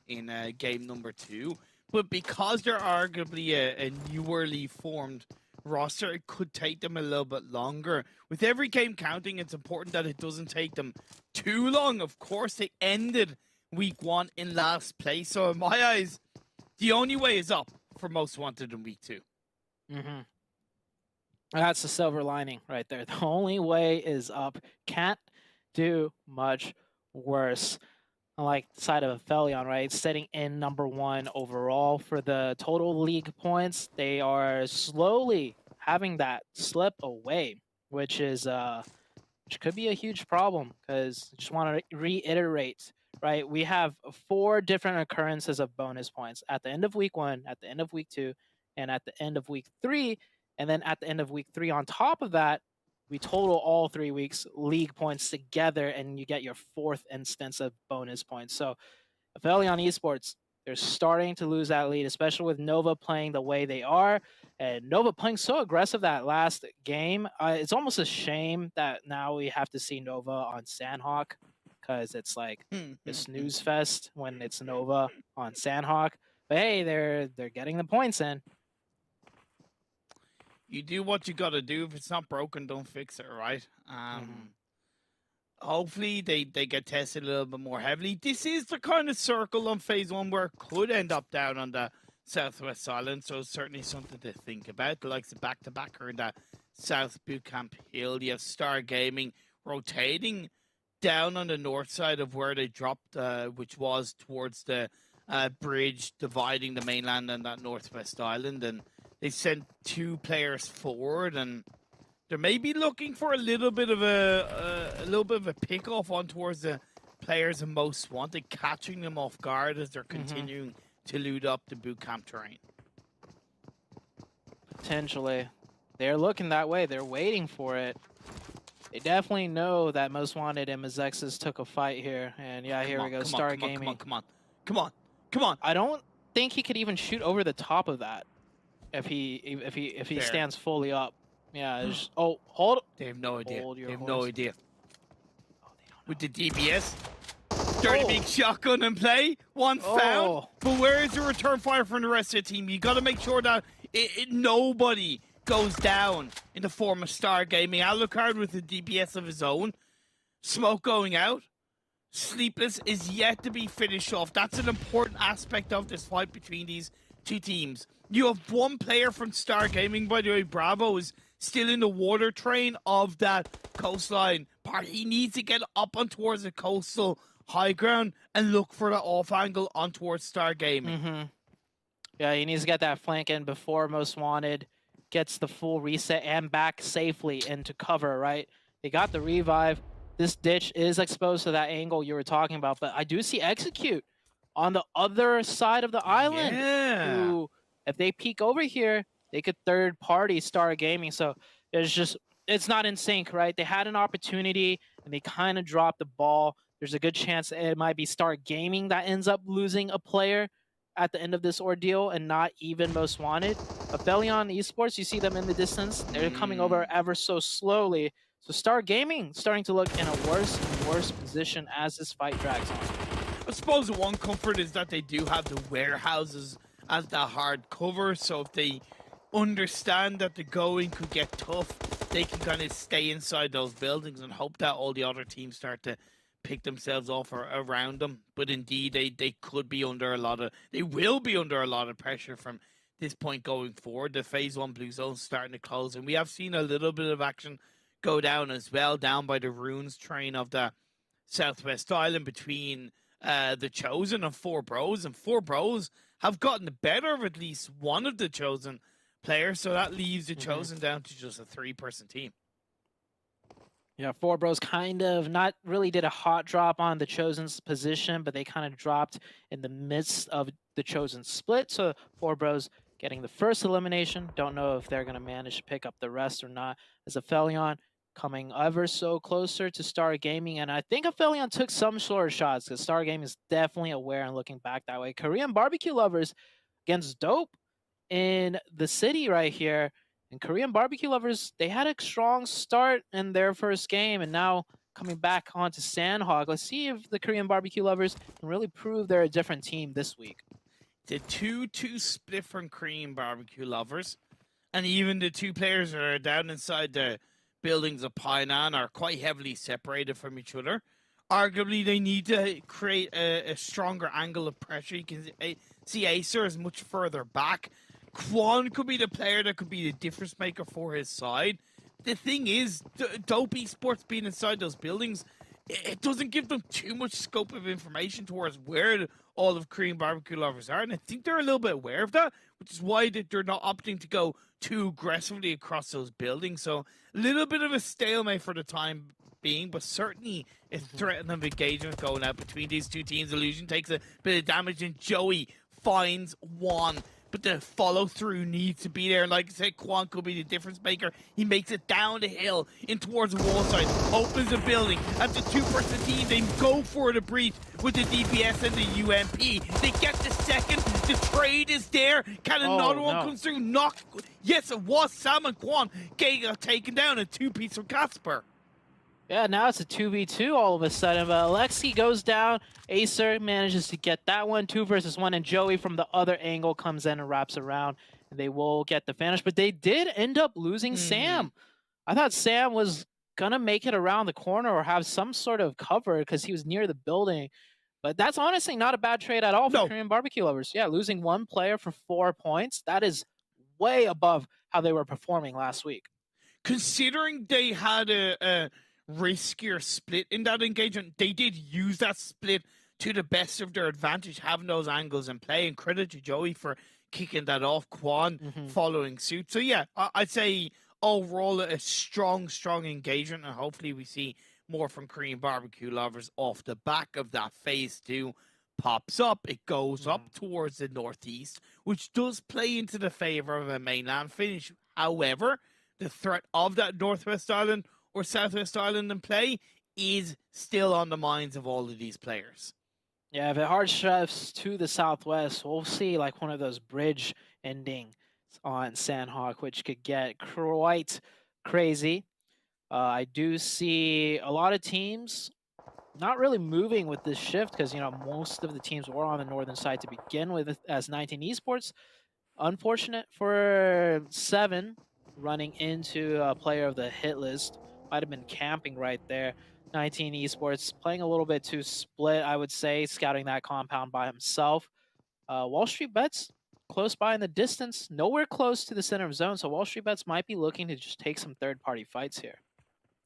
game number 2. But because they're arguably a newerly formed roster, it could take them a little bit longer. With every game counting, it's important that it doesn't take them too long. Of course, they ended week 1 in last place, so in my eyes, the only way is up for Most Wanted in week 2. That's the silver lining right there. The only way is up. Can't do much worse. Unlike the side of APHELION, right, sitting in #1 overall for the total league points, they are slowly having that slip away, which is which could be a huge problem. Because I just want to reiterate, right, we have 4 different occurrences of bonus points at the end of week 1, at the end of week 2, and at the end of week 3, and then at the end of week 3 on top of that, we total all 3 weeks league points together, and you get your 4th instance of bonus points. So, APHELION Esports, they're starting to lose that lead, especially with Nova playing the way they are, and Nova playing so aggressive that last game. It's almost a shame that now we have to see Nova on Sandhawk, because it's like a snooze fest when it's Nova on Sandhawk. But hey, they're getting the points in. You do what you gotta do. If it's not broken, don't fix it, right? Hopefully they get tested a little bit more heavily. This is the kind of circle on phase 1 where it could end up down on the Southwest Island, so it's certainly something to think about. The likes of back-to-backer in that South Bootcamp Hill. You have Star Gaming rotating down on the north side of where they dropped, which was towards the bridge dividing the mainland and that Northwest Island, and they sent 2 players forward, and they're maybe looking for a little bit of a pick off on towards the players in most wanted, catching them off guard as they're continuing to loot up the boot camp terrain. Potentially, they're looking that way. They're waiting for it. They definitely know that Most Wanted and MEZEXIS took a fight here, and yeah, here we go. Star Gaming. Come on. I don't think he could even shoot over the top of that if he stands fully up. Yeah. Oh, hold. They have no idea. Hold your They have horse. no idea. Oh, they don't know. With the DBS, dirty big shotgun in play. One found. But where is the return fire from the rest of the team? You got to make sure that nobody goes down in the form of Star Gaming. Alucard with the DBS of his own. Smoke going out. Sleepless is yet to be finished off. That's an important aspect of this fight between these 2 teams. You have 1 player from Star Gaming, by the way. Bravo is still in the water train of that coastline part. He needs to get up on towards the coastal high ground and look for the off angle on towards Star Gaming. Yeah, he needs to get that flank in before Most Wanted gets the full reset and back safely into cover, right? They got the revive. This ditch is exposed to that angle you were talking about, but I do see Execute on the other side of the island. Yeah. Who, if they peek over here, they could third party Star Gaming. So it's not in sync, right? They had an opportunity and they kind of dropped the ball. There's a good chance it might be Star Gaming that ends up losing a player at the end of this ordeal and not even Most Wanted. APHELION Esports, you see them in the distance. They're coming over ever so slowly. So Star Gaming starting to look in a worse and worse position as this fight drags on. I suppose the one comfort is that they do have the warehouses as the hard cover, so if they understand that the going could get tough, they can kind of stay inside those buildings and hope that all the other teams start to pick themselves off or around them. But indeed, they could be under they will be under a lot of pressure from this point going forward. The phase 1 blue zone starting to close, and we have seen a little bit of action go down as well, down by the runes train of the Southwest Island between the Chosen and 4 Bros, and 4 Bros have gotten the better of at least one of the Chosen players, so that leaves the Chosen down to just a 3-person team. Yeah, 4 Bros kind of not really did a hot drop on the Chosen's position, but they kind of dropped in the midst of the Chosen split. So 4 Bros getting the first elimination. Don't know if they're going to manage to pick up the rest or not. As APHELION coming ever so closer to Star Gaming, and I think APHELION took some shorter shots because Star Gaming is definitely aware and looking back that way. Korean barbecue lovers against Dope in the city right here. And Korean barbecue lovers, they had a strong start in their first game, and now coming back onto Sandhawk. Let's see if the Korean barbecue lovers can really prove they're a different team this week. The 2-2 split from Korean barbecue lovers, and even the 2 players that are down inside the buildings of Painan are quite heavily separated from each other. Arguably, they need to create a stronger angle of pressure. You can see Acer is much further back. Kwon could be the player that could be the difference maker for his side. The thing is, Dope Esports being inside those buildings it doesn't give them too much scope of information towards where all of Korean barbecue lovers are. And I think they're a little bit aware of that, which is why they're not opting to go too aggressively across those buildings. So a little bit of a stalemate for the time being, but certainly a threat of engagement going out between these two teams. Illusion takes a bit of damage, and Joey finds one. But the follow-through needs to be there. Like I said, Quan could be the difference maker. He makes it down the hill in towards the wall side, opens the building. At the two-person team, they go for the breach with the DPS and the UMP. They get the second. The trade is there. Can another one come through? Knock. Yes, it was Sam and Quan. Got taken down. A two-piece from Casper. Yeah, now it's a 2v2 all of a sudden, but Alexi goes down, Acer manages to get that one, 2 versus 1, and Joey from the other angle comes in and wraps around, and they will get the finish, but they did end up losing Sam. I thought Sam was gonna make it around the corner or have some sort of cover because he was near the building, but that's honestly not a bad trade at all for Korean barbecue lovers. Yeah, losing one player for 4 points, that is way above how they were performing last week. Considering they had a riskier split in that engagement, they did use that split to the best of their advantage, having those angles in play, and credit to Joey for kicking that off, Quan following suit. So yeah, I'd say overall a strong engagement, and hopefully we see more from Korean barbecue lovers off the back of that. Phase 2 pops up, it goes up towards the northeast, which does play into the favor of a mainland finish. However, the threat of that Northwest Island or Southwest Island in play is still on the minds of all of these players. Yeah, if it hard shifts to the southwest, we'll see like one of those bridge endings on Sandhawk, which could get quite crazy. I do see a lot of teams not really moving with this shift because, you know, most of the teams were on the northern side to begin with as 19 Esports. Unfortunate for 7 running into a player of the hit list. Might have been camping right there. 19 Esports playing a little bit too split, I would say, scouting that compound by himself. WALLSTREETBETS close by in the distance, nowhere close to the center of zone, so WALLSTREETBETS might be looking to just take some third-party fights here.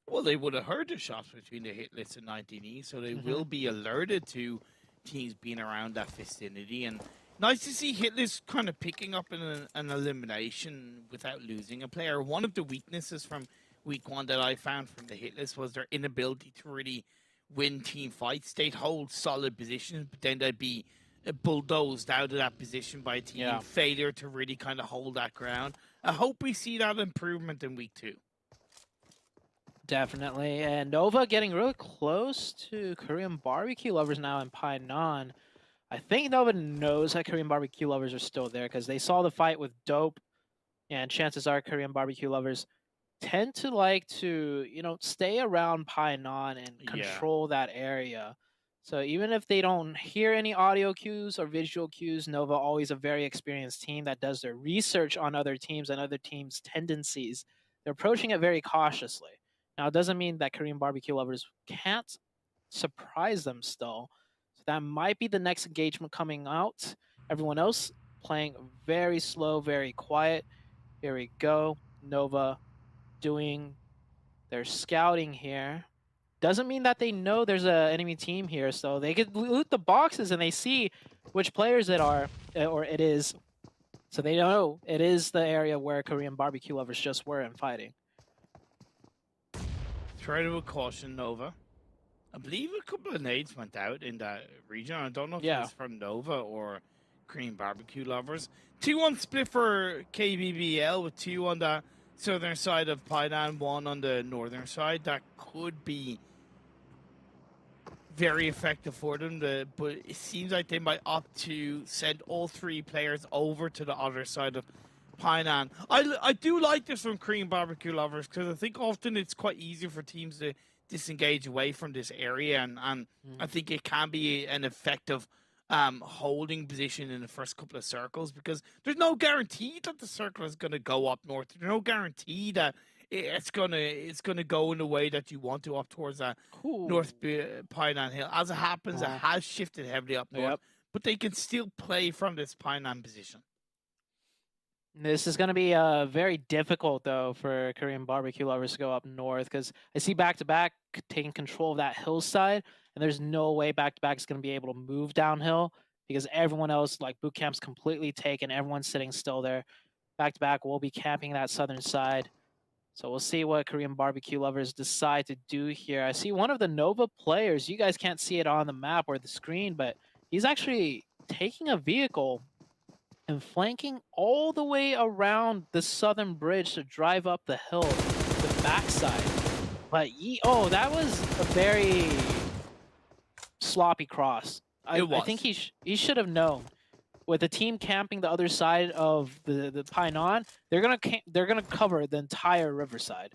Well, they would have heard the shots between the hit list and 19E, so they will be alerted to teams being around that vicinity. And nice to see HITLIST kind of picking up an elimination without losing a player. One of the weaknesses from week 1 that I found from the HITLIST was their inability to really win team fights. They'd hold solid positions, but then they'd be bulldozed out of that position by a team. Failure to really kind of hold that ground. I hope we see that improvement in week 2. Definitely. And Nova getting really close to Korean barbecue lovers now in Painan. I think Nova knows that Korean barbecue lovers are still there because they saw the fight with Dope. And chances are Korean barbecue lovers tend to like to, you know, stay around Painan and control that area. So even if they don't hear any audio cues or visual cues, Nova always a very experienced team that does their research on other teams and other teams' tendencies. They're approaching it very cautiously. Now, it doesn't mean that Korean barbecue lovers can't surprise them still. So that might be the next engagement coming out. Everyone else playing very slow, very quiet. Here we go. Nova doing their scouting here. Doesn't mean that they know there's an enemy team here, so they could loot the boxes and they see which players it are, or it is. So they know it is the area where Korean barbecue lovers just were and fighting. Try to caution Nova. I believe a couple of nades went out in that region. I don't know if it's from Nova or Korean barbecue lovers. 2-1 split for KBBL with 2 on the southern side of Painan, 1 on the northern side. That could be very effective for them, but it seems like they might opt to send all 3 players over to the other side of Painan. I do like this from Korean barbecue lovers because I think often it's quite easy for teams to disengage away from this area, and I think it can be an effective holding position in the first couple of circles because there's no guarantee that the circle is going to go up north. There's no guarantee that it's gonna go in the way that you want to up towards that North Painan Hill. As it happens, it has shifted heavily up north, but they can still play from this Painan position. This is going to be very difficult, though, for Korean barbecue lovers to go up north because I see back-to-back taking control of that hillside, and there's no way back-to-back is going to be able to move downhill because everyone else, like boot camp's completely taken. Everyone's sitting still there. Back-to-back will be camping that southern side. So we'll see what Korean barbecue lovers decide to do here. I see one of the Nova players. You guys can't see it on the map or the screen, but he's actually taking a vehicle and flanking all the way around the southern bridge to drive up the hill, the backside. But oh, that was a very sloppy cross. I think he should have known. With the team camping the other side of the Painan, they're gonna cover the entire riverside.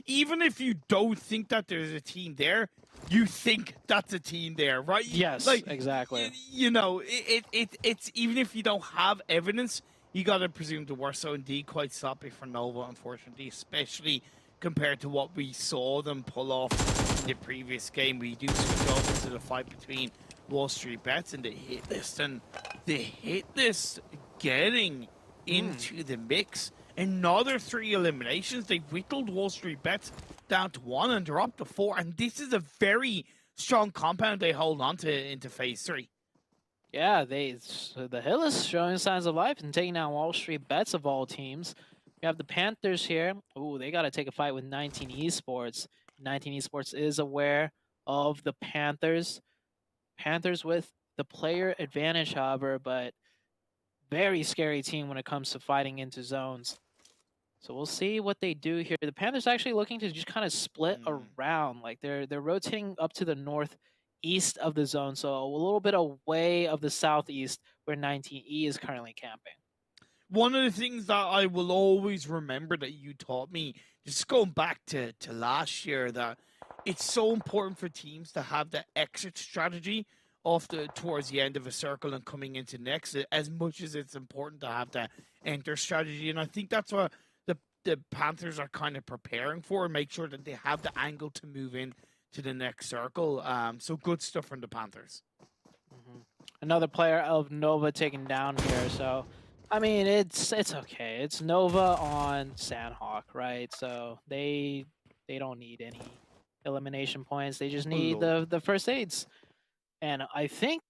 Even if you don't think that there's a team there, you think that's a team there, right? Yes, like, exactly. You know, it's even if you don't have evidence, you gotta presume the worst. So indeed, quite sloppy for Nova, unfortunately, especially compared to what we saw them pull off in the previous game. We do switch over to the fight between WALLSTREETBETS and the HITLIST, and the HITLIST getting into the mix. Another 3 eliminations. They whittled WALLSTREETBETS down to 1 and they're up to 4. And this is a very strong compound they hold on to into phase 3. Yeah, the HITLIST showing signs of life and taking down WALLSTREETBETS of all teams. We have the Panthers here. Ooh, they got to take a fight with 19 Esports. 19 Esports is aware of the Panthers. Panthers with the player advantage, however, but very scary team when it comes to fighting into zones. So we'll see what they do here. The Panthers actually looking to just kind of split around. Like they're rotating up to the northeast of the zone, so a little bit away of the southeast where 19E is currently camping. One of the things that I will always remember that you taught me, just going back to last year, that it's so important for teams to have the exit strategy towards the end of a circle and coming into next, as much as it's important to have the enter strategy. And I think that's what the Panthers are kind of preparing for, and make sure that they have the angle to move in to the next circle. So good stuff from the Panthers. Another player of Nova taken down here. So, I mean, it's okay. It's Nova on Sandhawk, right? So they don't need any elimination points. They just need the first aids. And I think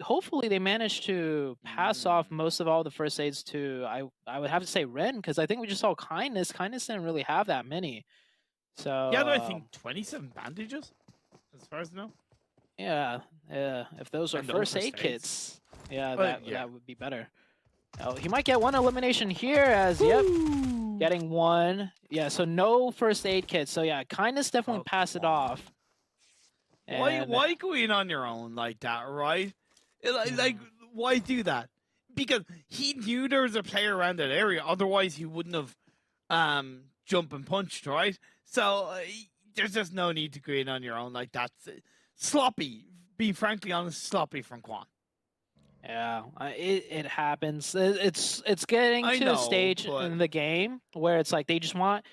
hopefully they managed to pass off most of all the first aids to, I would have to say Ren, because I think we just saw Kindness. Kindness didn't really have that many. So yeah, I think 27 bandages, as far as I know. Yeah, if those are first aid kits, that would be better. Oh, he might get one elimination here as, getting one. Yeah, so no first aid kits. So yeah, Kindness definitely pass it off. Why go in on your own like that, right? Like, why do that? Because he knew there was a player around that area. Otherwise, he wouldn't have jumped and punched, right? So there's just no need to go in on your own like that. Sloppy. Being frankly honest, sloppy from Quan. Yeah, it happens. It's getting to a stage in the game where it's like they just want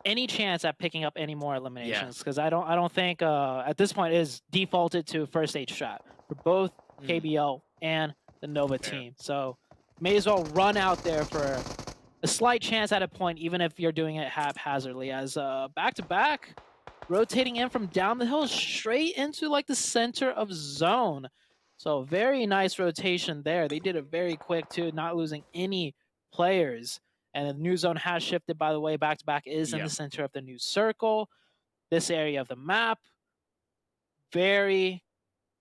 any chance at picking up any more eliminations, because I don't think at this point it is defaulted to first aid strat for both KBL and the Nova team. So may as well run out there for a slight chance at a point, even if you're doing it haphazardly. As back-to-back, rotating in from down the hill straight into like the center of zone. So very nice rotation there. They did it very quick too, not losing any players. And the new zone has shifted, by the way. Back-to-back is in the center of the new circle. This area of the map, very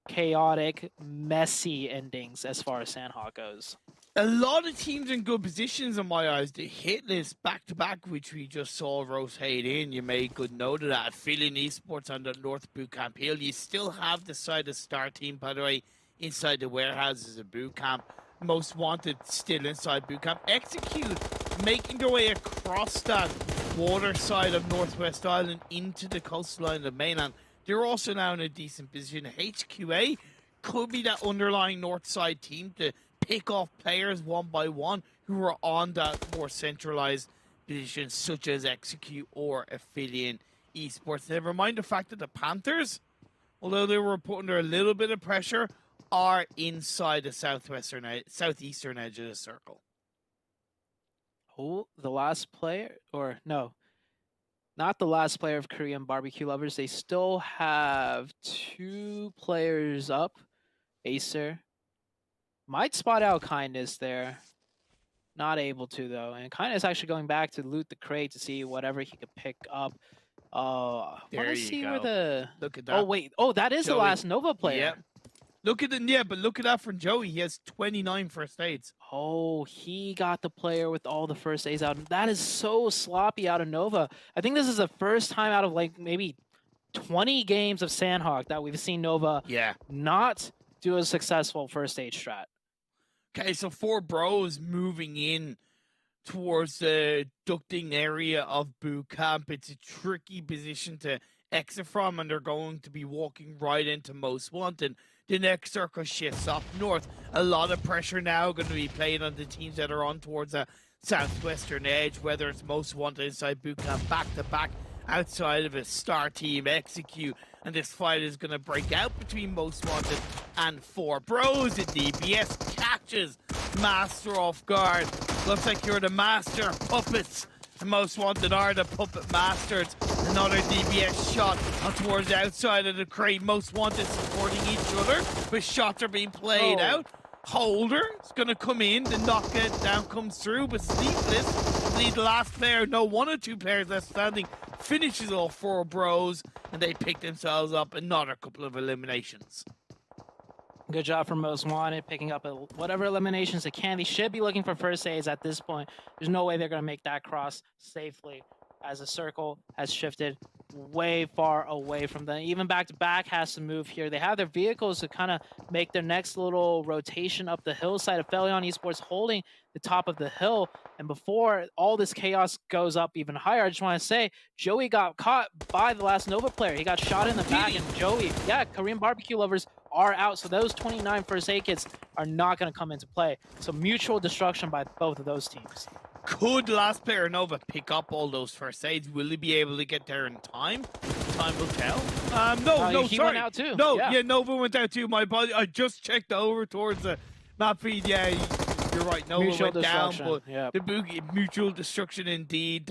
chaotic, messy endings as far as Sandhawk goes. A lot of teams in good positions in my eyes. The HITLIST back-to-back, which we just saw rotate in. You made good note of that. APHELION Esports on the North Bootcamp Hill. You still have the side of Star Team, by the way, inside the warehouses of Bootcamp. Most Wanted still inside Bootcamp. Execute, making their way across that water side of Northwest Island into the coastline of mainland. They're also now in a decent position. HQA could be that underlying north side team to pick off players one by one who are on that more centralized position, such as Execute or APHELION Esports. Never mind the fact that the Panthers, although they were put under a little bit of pressure, are inside the southeastern edge of the circle. Who? The last player? Or no, not the last player of Korean Barbecue Lovers. They still have 2 players up. Acer might spot out Kindness there. Not able to, though. And Kindness actually going back to loot the crate to see whatever he could pick up. There Let's you see go. where the... Look at that. Oh, wait. Oh, that is the Joey. last Nova player. Yeah. Look at the but look at that from Joey. He has 29 first aids. Oh, he got the player with all the first aids out. That is so sloppy out of Nova. I think this is the first time out of like maybe 20 games of Sandhawk that we've seen Nova not do a successful first aid strat. Okay, so 4 bros moving in towards the ducting area of boot camp. It's a tricky position to exit from, and they're going to be walking right into Most Wanted. The next circle shifts up north. A lot of pressure now going to be playing on the teams that are on towards the southwestern edge, whether it's Most Wanted inside boot camp, back to back outside of a star team execute. And this fight is going to break out between Most Wanted and 4 bros. And DBS catches Master off guard. Looks like you're the master puppets. The Most Wanted are the puppet masters. Another DBS shot on towards the outside of the crate. Most Wanted supporting each other, but shots are being played out. Holder is going to come in. The knockout down comes through, but Sleepless, the last player, no, 1 or 2 players left standing, finishes all 4 bros, and they pick themselves up another couple of eliminations. Good job from Most Wanted, picking up whatever eliminations they can. They should be looking for first aids at this point. There's no way they're going to make that cross safely, as the circle has shifted way far away from them. Even back-to-back has to move here. They have their vehicles to kind of make their next little rotation up the hillside. APHELION Esports holding the top of the hill. And before all this chaos goes up even higher, I just want to say, Joey got caught by the last Nova player. He got shot in the back, and Joey, Korean Barbecue Lovers are out. So those 29 first aid kits are not going to come into play. So mutual destruction by both of those teams. Could the last player Nova pick up all those first aids? Will he be able to get there in time? Time will tell. No, he sorry. went out too. No, yeah, Nova went out too. My body, I just checked over towards the map feed. Yeah, you're right. Nova Mutual went down, destruction, but the mutual destruction indeed.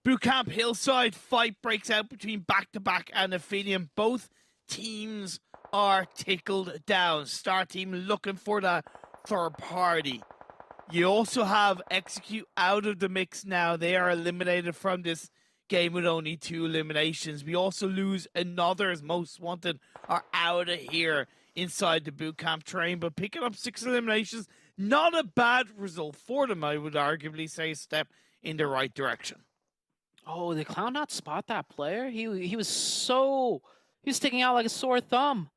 Boot camp hillside fight breaks out between back-to-back and APHELION. Both teams are tickled down. Star team looking for that third party. You also have Execute out of the mix now. They are eliminated from this game with only 2 eliminations. We also lose another, as Most Wanted are out of here inside the boot camp train, but picking up 6 eliminations, not a bad result for them. I would arguably say a step in the right direction. Oh, did Clown not spot that player? He was sticking out like a sore thumb.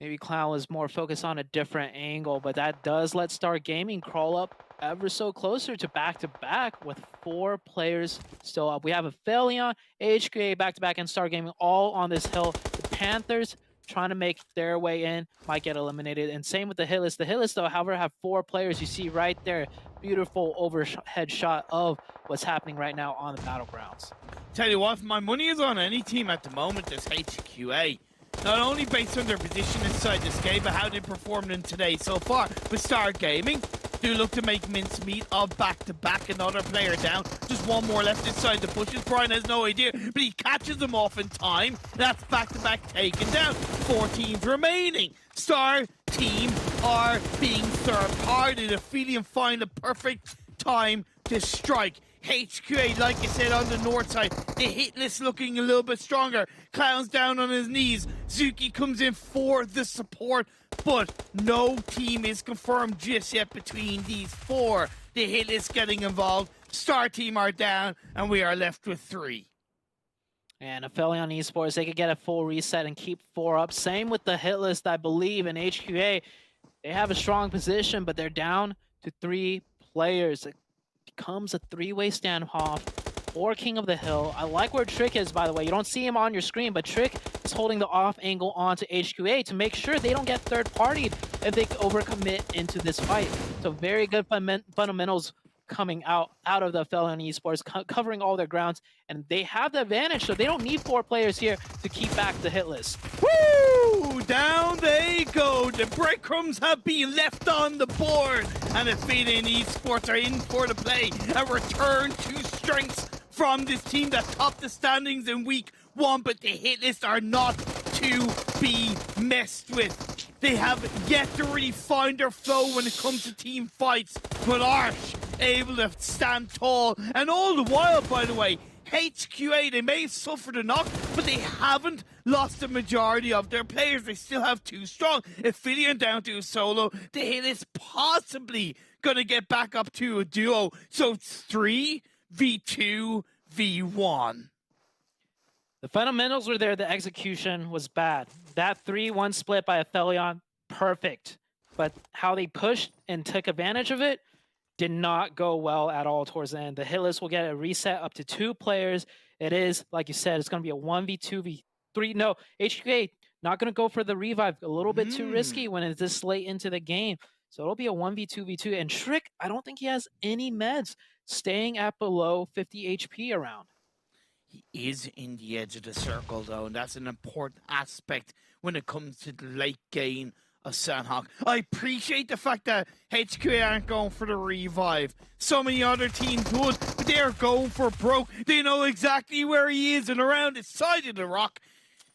Maybe Clown was more focused on a different angle, but that does let Star Gaming crawl up ever so closer to back-to-back with 4 players still up. We have APHELION, HQA back-to-back, and Star Gaming all on this hill. The Panthers trying to make their way in, might get eliminated. And same with the HITLIST. The HITLIST, though, however, have 4 players. You see right there, beautiful overhead shot of what's happening right now on the battlegrounds. Tell you what, my money is on any team at the moment is HQA. Not only based on their position inside this game, but how they performed in today so far. With Star Gaming, do look to make mincemeat of back-to-back. Another player down. Just 1 more left inside the bushes. Brian has no idea, but he catches them off in time. That's back-to-back taken down. 4 teams remaining. Star team are being third-party. APHELION find the perfect time to strike. HQA, like I said, on the north side. The hit list looking a little bit stronger. Clown's down on his knees. Zuki comes in for the support, but no team is confirmed just yet between these 4. The hit list getting involved. Star team are down, and we are left with 3. And APHELION Esports, they could get a full reset and keep 4 up. Same with the hit list, I believe, in HQA. They have a strong position, but they're down to 3 players. It becomes a 3-way standoff for King of the Hill. I like where Trick is, by the way. You don't see him on your screen, but Trick is holding the off angle onto HQA to make sure they don't get third-partied if they overcommit into this fight. So very good fundamentals coming out of the APHELION Esports, covering all their grounds, and they have the advantage, so they don't need 4 players here to keep back the hit list. Woo! Down they go. The breadcrumbs have been left on the board and APHELION Esports are in for the play. A return to strengths from this team that topped the standings in week 1, but the hit list are not to be messed with. They have yet to really find their flow when it comes to team fights, but Arch able to stand tall. And all the while, by the way, HQA, they may have suffered a knock, but they haven't lost the majority of their players. They still have 2 strong. APHELION down to a solo. The hit is possibly going to get back up to a duo. So it's 3v2v1. The fundamentals were there. The execution was bad. That 3-1 split by APHELION, perfect. But how they pushed and took advantage of it did not go well at all towards the end. The hit list will get a reset up to 2 players. It is, like you said, it's going to be a 1v2v3. No, HQA not going to go for the revive. A little bit too risky when it's this late into the game. So it'll be a 1v2v2. And Trick, I don't think he has any meds, staying at below 50 HP around. He is in the edge of the circle, though, and that's an important aspect when it comes to the late game of Sanhok. I appreciate the fact that HQA aren't going for the revive. So many other teams would, but they are going for broke. They know exactly where he is and around the side of the rock.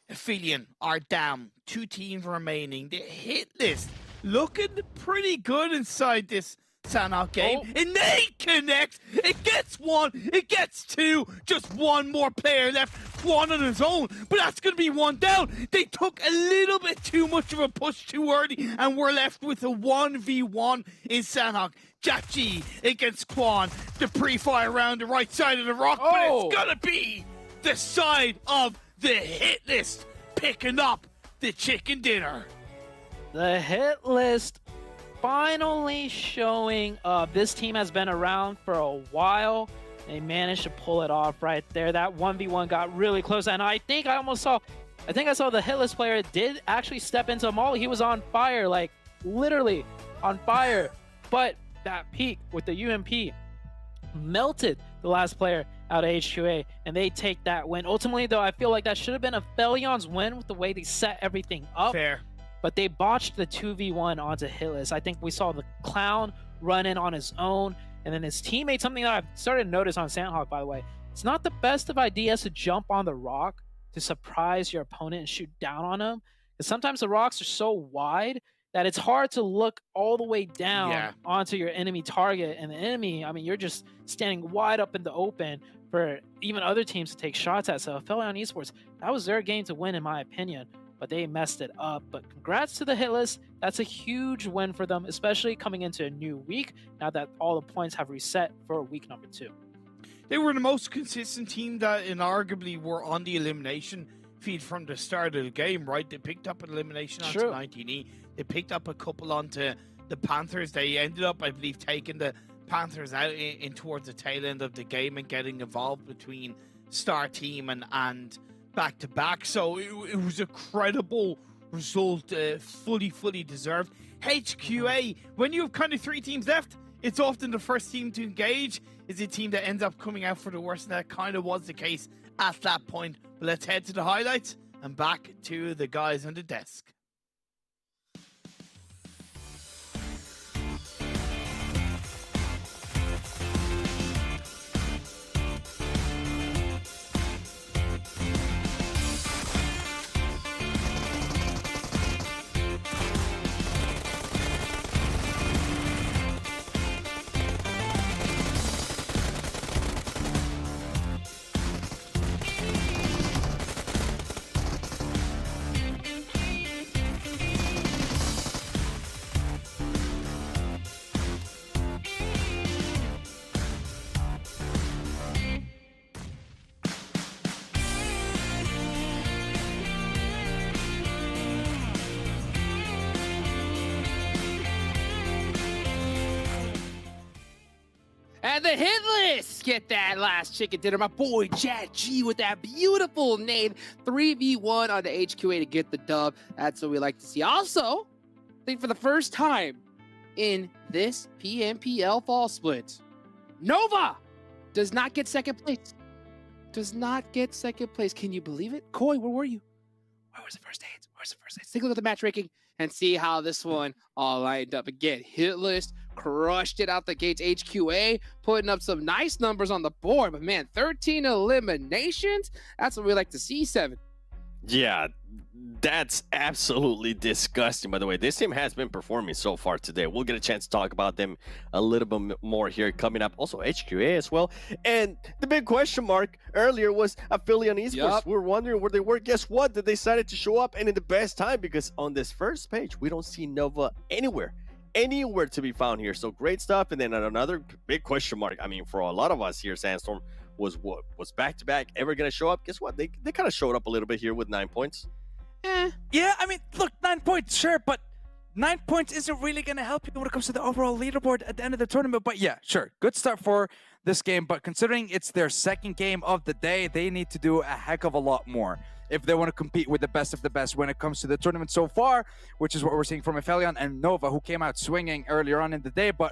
APHELION are down. 2 teams remaining. The hit list looking pretty good inside this Sanhok game. And they connect. It gets 1. It gets 2. Just 1 more player left. One on his own. But that's going to be 1 down. They took a little bit too much of a push too early. And we're left with a 1v1 in Sanhok. Jack G against Quan. The pre-fire around the right side of the rock. But it's going to be the side of the hit list picking up the chicken dinner. The hit list finally showing up. This team has been around for a while. They managed to pull it off right there. That 1v1 got really close, and I think I saw the hitless player did actually step into a molly. He was on fire, like literally on fire. But that peak with the UMP melted the last player out of HQA, and they take that win. Ultimately, though, I feel like that should have been APHELION's win with the way they set everything up. Fair. But they botched the 2v1 onto HITLIST. I think we saw the Clown run in on his own, and then his teammate, something that I've started to notice on Sanhok, by the way, it's not the best of ideas to jump on the rock to surprise your opponent and shoot down on him. Because sometimes the rocks are so wide that it's hard to look all the way down onto your enemy target. And the enemy, I mean, you're just standing wide up in the open for even other teams to take shots at. So APHELION Esports, that was their game to win, in my opinion. But they messed it up. But congrats to the hit list. That's a huge win for them, especially coming into a new week now that all the points have reset for week number 2. They were the most consistent team that inarguably were on the elimination feed from the start of the game, right? They picked up an elimination onto 19E. They picked up a couple onto the Panthers. They ended up, I believe, taking the Panthers out in towards the tail end of the game and getting involved between Star Team and back-to-back. So it was a credible result, fully deserved. HQA, when you have kind of 3 teams left, it's often the first team to engage is a team that ends up coming out for the worst, and that kind of was the case at that point. But let's head to the highlights and back to the guys on the desk. And the hit list, get that last chicken dinner. My boy Jack G with that beautiful name. 3v1 on the HQA to get the dub. That's what we like to see. Also, I think for the first time in this PMPL fall split, Nova does not get second place. Does not get second place. Can you believe it? Koi, where were you? Where was the first aids? Where's the first aids? Take a look at the match ranking and see how this one all lined up. Again, hit list crushed it out the gates. HQA putting up some nice numbers on the board, but man, 13 eliminations? That's what we like to see, 7. Yeah, that's absolutely disgusting, by the way. This team has been performing so far today. We'll get a chance to talk about them a little bit more here coming up. Also, HQA as well. And the big question mark earlier was APHELION Esports. Yup. We were wondering where they were. Guess what? They decided to show up, and in the best time, because on this first page, we don't see Nova anywhere to be found here. So great stuff. And then another big question mark, I mean, for a lot of us here, Sandstorm, was back-to-back ever going to show up? Guess what? They kind of showed up a little bit here with 9 points. Yeah, I mean, look, 9 points, sure, but 9 points isn't really going to help you when it comes to the overall leaderboard at the end of the tournament. But yeah, sure, good start for this game. But considering it's their second game of the day, they need to do a heck of a lot more if they want to compete with the best of the best when it comes to the tournament so far, which is what we're seeing from APHELION and Nova, who came out swinging earlier on in the day. But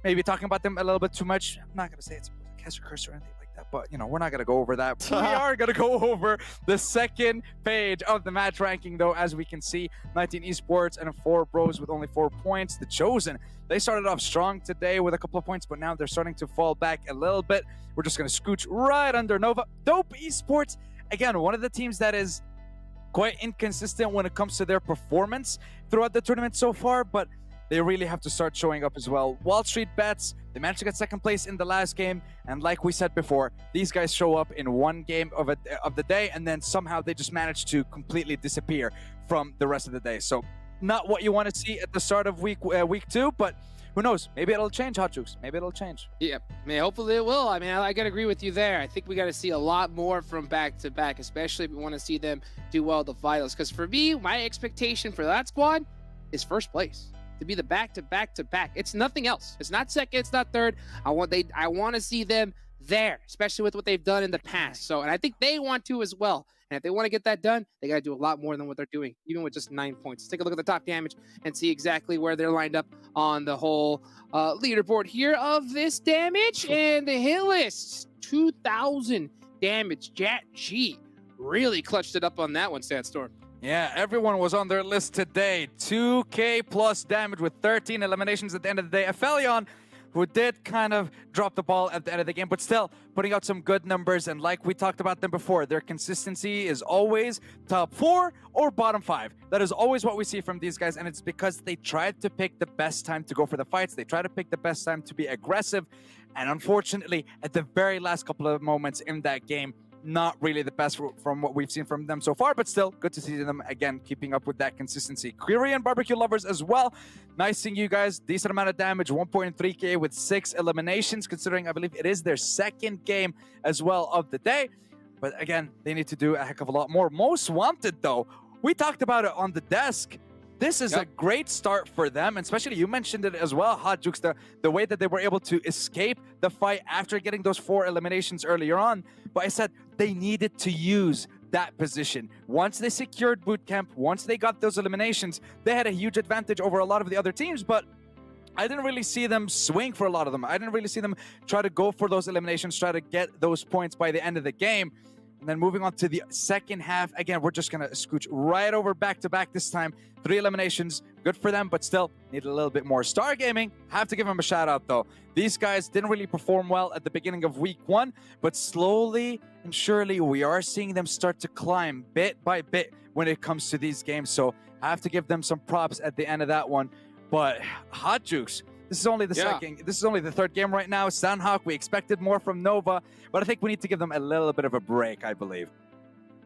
maybe talking about them a little bit too much. I'm not going to say it's a cast or curse or anything like that, but, you know, we're not going to go over that. We are going to go over the second page of the match ranking, though, as we can see. 19 Esports and 4 Bros with only 4 points. The Chosen, they started off strong today with a couple of points, but now they're starting to fall back a little bit. We're just going to scooch right under Nova. Dope Esports, again, one of the teams that is quite inconsistent when it comes to their performance throughout the tournament so far, but they really have to start showing up as well. WALLSTREETBETS, they managed to get second place in the last game, and like we said before, these guys show up in one game of the day, and then somehow they just manage to completely disappear from the rest of the day. So not what you want to see at the start of week 2, but who knows? Maybe it'll change, Hot Jukes. Maybe it'll change. Yeah, I mean, hopefully it will. I mean, I gotta agree with you there. I think we gotta see a lot more from back-to-back, especially if we want to see them do well at the finals. Because for me, my expectation for that squad is first place. To be the back-to-back-to-back. It's nothing else. It's not second, it's not third. I want to see them there, especially with what they've done in the past. So, and I think they want to as well. And if they want to get that done, they got to do a lot more than what they're doing, even with just 9 points. Let's take a look at the top damage and see exactly where they're lined up on the whole leaderboard here of this damage. And the hit list, 2,000 damage. Jat G really clutched it up on that one, Sandstorm. Yeah, everyone was on their list today. 2K plus damage with 13 eliminations at the end of the day. APHELION, who did kind of drop the ball at the end of the game, but still putting out some good numbers. And like we talked about them before, their consistency is always top 4 or bottom 5. That is always what we see from these guys, and it's because they tried to pick the best time to go for the fights. They try to pick the best time to be aggressive. And unfortunately, at the very last couple of moments in that game, not really the best from what we've seen from them so far, but still good to see them again keeping up with that consistency. Korean barbecue lovers as well. Nice seeing you guys. Decent amount of damage, 1.3k with 6 eliminations, considering I believe it is their second game as well of the day. But again, they need to do a heck of a lot more. Most Wanted, though, we talked about it on the desk. This is a great start for them, and especially you mentioned it as well, Hot Jukes, the way that they were able to escape the fight after getting those 4 eliminations earlier on. But I said they needed to use that position. Once they secured boot camp, once they got those eliminations, they had a huge advantage over a lot of the other teams, but I didn't really see them swing for a lot of them. I didn't really see them try to go for those eliminations, try to get those points by the end of the game. And then moving on to the second half, again, we're just going to scooch right over back-to-back this time. 3 eliminations, good for them, but still need a little bit more. Star Gaming, have to give them a shout-out, though. These guys didn't really perform well at the beginning of week 1, but slowly and surely we are seeing them start to climb bit by bit when it comes to these games. So I have to give them some props at the end of that one. But Hot Jukes, this is only the second. This is only the third game right now. Sandhawk, we expected more from Nova, but I think we need to give them a little bit of a break, I believe.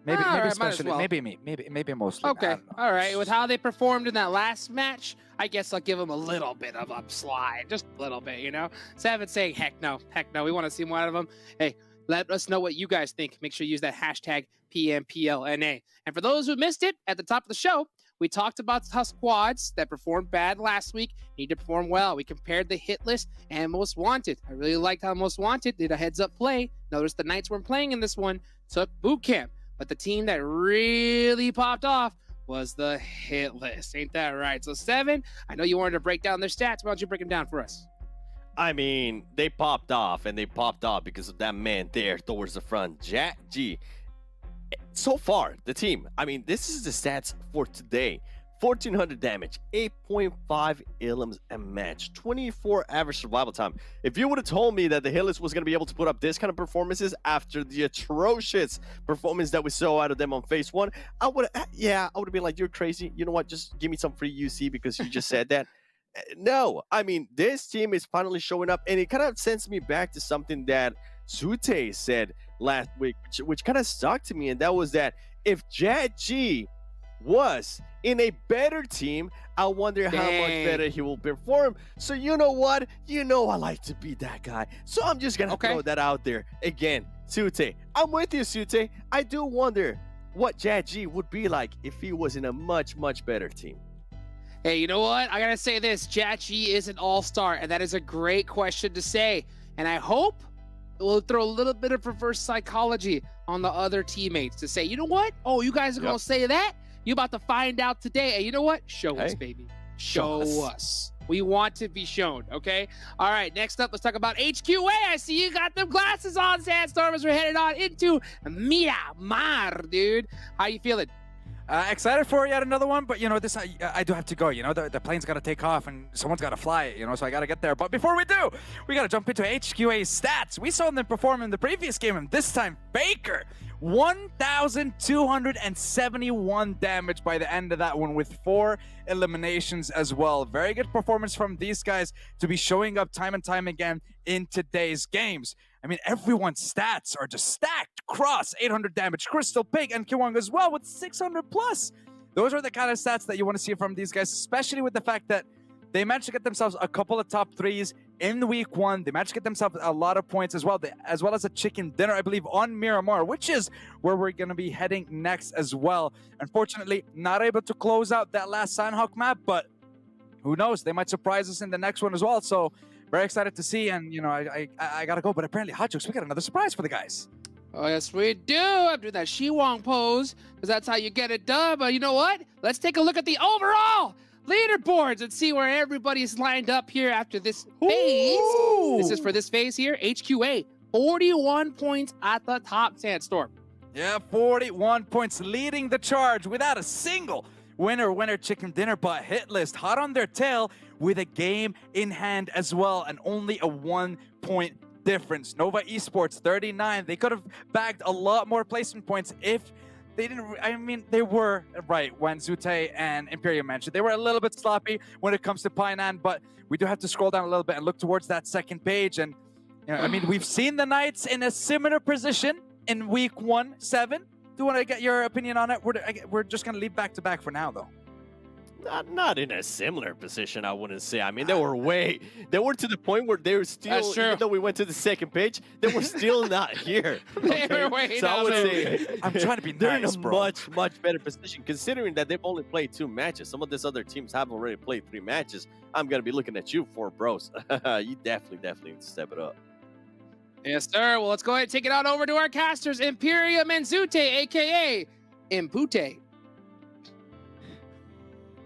Maybe especially, well. maybe mostly. Okay, all right. With how they performed in that last match, I guess I'll give them a little bit of a slide, just a little bit, you know. 7 saying, heck no, we want to see more out of them. Hey, let us know what you guys think. Make sure you use that hashtag PMPLNA. And for those who missed it, at the top of the show, we talked about how squads that performed bad last week need to perform well. We compared the hit list and Most Wanted. I really liked how Most Wanted did a heads-up play. Notice the Knights weren't playing in this one, took boot camp. But the team that really popped off was the hit list. Ain't that right? So 7, I know you wanted to break down their stats. Why don't you break them down for us? I mean, they popped off, and they popped off because of that man there towards the front, Jat G. So far, the team, I mean, this is the stats for today. 1400 damage, 8.5 elims a match, 24 average survival time. If you would have told me that the HITLIST was going to be able to put up this kind of performances after the atrocious performance that we saw out of them on phase 1, I would have been like, you're crazy. You know what? Just give me some free UC because you just said that. No, I mean, this team is finally showing up, and it kind of sends me back to something that Sute said last week, which kind of stuck to me, and that was that if JG was in a better team, I wonder how much better he will perform. So you know what? You know I like to be that guy. So I'm just gonna throw that out there again. Sute, I'm with you, Sute. I do wonder what JG would be like if he was in a much better team. Hey, you know what? I gotta say this: JG is an all-star, and that is a great question to say. And I hope we'll throw a little bit of reverse psychology on the other teammates to say, you know what? Oh, you guys are gonna say that? You're about to find out today. And you know what? Show us, baby. Show us. We want to be shown, okay? All right, next up, let's talk about HQA. I see you got them glasses on, Sandstorm, as we're headed on into Myanmar, dude. How you feeling? Excited for yet another one, but you know, this I do have to go. You know, the plane's got to take off and someone's got to fly it, you know, so I got to get there. But before we do, we got to jump into HQA's stats. We saw them perform in the previous game, and this time, Faker, 1,271 damage by the end of that one with 4 eliminations as well. Very good performance from these guys to be showing up time and time again in today's games. I mean, everyone's stats are just stacked. Cross, 800 damage. Crystal, Pig, and Kiwang as well with 600 plus. Those are the kind of stats that you want to see from these guys, especially with the fact that they managed to get themselves a couple of top 3s in week 1. They managed to get themselves a lot of points as well as a chicken dinner, I believe, on Miramar, which is where we're going to be heading next as well. Unfortunately, not able to close out that last Sandhawk map, but who knows? They might surprise us in the next one as well. So very excited to see, and you know, I gotta go. But apparently, Hot Jokes, we got another surprise for the guys. Oh, yes, we do. I'm doing that Shiwong pose because that's how you get it done. But you know what? Let's take a look at the overall leaderboards and see where everybody's lined up here after this phase. Ooh. This is for this phase here. HQA, 41 points at the top, Sandstorm. Yeah, 41 points leading the charge without a single winner chicken dinner, but HITLIST hot on their tail with a game in hand as well, and only a 1-point difference. Nova Esports 39. They could have bagged a lot more placement points if they didn't. I mean, they were right when Zute and Imperium mentioned they were a little bit sloppy when it comes to Painan, but we do have to scroll down a little bit and look towards that second page. And you know, I mean, we've seen the Knights in a similar position in week 1-7. Do you want to get your opinion on it? We're just going to leave back to back for now, though. Not in a similar position, I wouldn't say. I mean, they were to the point where they were still, even though we went to the second page, they were still not here. They were way so I would say I'm trying to be they're nice, in a bro. much better position, considering that they've only played 2 matches. Some of these other teams have already played 3 matches. I'm going to be looking at you for bros. You definitely need to step it up. Yes, sir. Well, let's go ahead and take it on over to our casters, Imperium and Zute, a.k.a. Impute.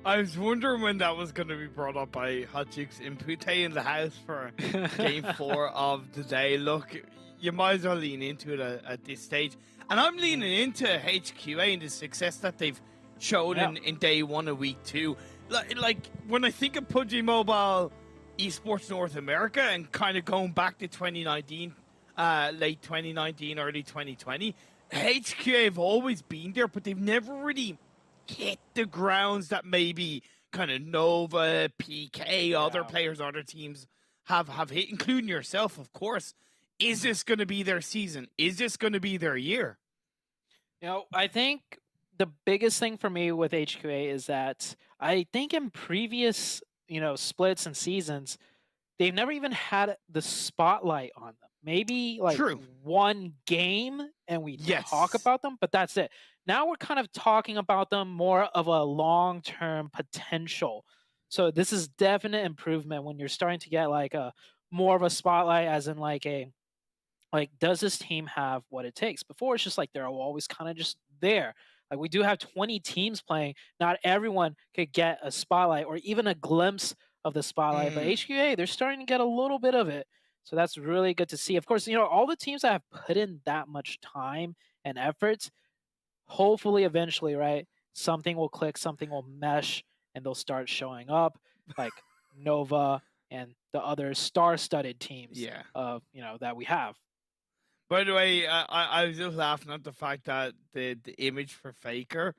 I was wondering when that was going to be brought up by Hot Jukes. Impute in the house for game 4 of the day. Look, you might as well lean into it at this stage. And I'm leaning into HQA and the success that they've shown in day 1 of week 2. Like, when I think of PUBG Mobile Esports North America and kind of going back to 2019, late 2019, early 2020, HQA have always been there, but they've never really hit the grounds that maybe kind of Nova, PK, other players, other teams have hit, including yourself, of course. Is this going to be their season? Is this going to be their year? You know, I think the biggest thing for me with HQA is that I think in previous, you know, splits and seasons, they've never even had the spotlight on them. Maybe like one game and we talk about them, but that's it. Now we're kind of talking about them more of a long-term potential. So this is definite improvement when you're starting to get like a more of a spotlight, as in like does this team have what it takes? Before it's just like they're always kind of just there. Like we do have 20 teams playing. Not everyone could get a spotlight or even a glimpse of the spotlight, but HQA, they're starting to get a little bit of it. So that's really good to see. Of course, you know, all the teams that have put in that much time and effort, hopefully eventually, right, something will click, something will mesh, and they'll start showing up, like Nova and the other star-studded teams Yeah. that we have. By the way, I was just laughing at the fact that the image for Faker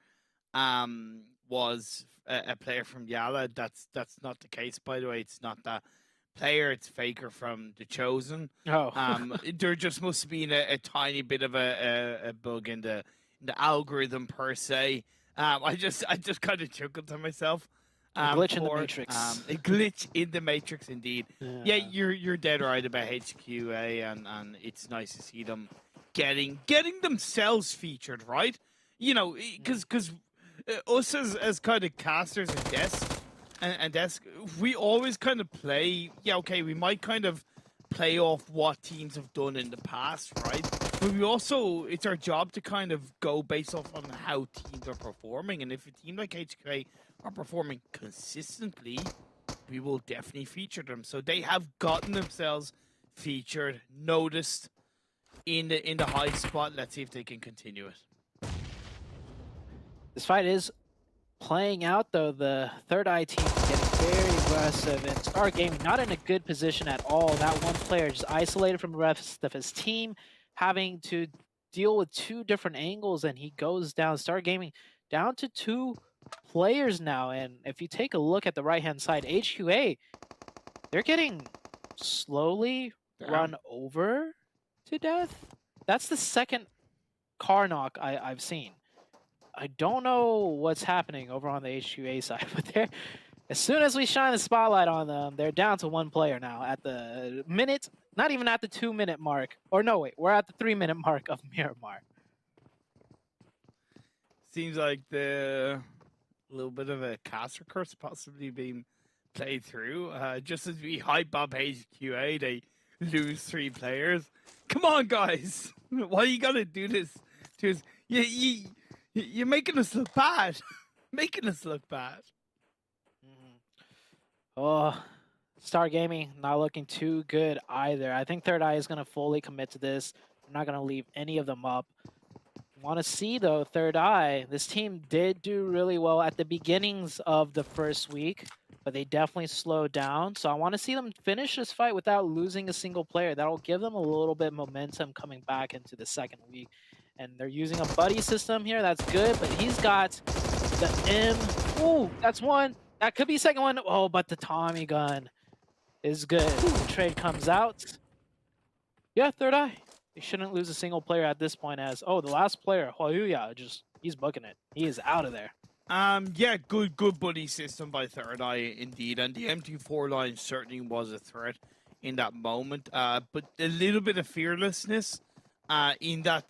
was a player from Yala. That's not the case, by the way. It's not that player. It's Faker from The Chosen. Oh. There just must have been a tiny bit of a bug in the algorithm per se. I just kind of chuckled to myself. A glitch in the matrix. A glitch in the matrix, indeed. Yeah, you're dead right about HQA, and it's nice to see them getting themselves featured, right? You know, because us as kind of casters and desk, we always kind of play. Yeah, okay, we might kind of play off what teams have done in the past, right? But we also, it's our job to kind of go based off on how teams are performing, and if a team like HQA are performing consistently, we will definitely feature them. So they have gotten themselves featured, noticed in the high spot. Let's see if they can continue it. This fight is playing out, though. The THIRDEYE team is getting very aggressive, and Star Gaming not in a good position at all. That one player just isolated from the rest of his team, having to deal with two different angles, and he goes down. Star Gaming down to 2 players now, and if you take a look at the right-hand side, HQA, they're getting slowly run over to death. That's the second car knock I've seen. I don't know what's happening over on the HQA side, but they're, as soon as we shine the spotlight on them, they're down to 1 player now at the minute, not even at the 2-minute mark. Or no, wait, we're at the 3-minute mark of Miramar. Seems like the little bit of a caster curse possibly being played through. Just as we hype up HQA, they lose 3 players. Come on, guys! Why you gotta do this to us? You're making us look bad. Making us look bad. Oh, Star Gaming not looking too good either. I think THIRDEYE is going to fully commit to this. I'm not going to leave any of them up. Want to see, though, THIRDEYE. This team did do really well at the beginnings of the first week, but they definitely slowed down. So I want to see them finish this fight without losing a single player. That'll give them a little bit of momentum coming back into the second week. And they're using a buddy system here. That's good, but he's got the M. Ooh, that's 1. That could be second one. Oh, but the Tommy gun is good. The trade comes out. Yeah, THIRDEYE. They shouldn't lose a single player at this point, as, oh, the last player, Huayuya, he's booking it. He is out of there. Yeah, good buddy system by THIRDEYE indeed, and the M24 line certainly was a threat in that moment. But a little bit of fearlessness in that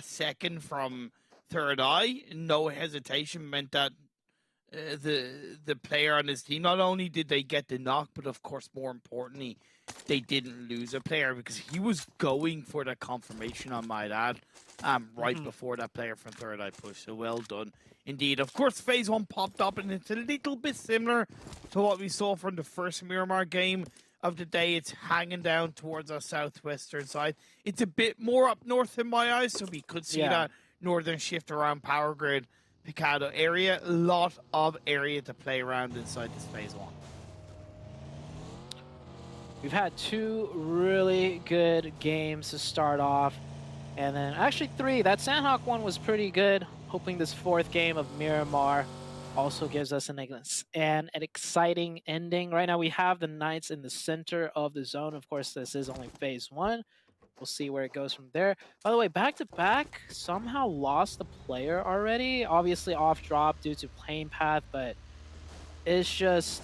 second from THIRDEYE, no hesitation, meant that the player on his team, not only did they get the knock, but of course, more importantly, they didn't lose a player, because he was going for that confirmation, I might add, right before that player from THIRDEYE pushed. So well done indeed. Of course, phase 1 popped up, and it's a little bit similar to what we saw from the first Miramar game of the day. It's hanging down towards our southwestern side. It's a bit more up north in my eyes, so we could see that northern shift around Power Grid Picado area. A lot of area to play around inside this phase 1. We've had 2 really good games to start off, and then actually 3. That Sandhawk one was pretty good. Hoping this 4th game of Miramar also gives us an exciting ending. Right now we have the Knights in the center of the zone. Of course, this is only phase 1. We'll see where it goes from there. By the way, back-to-back somehow lost the player already. Obviously off drop due to plane path, but it's just,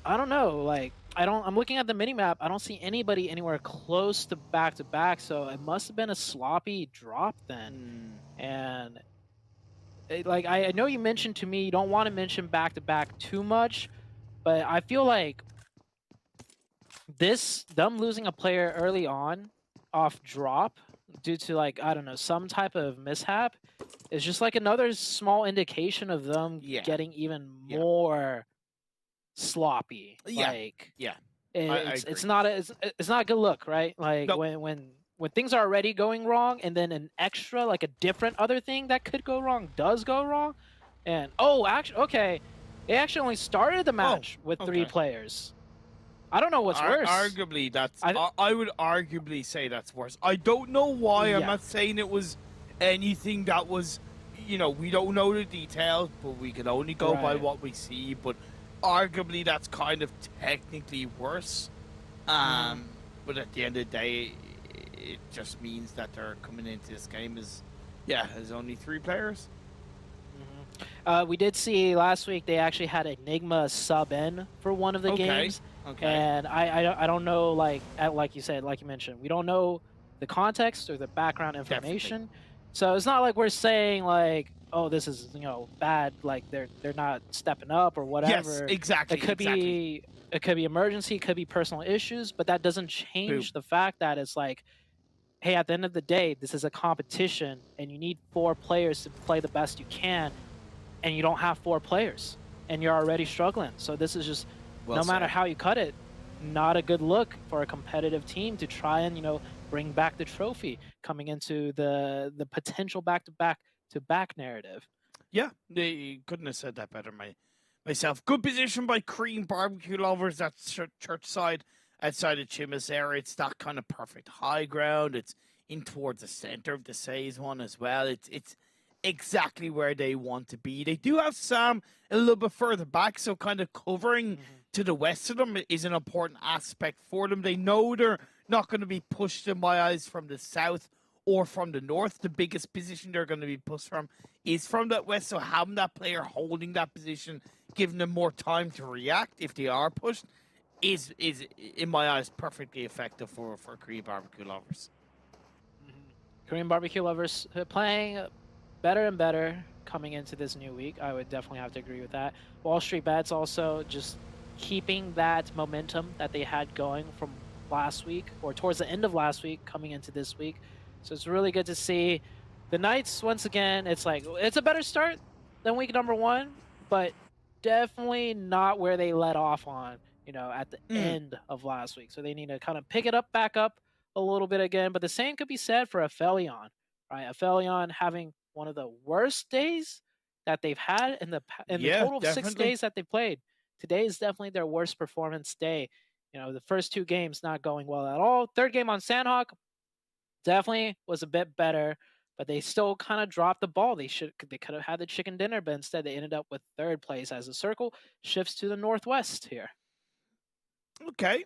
I don't know, like, I'm looking at the minimap. I don't see anybody anywhere close to back-to-back, so it must have been a sloppy drop then. And like, I know you mentioned to me you don't want to mention back-to-back too much, but I feel like them losing a player early on off drop due to, like, I don't know, some type of mishap is just like another small indication of them getting even more sloppy. Like, it's not a good look, right? Like, when things are already going wrong, and then an extra, like a different other thing that could go wrong does go wrong, And oh, actually, okay, they actually only started the match with 3 okay. players. I don't know what's worse. Arguably, I would arguably say that's worse. I don't know why. I'm Yeah. not saying it was anything that was, you know, we don't know the details, but we can only go by Right. what we see. But arguably, that's kind of technically worse. But at the end of the day, it just means that they're coming into this game as, as only 3 players. We did see last week they actually had Enigma sub in for one of the games. Okay. And I don't know, like you said, like you mentioned, we don't know the context or the background information. So it's not like we're saying like, oh, this is, you know, bad, like they're not stepping up or whatever. Yes, exactly. It could be emergency, it could be personal issues, but that doesn't change the fact that it's like, hey, at the end of the day, this is a competition and you need 4 players to play the best you can, and you don't have 4 players and you're already struggling. So this is just, no matter how you cut it, not a good look for a competitive team to try and, you know, bring back the trophy coming into the potential back-to-back narrative. Yeah, they couldn't have said that better myself. Good position by Korean barbecue lovers. That's church side outside of Chima's area. It's that kind of perfect high ground. It's in towards the center of the SPADES one as well. It's exactly where they want to be. They do have Sam a little bit further back, so kind of covering to the west of them is an important aspect for them. They know they're not going to be pushed, in my eyes, from the south or from the north. The biggest position they're going to be pushed from is from that west, so having that player holding that position, giving them more time to react if they are pushed, is in my eyes, perfectly effective for Korean barbecue lovers. Korean barbecue lovers playing better and better coming into this new week. I would definitely have to agree with that. WALLSTREETBETS also just keeping that momentum that they had going from last week, or towards the end of last week coming into this week. So it's really good to see the Knights once again. It's like, it's a better start than week number 1, but definitely not where they let off on, you know, at the end of last week. So they need to kind of pick it up back up a little bit again. But the same could be said for APHELION, right? APHELION having one of the worst days that they've had in the total of 6 days that they played. Today is definitely their worst performance day. You know, the first 2 games not going well at all. 3rd game on Sandhawk definitely was a bit better, but they still kind of dropped the ball. They could have had the chicken dinner, but instead they ended up with 3rd place as the circle shifts to the northwest here. Okay.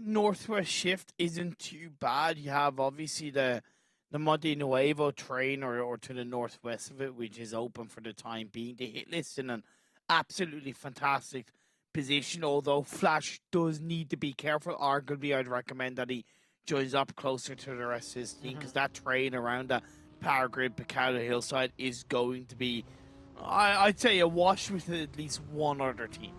Northwest shift isn't too bad. You have obviously the Monte Nuevo train or to the northwest of it, which is open for the time being. The hit list in an absolutely fantastic position, although Flash does need to be careful. Arguably, I'd recommend that he joins up closer to the rest of his team, because that train around that power grid Picado hillside is going to be, I'd say, a wash with at least one other team.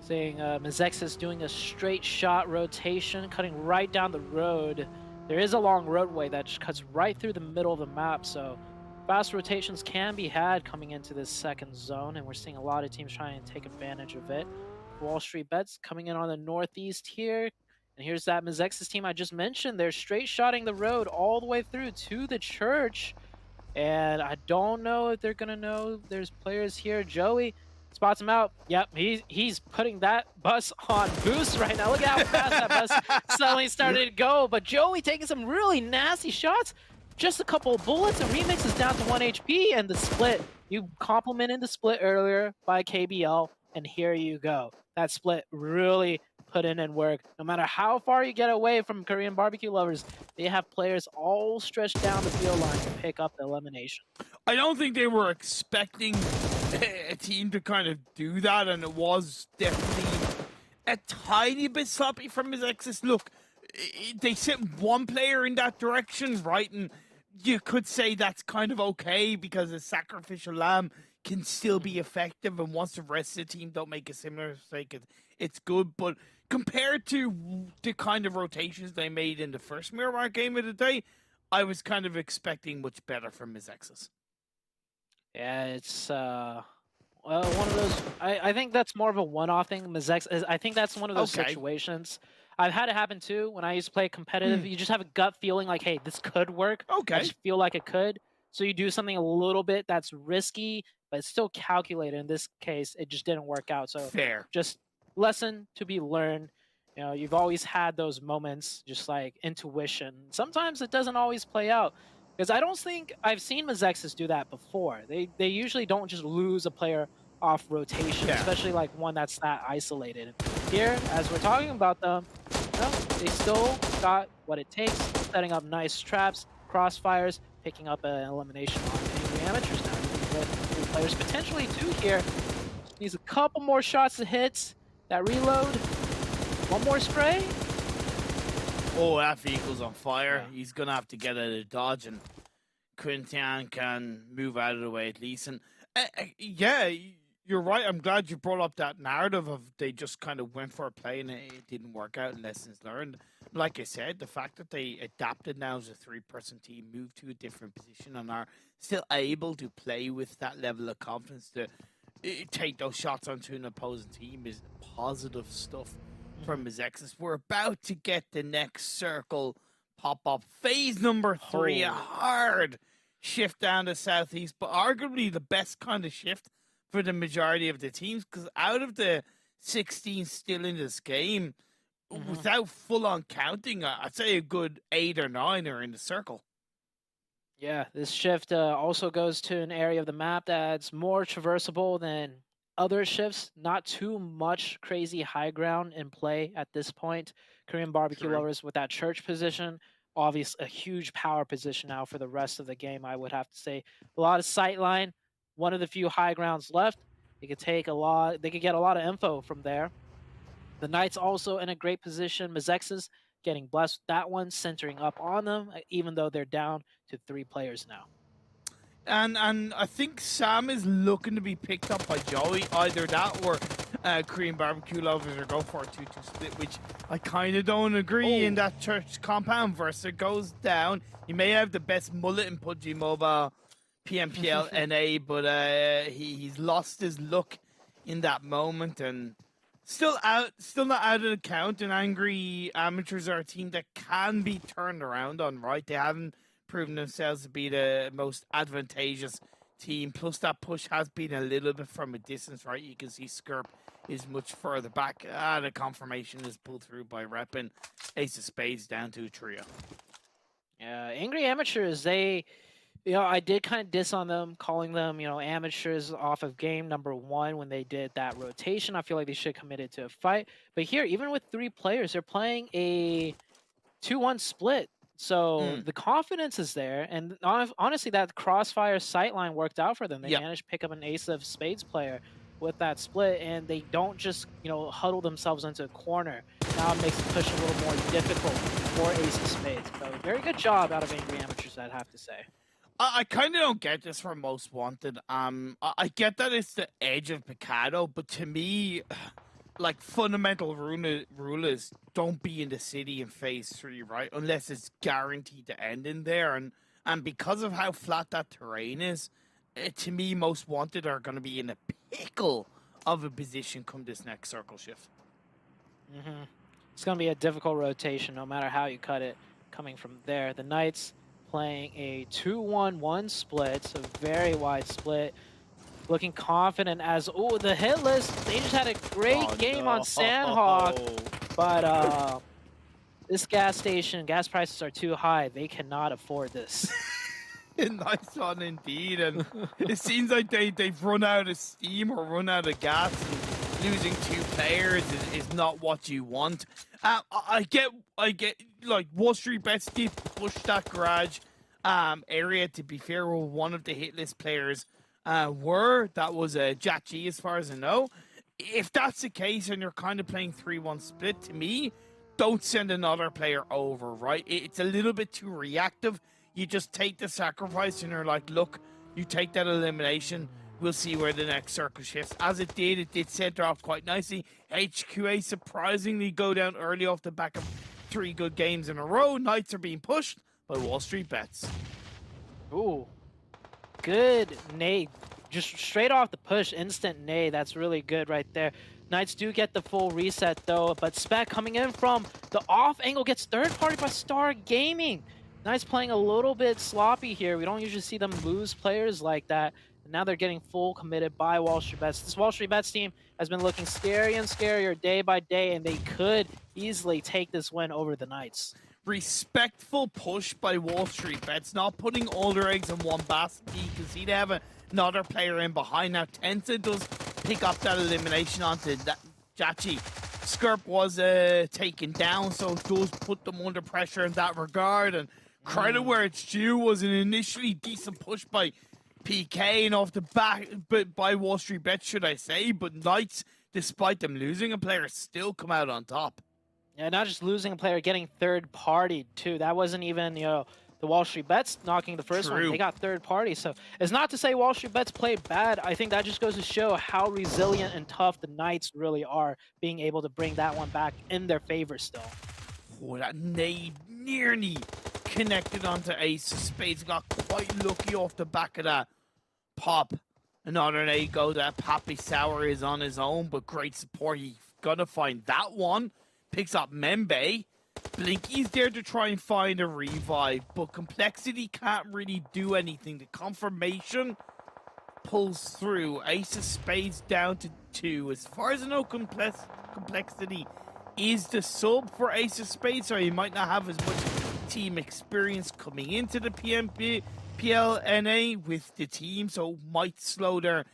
Seeing MEZEXIS doing a straight shot rotation, cutting right down the road. There is a long roadway that just cuts right through the middle of the map, so fast rotations can be had coming into this second zone, and we're seeing a lot of teams trying to take advantage of it. WALLSTREETBETS coming in on the northeast here, and here's that MEZEXIS team I just mentioned. They're straight shotting the road all the way through to the church, and I don't know if they're going to know there's players here. Joey spots him out. Yep, he's putting that bus on boost right now. Look at how fast that bus suddenly started to go. But Joey taking some really nasty shots. Just a couple of bullets, and Remix is down to 1 HP. And the split, you complimented the split earlier by KBL, and here you go. That split really put in work. No matter how far you get away from Korean barbecue lovers, they have players all stretched down the field line to pick up the elimination. I don't think they were expecting a team to kind of do that, and it was definitely a tiny bit sloppy from MEZEXIS. Look, they sent one player in that direction, right? And you could say that's kind of okay, because a sacrificial lamb can still be effective, and once the rest of the team don't make a similar mistake, it's good. But compared to the kind of rotations they made in the first Miramar game of the day, I was kind of expecting much better from MEZEXIS. Yeah, it's well, one of those. I think that's more of a one-off thing. MEZEXIS, I think that's one of those situations. I've had it happen too when I used to play competitive. You just have a gut feeling like, hey, this could work. I just feel like it could. So you do something a little bit that's risky, but it's still calculated. In this case, it just didn't work out. So Fair. just lesson to be learned. You know, you've always had those moments, just like intuition. Sometimes it doesn't always play out. Because I don't think I've seen MEZEXIS do that before. They usually don't just lose a player off rotation, especially like one that's that isolated. Here, as we're talking about them, you know, they still got what it takes, setting up nice traps, crossfires, picking up an elimination on Angry Amateurs now. Three players potentially two here. Needs a couple more shots to hit. That reload. One more spray. Oh, that vehicle's on fire. Yeah. He's going to have to get out of dodge, and Quintian can move out of the way at least. And yeah, you're right. I'm glad you brought up that narrative of they just kind of went for a play and it didn't work out, and lessons learned. Like I said, the fact that they adapted now as a three-person team, moved to a different position, and are still able to play with that level of confidence to take those shots onto an opposing team is positive stuff from MEZEXIS. We're about to get the next circle pop up. Phase number 3, a hard shift down to southeast, but arguably the best kind of shift for the majority of the teams, because out of the 16 still in this game, without full-on counting, I'd say a good 8 or 9 are in the circle. Yeah, this shift also goes to an area of the map that's more traversable than other shifts. Not too much crazy high ground in play at this point. Korean barbecue lovers with that church position, obviously a huge power position now for the rest of the game, I would have to say. A lot of sightline, one of the few high grounds left. They could take a lot, they could get a lot of info from there. The Knights also in a great position. MEZEXIS getting blessed with that one, centering up on them, even though they're down to 3 players now. And I think Sam is looking to be picked up by Joey. Either that or Korean barbecue lovers are going for a 2-2 split, which I kind of don't agree in that church compound. Versa goes down. He may have the best mullet in PUBG Mobile, PMPL NA, but he's lost his look in that moment, and still not out of the count. And Angry Amateurs are a team that can be turned around on, right? They haven't proven themselves to be the most advantageous team. Plus, that push has been a little bit from a distance, right? You can see Skirp is much further back. The confirmation is pulled through by Rep, and Ace of Spades down to a trio. Yeah, Angry Amateurs, they, you know, I did kind of diss on them, calling them, you know, amateurs off of game number 1 when they did that rotation. I feel like they should have committed to a fight. But here, even with 3 players, they're playing a 2-1 split. So the confidence is there, and honestly, that crossfire sightline worked out for them. They managed to pick up an Ace of Spades player with that split, and they don't just, you know, huddle themselves into a corner. Now it makes the push a little more difficult for Ace of Spades. So very good job out of Angry Amateurs, I'd have to say. I kind of don't get this from Most Wanted. I get that it's the edge of Picado, but to me, like, fundamental rule is don't be in the city in phase 3, right? Unless it's guaranteed to end in there. And because of how flat that terrain is, to me, Most Wanted are going to be in a pickle of a position come this next circle shift. It's going to be a difficult rotation no matter how you cut it coming from there. The Knights playing a 2-1-1 split, so very wide split. Looking confident as, the hit list. They just had a great game on Sandhawk, but this gas prices are too high. They cannot afford this. Nice one indeed, and it seems like they've run out of steam or run out of gas, and losing 2 players is not what you want. I get, like, WALLSTREETBETS did push that garage area, to be fair, where one of the hit list players that was a Jachi, as far as I know. If that's the case and you're kind of playing 3-1 split, to me, don't send another player over, right? It's a little bit too reactive. You just take the sacrifice and you're like, look, you take that elimination, we'll see where the next circle shifts. As it did center off quite nicely. HQA surprisingly go down early off the back of 3 good games in a row. Knights are being pushed by WALLSTREETBETS. Ooh. Good nade. Just straight off the push, instant nade. That's really good right there. Knights do get the full reset though, but Spec coming in from the off angle gets third party by Star Gaming. Knights playing a little bit sloppy here. We don't usually see them lose players like that. And now they're getting full committed by WALLSTREETBETS. This WALLSTREETBETS team has been looking scarier and scarier day by day, and they could easily take this win over the Knights. Respectful push by WALLSTREETBETS, not putting all their eggs in one basket. You can see they have another player in behind. Now Tensa does pick up that elimination onto that Jachi. Skirp was taken down, so it does put them under pressure in that regard. And credit where it's due, was an initially decent push by PK and off the back, but by WALLSTREETBETS, should I say. But Knights, despite them losing a player, still come out on top. Yeah, not just losing a player, getting third party too. That wasn't even, the WALLSTREETBETS knocking the first one. They got third party. So it's not to say WALLSTREETBETS played bad. I think that just goes to show how resilient and tough the Knights really are, being able to bring that one back in their favor still. Oh, that nade nearly connected onto Ace of Spades. Got quite lucky off the back of that pop. Another nade goes at Pappy Sour is on his own, but great support. He's gonna find that one. Picks up Membe. Blinky's there to try and find a revive, but Complexity can't really do anything. The confirmation pulls through. Ace of Spades down to 2. As far as I know, Complexity is the sub for Ace of Spades, so he might not have as much team experience coming into the PMPL NA with the team, so might slow their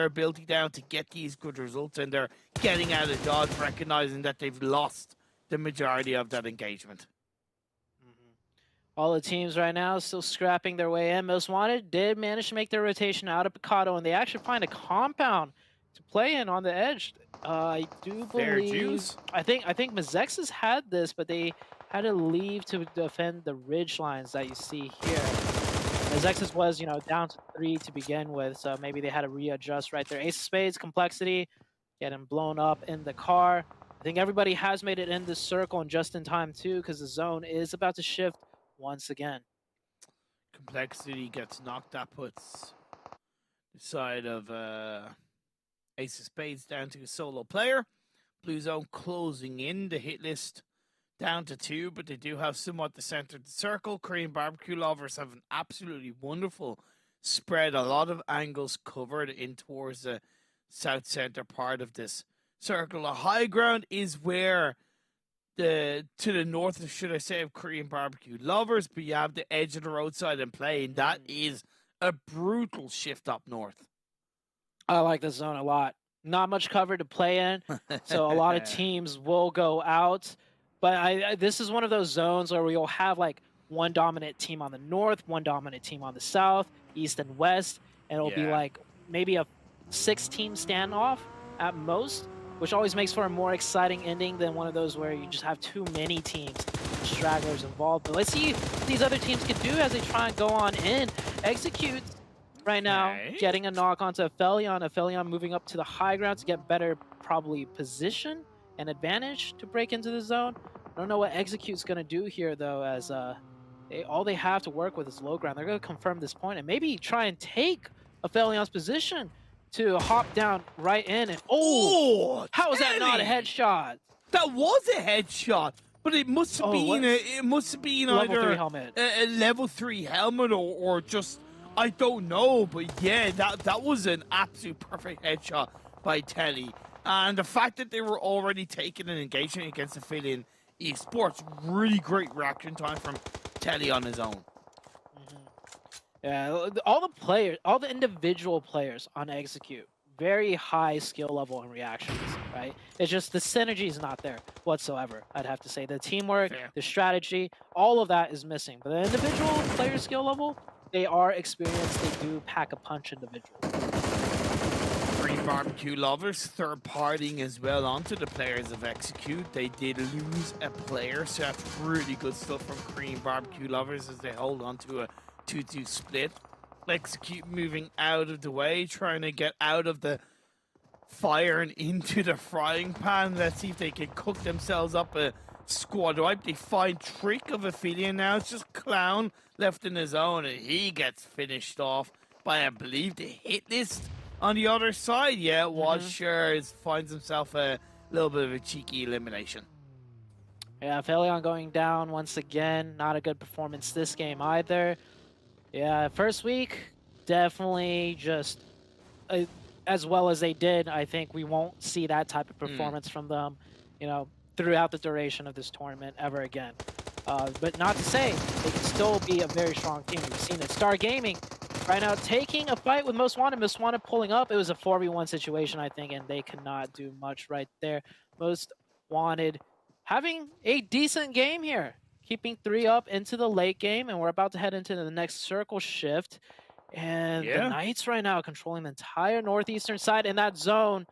ability down to get these good results, and they're getting out of dodge, recognizing that they've lost the majority of that engagement. All the teams right now still scrapping their way in. Most Wanted did manage to make their rotation out of Picado, and they actually find a compound to play in on the edge. I do believe, I think MEZEXIS had this, but they had to leave to defend the ridge lines that you see here. MEZEXIS was, down to 3 to begin with, so maybe they had to readjust right there. Ace of Spades, Complexity, getting blown up in the car. I think everybody has made it in this circle and just in time too, because the zone is about to shift once again. Complexity gets knocked. That puts the side of Ace of Spades down to a solo player. Blue zone closing in. The hit list down to 2, but they do have somewhat the center of the circle. Korean barbecue lovers have an absolutely wonderful spread. A lot of angles covered in towards the south center part of this circle. The high ground is where to the north of, should I say, of Korean barbecue lovers, but you have the edge of the roadside in play, and that is a brutal shift up north. I like this zone a lot. Not much cover to play in, so a lot of teams will go out. But this is one of those zones where you'll have like one dominant team on the north, one dominant team on the south, east and west, and it'll be like maybe a 6-team standoff at most, which always makes for a more exciting ending than one of those where you just have too many teams, stragglers involved. But let's see what these other teams can do as they try and go on in. Execute right now, getting a knock onto APHELION. APHELION moving up to the high ground to get better, probably position and advantage to break into the zone. I don't know what Execute's going to do here, though, as all they have to work with is low ground. They're going to confirm this point and maybe try and take APHELION's position to hop down right in. And how is that not a headshot? That was a headshot, but it must have been level either 3 helmet. A level 3 helmet or just, I don't know. But yeah, that was an absolute perfect headshot by Telly. And the fact that they were already taking an engagement against APHELION Esports, really great reaction time from Telly on his own. Yeah, all the individual players on Execute, very high skill level and reactions, right? It's just the synergy is not there whatsoever, I'd have to say. The teamwork, the strategy, all of that is missing. But the individual player skill level, they are experienced, they do pack a punch individually. Korean barbecue lovers third-partying as well onto the players of Execute. They did lose a player, so that's really good stuff from Korean barbecue lovers as they hold on to a 2-2 split. Execute moving out of the way, trying to get out of the fire and into the frying pan. Let's see if they can cook themselves up a squad wipe. They find Trick of APHELION now. It's just Clown left in his own, and he gets finished off by, I believe, the HITLIST on the other side. Yeah, it was finds himself a little bit of a cheeky elimination. Yeah, APHELION going down once again. Not a good performance this game either. Yeah, first week, definitely just as well as they did. I think we won't see that type of performance from them, you know, throughout the duration of this tournament ever again. But not to say they can still be a very strong team. We've seen it. Star Gaming right now taking a fight with Most Wanted. Most Wanted pulling up. It was a 4v1 situation, I think, and they could not do much right there. Most Wanted having a decent game here, keeping 3 up into the late game, and we're about to head into the next circle shift. And the Knights right now controlling the entire northeastern side in that zone.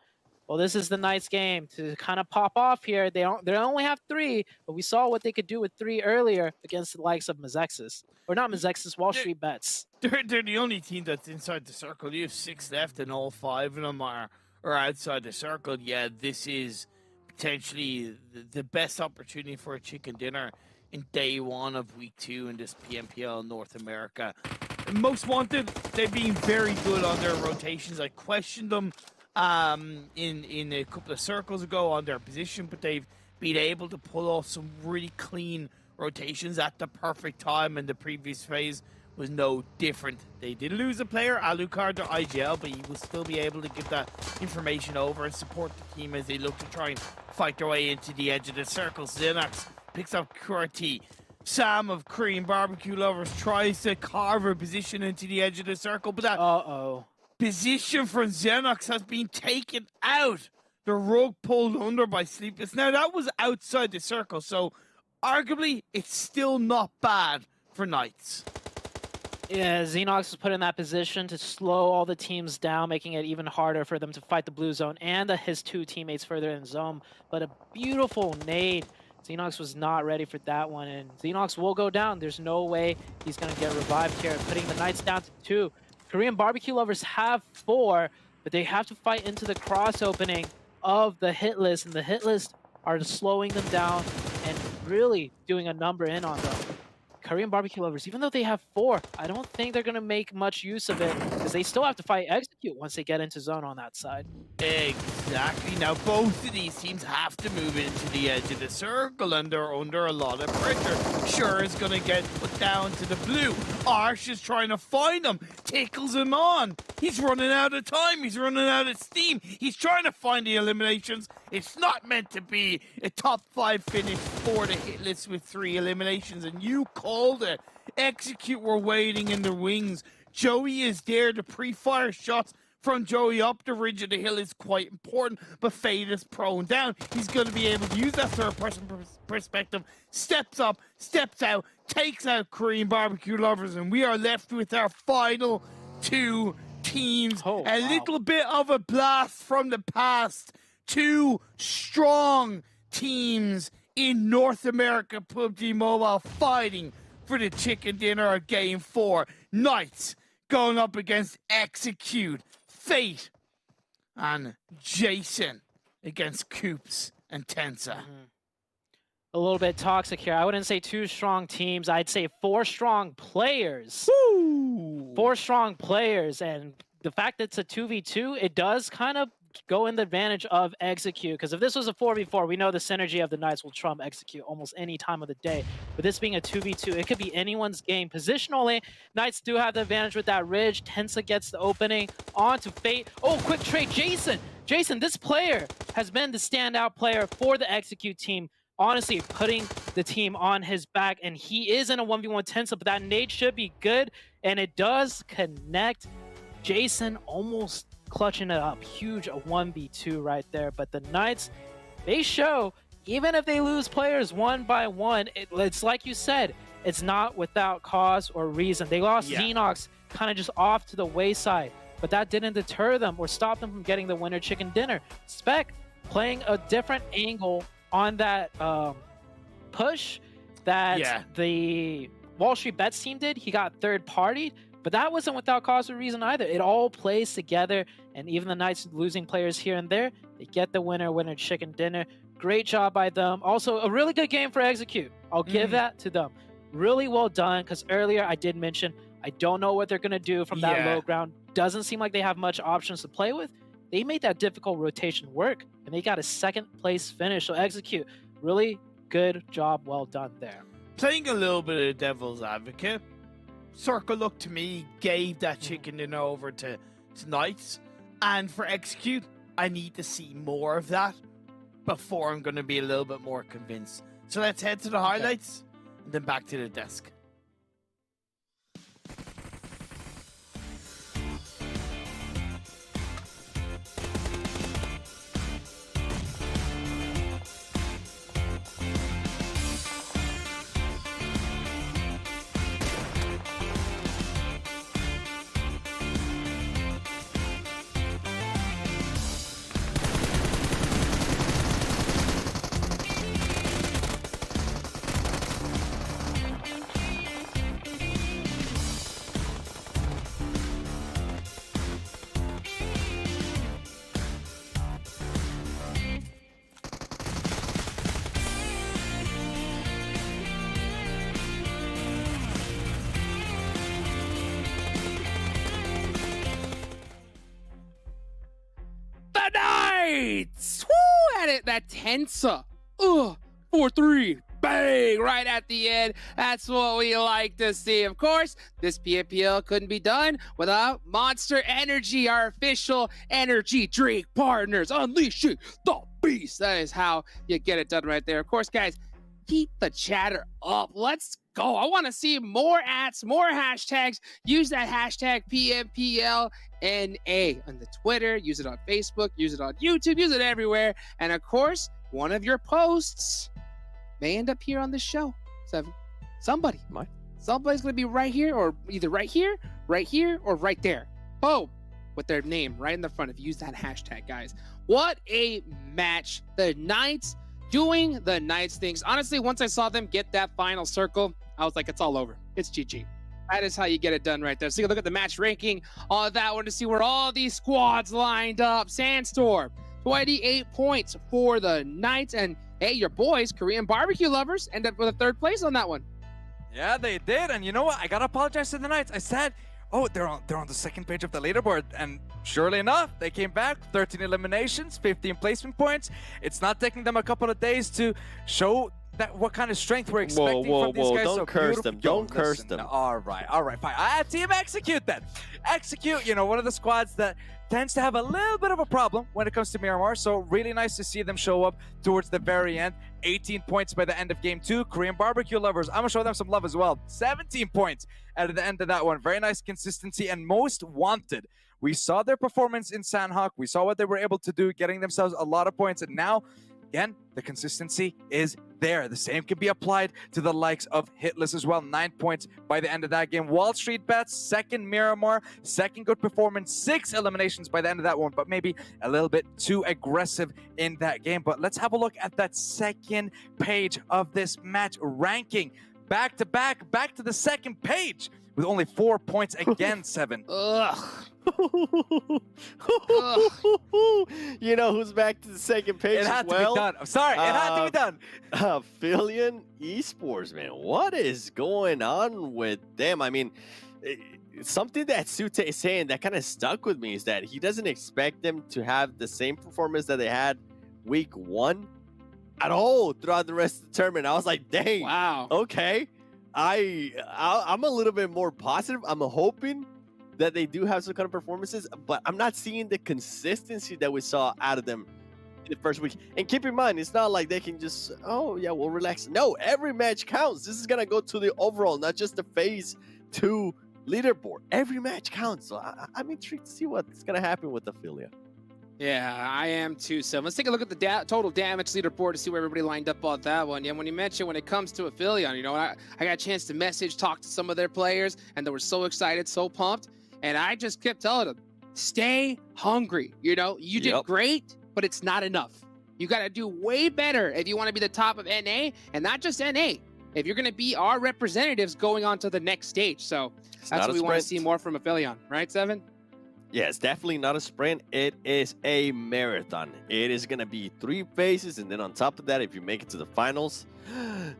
Well, this is the Knights game to kind of pop off here. They only have 3, but we saw what they could do with 3 earlier against the likes of MEZEXIS. Or not MEZEXIS, WALLSTREETBETS. They're the only team that's inside the circle. You have 6 left, and all 5 of them are outside the circle. Yeah, this is potentially the best opportunity for a chicken dinner in day 1 of week 2 in this PMPL North America. Most Wanted, they've been very good on their rotations. I questioned them in a couple of circles ago on their position, but they've been able to pull off some really clean rotations at the perfect time, and the previous phase was no different. They did lose a player, Alucard to IGL, but he will still be able to give that information over and support the team as they look to try and fight their way into the edge of the circle. Xenox picks up QRT. Sam of Korean Barbecue Lovers tries to carve a position into the edge of the circle, but that position from Xenox has been taken out. The rug pulled under by Sleepless. Now, that was outside the circle, so arguably, it's still not bad for Knights. Yeah, Xenox was put in that position to slow all the teams down, making it even harder for them to fight the blue zone and his 2 teammates further in zone. But a beautiful nade. Xenox was not ready for that one, and Xenox will go down. There's no way he's going to get revived here, putting the Knights down to 2. Korean Barbecue Lovers have 4, but they have to fight into the cross opening of the hit list, and the hit list are slowing them down and really doing a number in on them. Korean Barbecue Lovers, even though they have 4, I don't think they're going to make much use of it because they still have to fight Execute once they get into zone on that side. Exactly. Now, both of these teams have to move into the edge of the circle, and they're under a lot of pressure. Sure is going to get put down to the blue. Arsh is trying to find him, tickles him on. He's running out of time. He's running out of steam. He's trying to find the eliminations. It's not meant to be a top 5 finish for the hit list with 3 eliminations, and you called it. Execute were waiting in the wings. Joey is there. The pre-fire shots from Joey up the ridge of the hill is quite important, but Fade is prone down. He's going to be able to use that third-person perspective, steps up, steps out, takes out Korean Barbecue Lovers, and we are left with our final 2 teams. A little bit of a blast from the past. 2 strong teams in North America PUBG Mobile fighting for the chicken dinner of Game 4. Knights going up against Execute, Fate, and Jason against Coops and Tensa. A little bit toxic here. I wouldn't say 2 strong teams. I'd say 4 strong players. Woo! 4 strong players, and the fact that it's a 2v2, it does kind of go in the advantage of Execute, because if this was a 4v4, we know the synergy of the Knights will trump Execute almost any time of the day. But this being a 2v2, it could be anyone's game. Positionally, Knights do have the advantage with that ridge. Tensa gets the opening onto Fate. Oh, quick trade, Jason! Jason, this player has been the standout player for the Execute team, honestly putting the team on his back, and he is in a 1v1 Tensa, but that nade should be good, and it does connect. Jason almost clutching it up. Huge, a 1v2 right there. But the Knights, they show, even if they lose players 1 by 1, it's like you said, it's not without cause or reason. They lost Xenox kind of just off to the wayside, but that didn't deter them or stop them from getting the winner chicken dinner. Spec playing a different angle on that push that the WALLSTREETBETS team did. He got third-partied, but that wasn't without cause or reason either. It all plays together, and even the Knights losing players here and there, they get the winner chicken dinner. Great job by them. Also, a really good game for Execute. I'll give that to them. Really well done, because earlier I did mention, I don't know what they're going to do from that low ground. Doesn't seem like they have much options to play with. They made that difficult rotation work, and they got a 2nd place finish. So Execute, really good job, well done there. Playing a little bit of devil's advocate, Circle Look to me gave that chicken dinner over to Knights, and for Execute, I need to see more of that before I'm going to be a little bit more convinced. So let's head to the highlights and then back to the desk. Knights! Woo! At it, that Tensa. 4-3. Bang! Right at the end. That's what we like to see. Of course, this PMPL couldn't be done without Monster Energy, our official energy drink partners. Unleashing the beast. That is how you get it done right there. Of course, guys, keep the chatter up. Let's go. I want to see more ats, more hashtags. Use that hashtag PMPLNA on the Twitter. Use it on Facebook. Use it on YouTube. Use it everywhere. And of course, one of your posts may end up here on the show. Somebody's going to be right here, or either right here, or right there. Boom. With their name right in the front. If you use that hashtag, guys. What a match. The Knights doing the Knights things. Honestly, once I saw them get that final circle, I was like, it's all over. It's GG. That is how you get it done right there. So take a look at the match ranking on that one to see where all these squads lined up. Sandstorm, 28 points for the Knights. And hey, your boys, Korean barbecue lovers, end up with a 3rd place on that one. Yeah, they did. And you know what? I got to apologize to the Knights. I said, oh, they're on the 2nd page of the leaderboard. And surely enough, they came back, 13 eliminations, 15 placement points. It's not taking them a couple of days to show that what kind of strength we're expecting from these guys. Don't so curse them. Don't curse listen, them. All right, fine. Team Execute then. Execute, you know, one of the squads that tends to have a little bit of a problem when it comes to Miramar. So really nice to see them show up towards the very end. 18 points by the end of game 2. Korean barbecue lovers, I'm gonna show them some love as well. 17 points at the end of that one. Very nice consistency and most wanted. We saw their performance in Sandhawk. We saw what they were able to do, getting themselves a lot of points. And now, again, the consistency is there. The same can be applied to the likes of HITLIST as well. 9 points by the end of that game. WALLSTREETBETS, 2nd Miramar, 2nd good performance, 6 eliminations by the end of that one, but maybe a little bit too aggressive in that game. But let's have a look at that 2nd page of this match ranking. Back to back to the 2nd page with only 4 points again, 7. Ugh. You know who's back to the 2nd page It had as well? to be done. I'm sorry, it had to be done. APHELION Esports, man. What is going on with them? I mean, something that Sute is saying that kind of stuck with me is that he doesn't expect them to have the same performance that they had week 1 at all throughout the rest of the tournament. I was like, dang. Wow. Okay. I'm a little bit more positive. I'm hoping that they do have some kind of performances, but I'm not seeing the consistency that we saw out of them in the first week. And keep in mind, it's not like they can just, oh yeah, we'll relax. No, every match counts. This is gonna go to the overall, not just the phase 2 leaderboard. Every match counts. So I'm intrigued to see what's gonna happen with APHELION. Yeah, I am too. So let's take a look at the total damage leaderboard to see where everybody lined up on that one. Yeah, when you mentioned when it comes to APHELION, you know, I got a chance to talk to some of their players, and they were so excited, so pumped. And I just kept telling them, stay hungry. You know, you did great, but it's not enough. You got to do way better if you want to be the top of NA, and not just NA. If you're going to be our representatives going on to the next stage. So that's what we want to see more from APHELION. Right, Seven? Yeah, it's definitely not a sprint. It is a marathon. It is going to be 3 phases. And then on top of that, if you make it to the finals,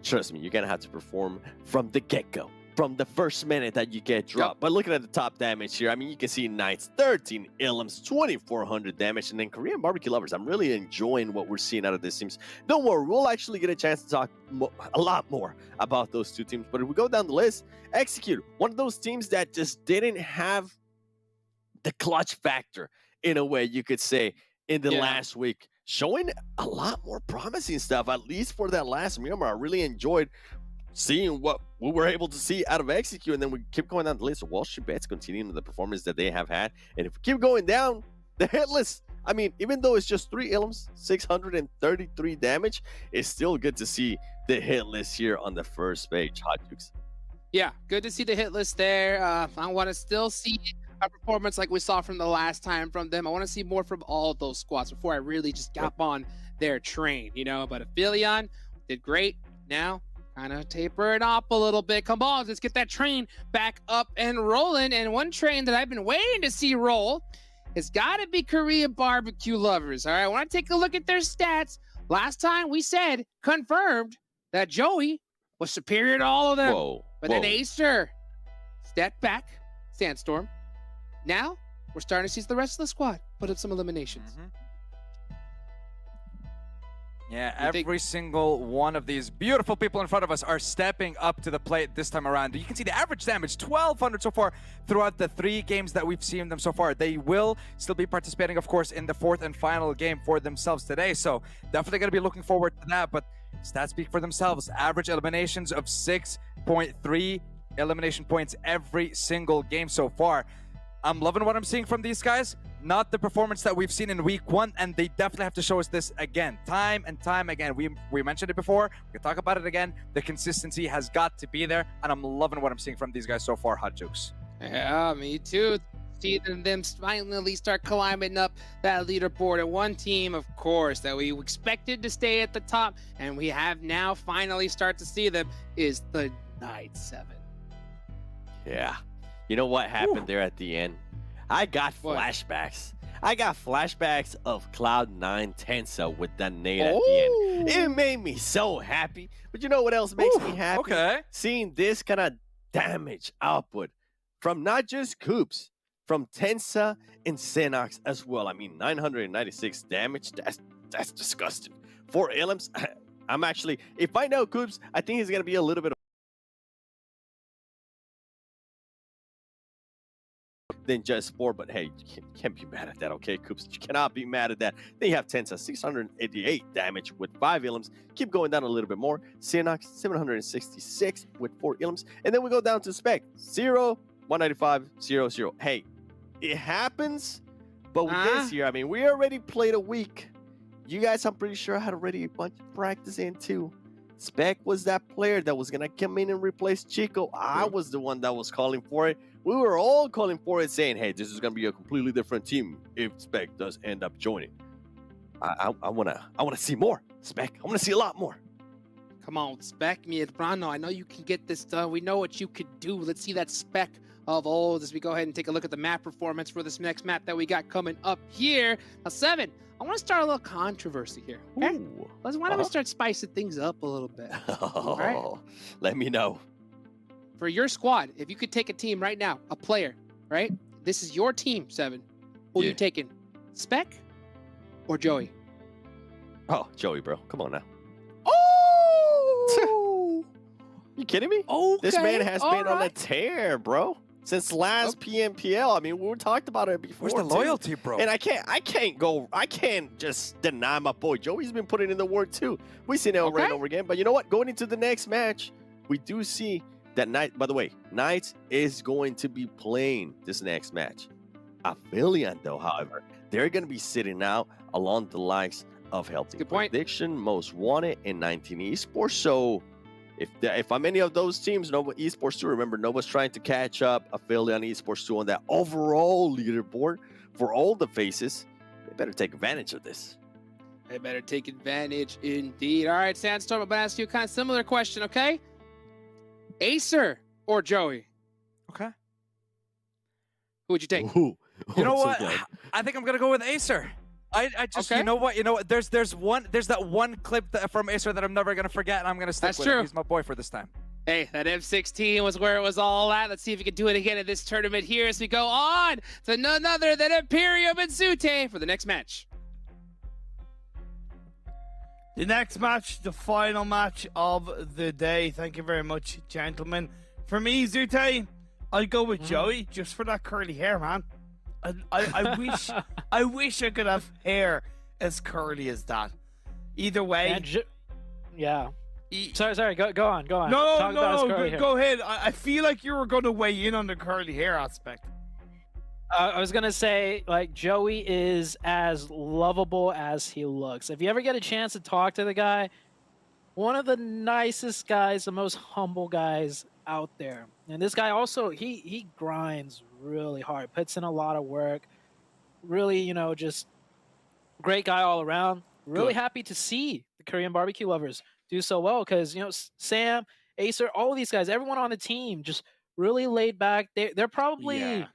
trust me, you're going to have to perform from the get-go. from the first minute that you get dropped. But looking at the top damage here, I mean, you can see Knights, 13 Illims, 2,400 damage, and then Korean barbecue lovers. I'm really enjoying what we're seeing out of these teams. Don't worry, we'll actually get a chance to talk a lot more about those two teams. But if we go down the list, Execute, one of those teams that just didn't have the clutch factor, in a way you could say, in the last week, showing a lot more promising stuff, at least for that last Miramar. I really enjoyed seeing what we were able to see out of Execute, and then we keep going down the list. So WALLSTREETBETS continuing the performance that they have had, and if we keep going down the hit list, I mean, even though it's just 3 Illims, 633 damage, it's still good to see the hit list here on the first page. Hot Jukes. Yeah, good to see the hit list there. I want to still see a performance like we saw from the last time from them. I want to see more from all of those squads before I really just got on their train, you know. But APHELION did great. Now kind of taper it up a little bit. Come on, let's get that train back up and rolling. And one train that I've been waiting to see roll has got to be Korean barbecue lovers. All right, I want to take a look at their stats. Last time we said, confirmed, that Joey was superior to all of them. But then Acer stepped back, Sandstorm. Now we're starting to see the rest of the squad put up some eliminations. Yeah, every single one of these beautiful people in front of us are stepping up to the plate this time around. You can see the average damage, 1,200 so far throughout the 3 games that we've seen them so far. They will still be participating, of course, in the 4th and final game for themselves today. So definitely going to be looking forward to that. But stats speak for themselves. Average eliminations of 6.3 elimination points every single game so far. I'm loving what I'm seeing from these guys. Not the performance that we've seen in week 1, and they definitely have to show us this again, time and time again. We mentioned it before. We can talk about it again. The consistency has got to be there, and I'm loving what I'm seeing from these guys so far, Hot Jukes. Yeah, me too. Seeing them finally start climbing up that leaderboard. And one team, of course, that we expected to stay at the top, and we have now finally start to see them, is the Knight 7. Yeah. You know what happened there at the end? I got flashbacks. I got flashbacks of Cloud9 Tensa with that nade at the end. It made me so happy. But you know what else makes me happy? Seeing this kind of damage output from not just Coops, from Tensa and Xenox as well. I mean, 996 damage. That's disgusting. 4 Illims. I'm actually, if I know Coops, I think he's going to be a little bit than just 4, but hey, you can't be mad at that, okay, Coops? You cannot be mad at that. Then you have Tensa, 688 damage with 5 Illims. Keep going down a little bit more. Xenox, 766 with 4 Illims. And then we go down to Spec, 0, 195, 0, 0. Hey, it happens, but with this here, I mean, we already played a week. You guys, I'm pretty sure, had already a bunch of practice in too. Spec was that player that was going to come in and replace Chico. I was the one that was calling for it. We were all calling for it, saying, hey, this is going to be a completely different team if Spec does end up joining. I want to see more, Spec. I want to see a lot more. Come on, Spec, mi hermano. I know you can get this done. We know what you could do. Let's see that Spec of old as we go ahead and take a look at the map performance for this next map that we got coming up here. Now, 7, I want to start a little controversy here. Okay? Why don't we start spicing things up a little bit? All right? Let me know. For your squad, if you could take a team right now, a player, right? This is your team, 7. Who are you taking? Spec or Joey? Oh, Joey, bro. Come on now. Oh! You kidding me? Okay. This man has been on a tear, bro. Since last PMPL. I mean, we talked about it before. Where's the loyalty, bro? And I can't just deny my boy. Joey's been putting in the work too. We've seen it over and over again. But you know what? Going into the next match, we do see that Knight, by the way, Knights is going to be playing this next match. APHELION, though, however, they're going to be sitting out along the likes of Healthy Prediction, Most Wanted, and 19 Esports. So if I'm any of those teams, Nova Esports 2, remember, Nova's trying to catch up APHELION Esports 2 on that overall leaderboard for all the faces. They better take advantage of this. They better take advantage indeed. All right, Sandstorm, I'm going to ask you a kind of similar question, okay? Acer or Joey? Okay. Who would you take? You know what? I think I'm going to go with Acer. I just, you know what? There's that one clip from Acer that I'm never going to forget, and I'm going to stick with it. He's my boy for this time. Hey, that M16 was where it was all at. Let's see if we can do it again in this tournament here as we go on to none other than Imperium and Zute for the next match. The next match, the final match of the day. Thank you very much, gentlemen. For me, Zute, I'd go with Joey just for that curly hair, man. I wish I wish I could have hair as curly as that. Either way. Yeah. Sorry. Go on. No, go ahead. I feel like you were going to weigh in on the curly hair aspect. I was gonna say, like, Joey is as lovable as he looks. If you ever get a chance to talk to the guy, one of the nicest guys, the most humble guys out there. And this guy also, he grinds really hard, puts in a lot of work. Really, you know, just great guy all around. Really happy to see the Korean barbecue lovers do so well because, you know, Sam, Acer, all of these guys, everyone on the team just really laid back. They're probably...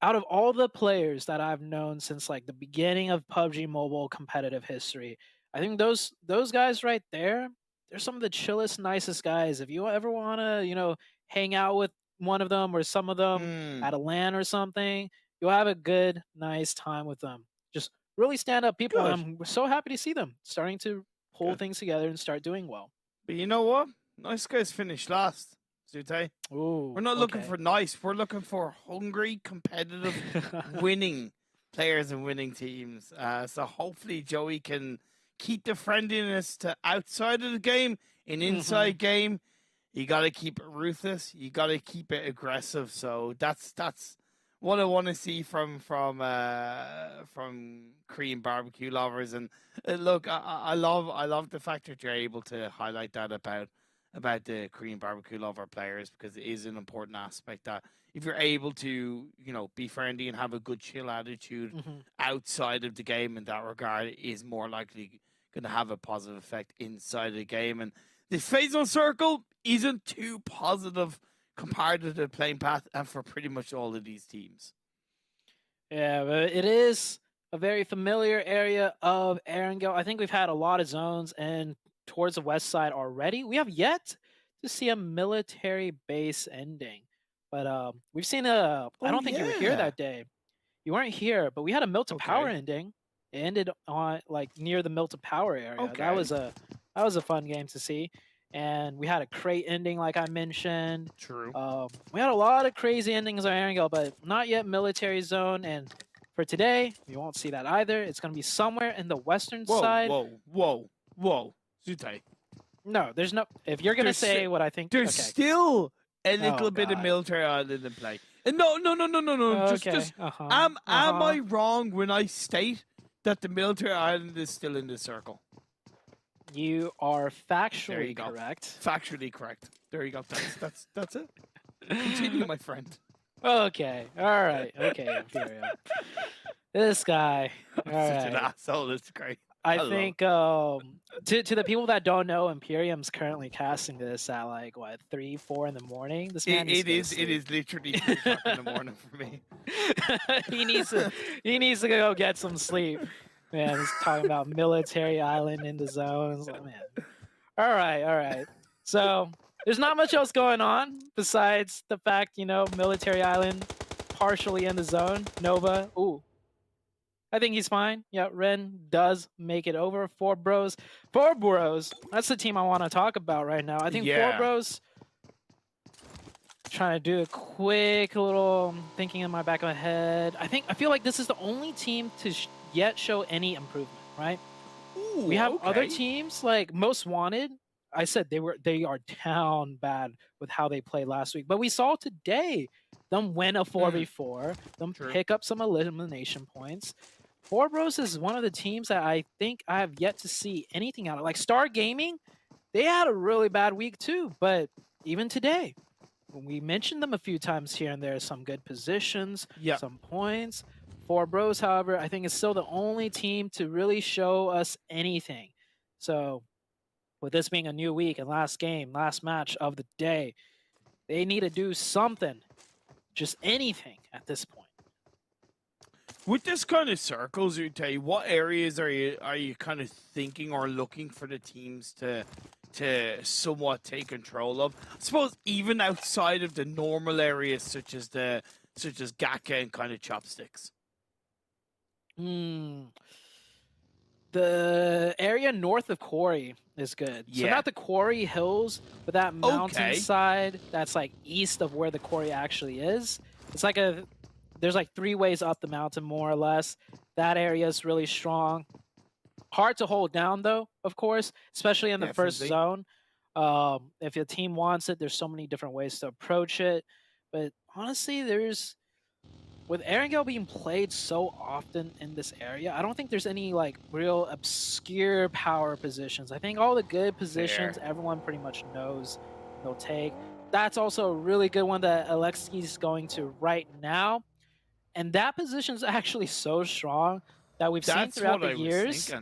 Out of all the players that I've known since like the beginning of PUBG Mobile competitive history, I think those guys right there, they're some of the chillest, nicest guys. If you ever want to, you know, hang out with one of them or some of them at a LAN or something, you'll have a good, nice time with them. Just really stand up people. And I'm so happy to see them starting to pull things together and start doing well. But you know what? Nice guys finished last. Zute. We're not looking for nice. We're looking for hungry, competitive, winning players and winning teams. So hopefully Joey can keep the friendliness to outside of the game. In inside game, you got to keep it ruthless. You got to keep it aggressive. So that's what I want to see from Korean barbecue lovers. And look, I love the fact that you're able to highlight that about the Korean barbecue lover players, because it is an important aspect that if you're able to, you know, be friendly and have a good chill attitude outside of the game in that regard, it is more likely going to have a positive effect inside of the game. And the phasal circle isn't too positive compared to the playing path and for pretty much all of these teams. Yeah, but it is a very familiar area of Erangel. I think we've had a lot of zones and towards the west side already. We have yet to see a military base ending, but we've seen a. I don't think you were here that day. You weren't here, but we had a Mill to Power ending. It ended on like near the Mill to Power area. That was a fun game to see, and we had a crate ending like I mentioned. True. We had a lot of crazy endings on Erangel, but not yet military zone. And for today, you won't see that either. It's going to be somewhere in the western side. Whoa. Zute. No, there's no. If you're gonna say what I think, there's still a little bit of military island in play. No. Just am I wrong when I state that the military island is still in the circle? You are factually correct. Factually correct. There you go. That's it. Continue, my friend. Okay. All right. Okay, Imperium. This guy. I'm such an asshole. That's great. I think to the people that don't know, Imperium's currently casting this at like what 3, 4 in the morning. This man it is literally 3 o'clock in the morning for me. he needs to go get some sleep. Man, he's talking about military island in the zones. Like, man. All right. So there's not much else going on besides the fact, you know, military island partially in the zone. Nova. Ooh. I think he's fine. Yeah, Ren does make it over. Four Bros. That's the team I want to talk about right now. I think Four Bros. Trying to do a quick little thinking in my back of my head. I feel like this is the only team to yet show any improvement, right? Ooh, we have other teams like Most Wanted. I said they are down bad with how they played last week, but we saw today them win a 4v4, them pick up some elimination points. Four Bros is one of the teams that I think I have yet to see anything out of. Like Star Gaming, they had a really bad week too, but even today, when we mentioned them a few times here and there, some good positions, some points. Four Bros, however, I think is still the only team to really show us anything. So with this being a new week and last match of the day, they need to do something, just anything at this point. With this kind of circles, Zute, what areas are you kind of thinking or looking for the teams to to somewhat take control of. I suppose even outside of the normal areas such as Gaka and kind of Chopsticks. The area north of Quarry is good. So Yeah. not the Quarry Hills, but that mountainside that's like east of where the Quarry actually is. It's like there's like 3 ways up the mountain more or less. That area is really strong. Hard to hold down though, of course, especially in the first zone. If your team wants it, there's so many different ways to approach it. But honestly, with Erangel being played so often in this area, I don't think there's any like real obscure power positions. I think all the good positions, everyone pretty much knows they'll take. That's also a really good one that Alexi's going to right now. And that position is actually so strong that we've seen throughout the years.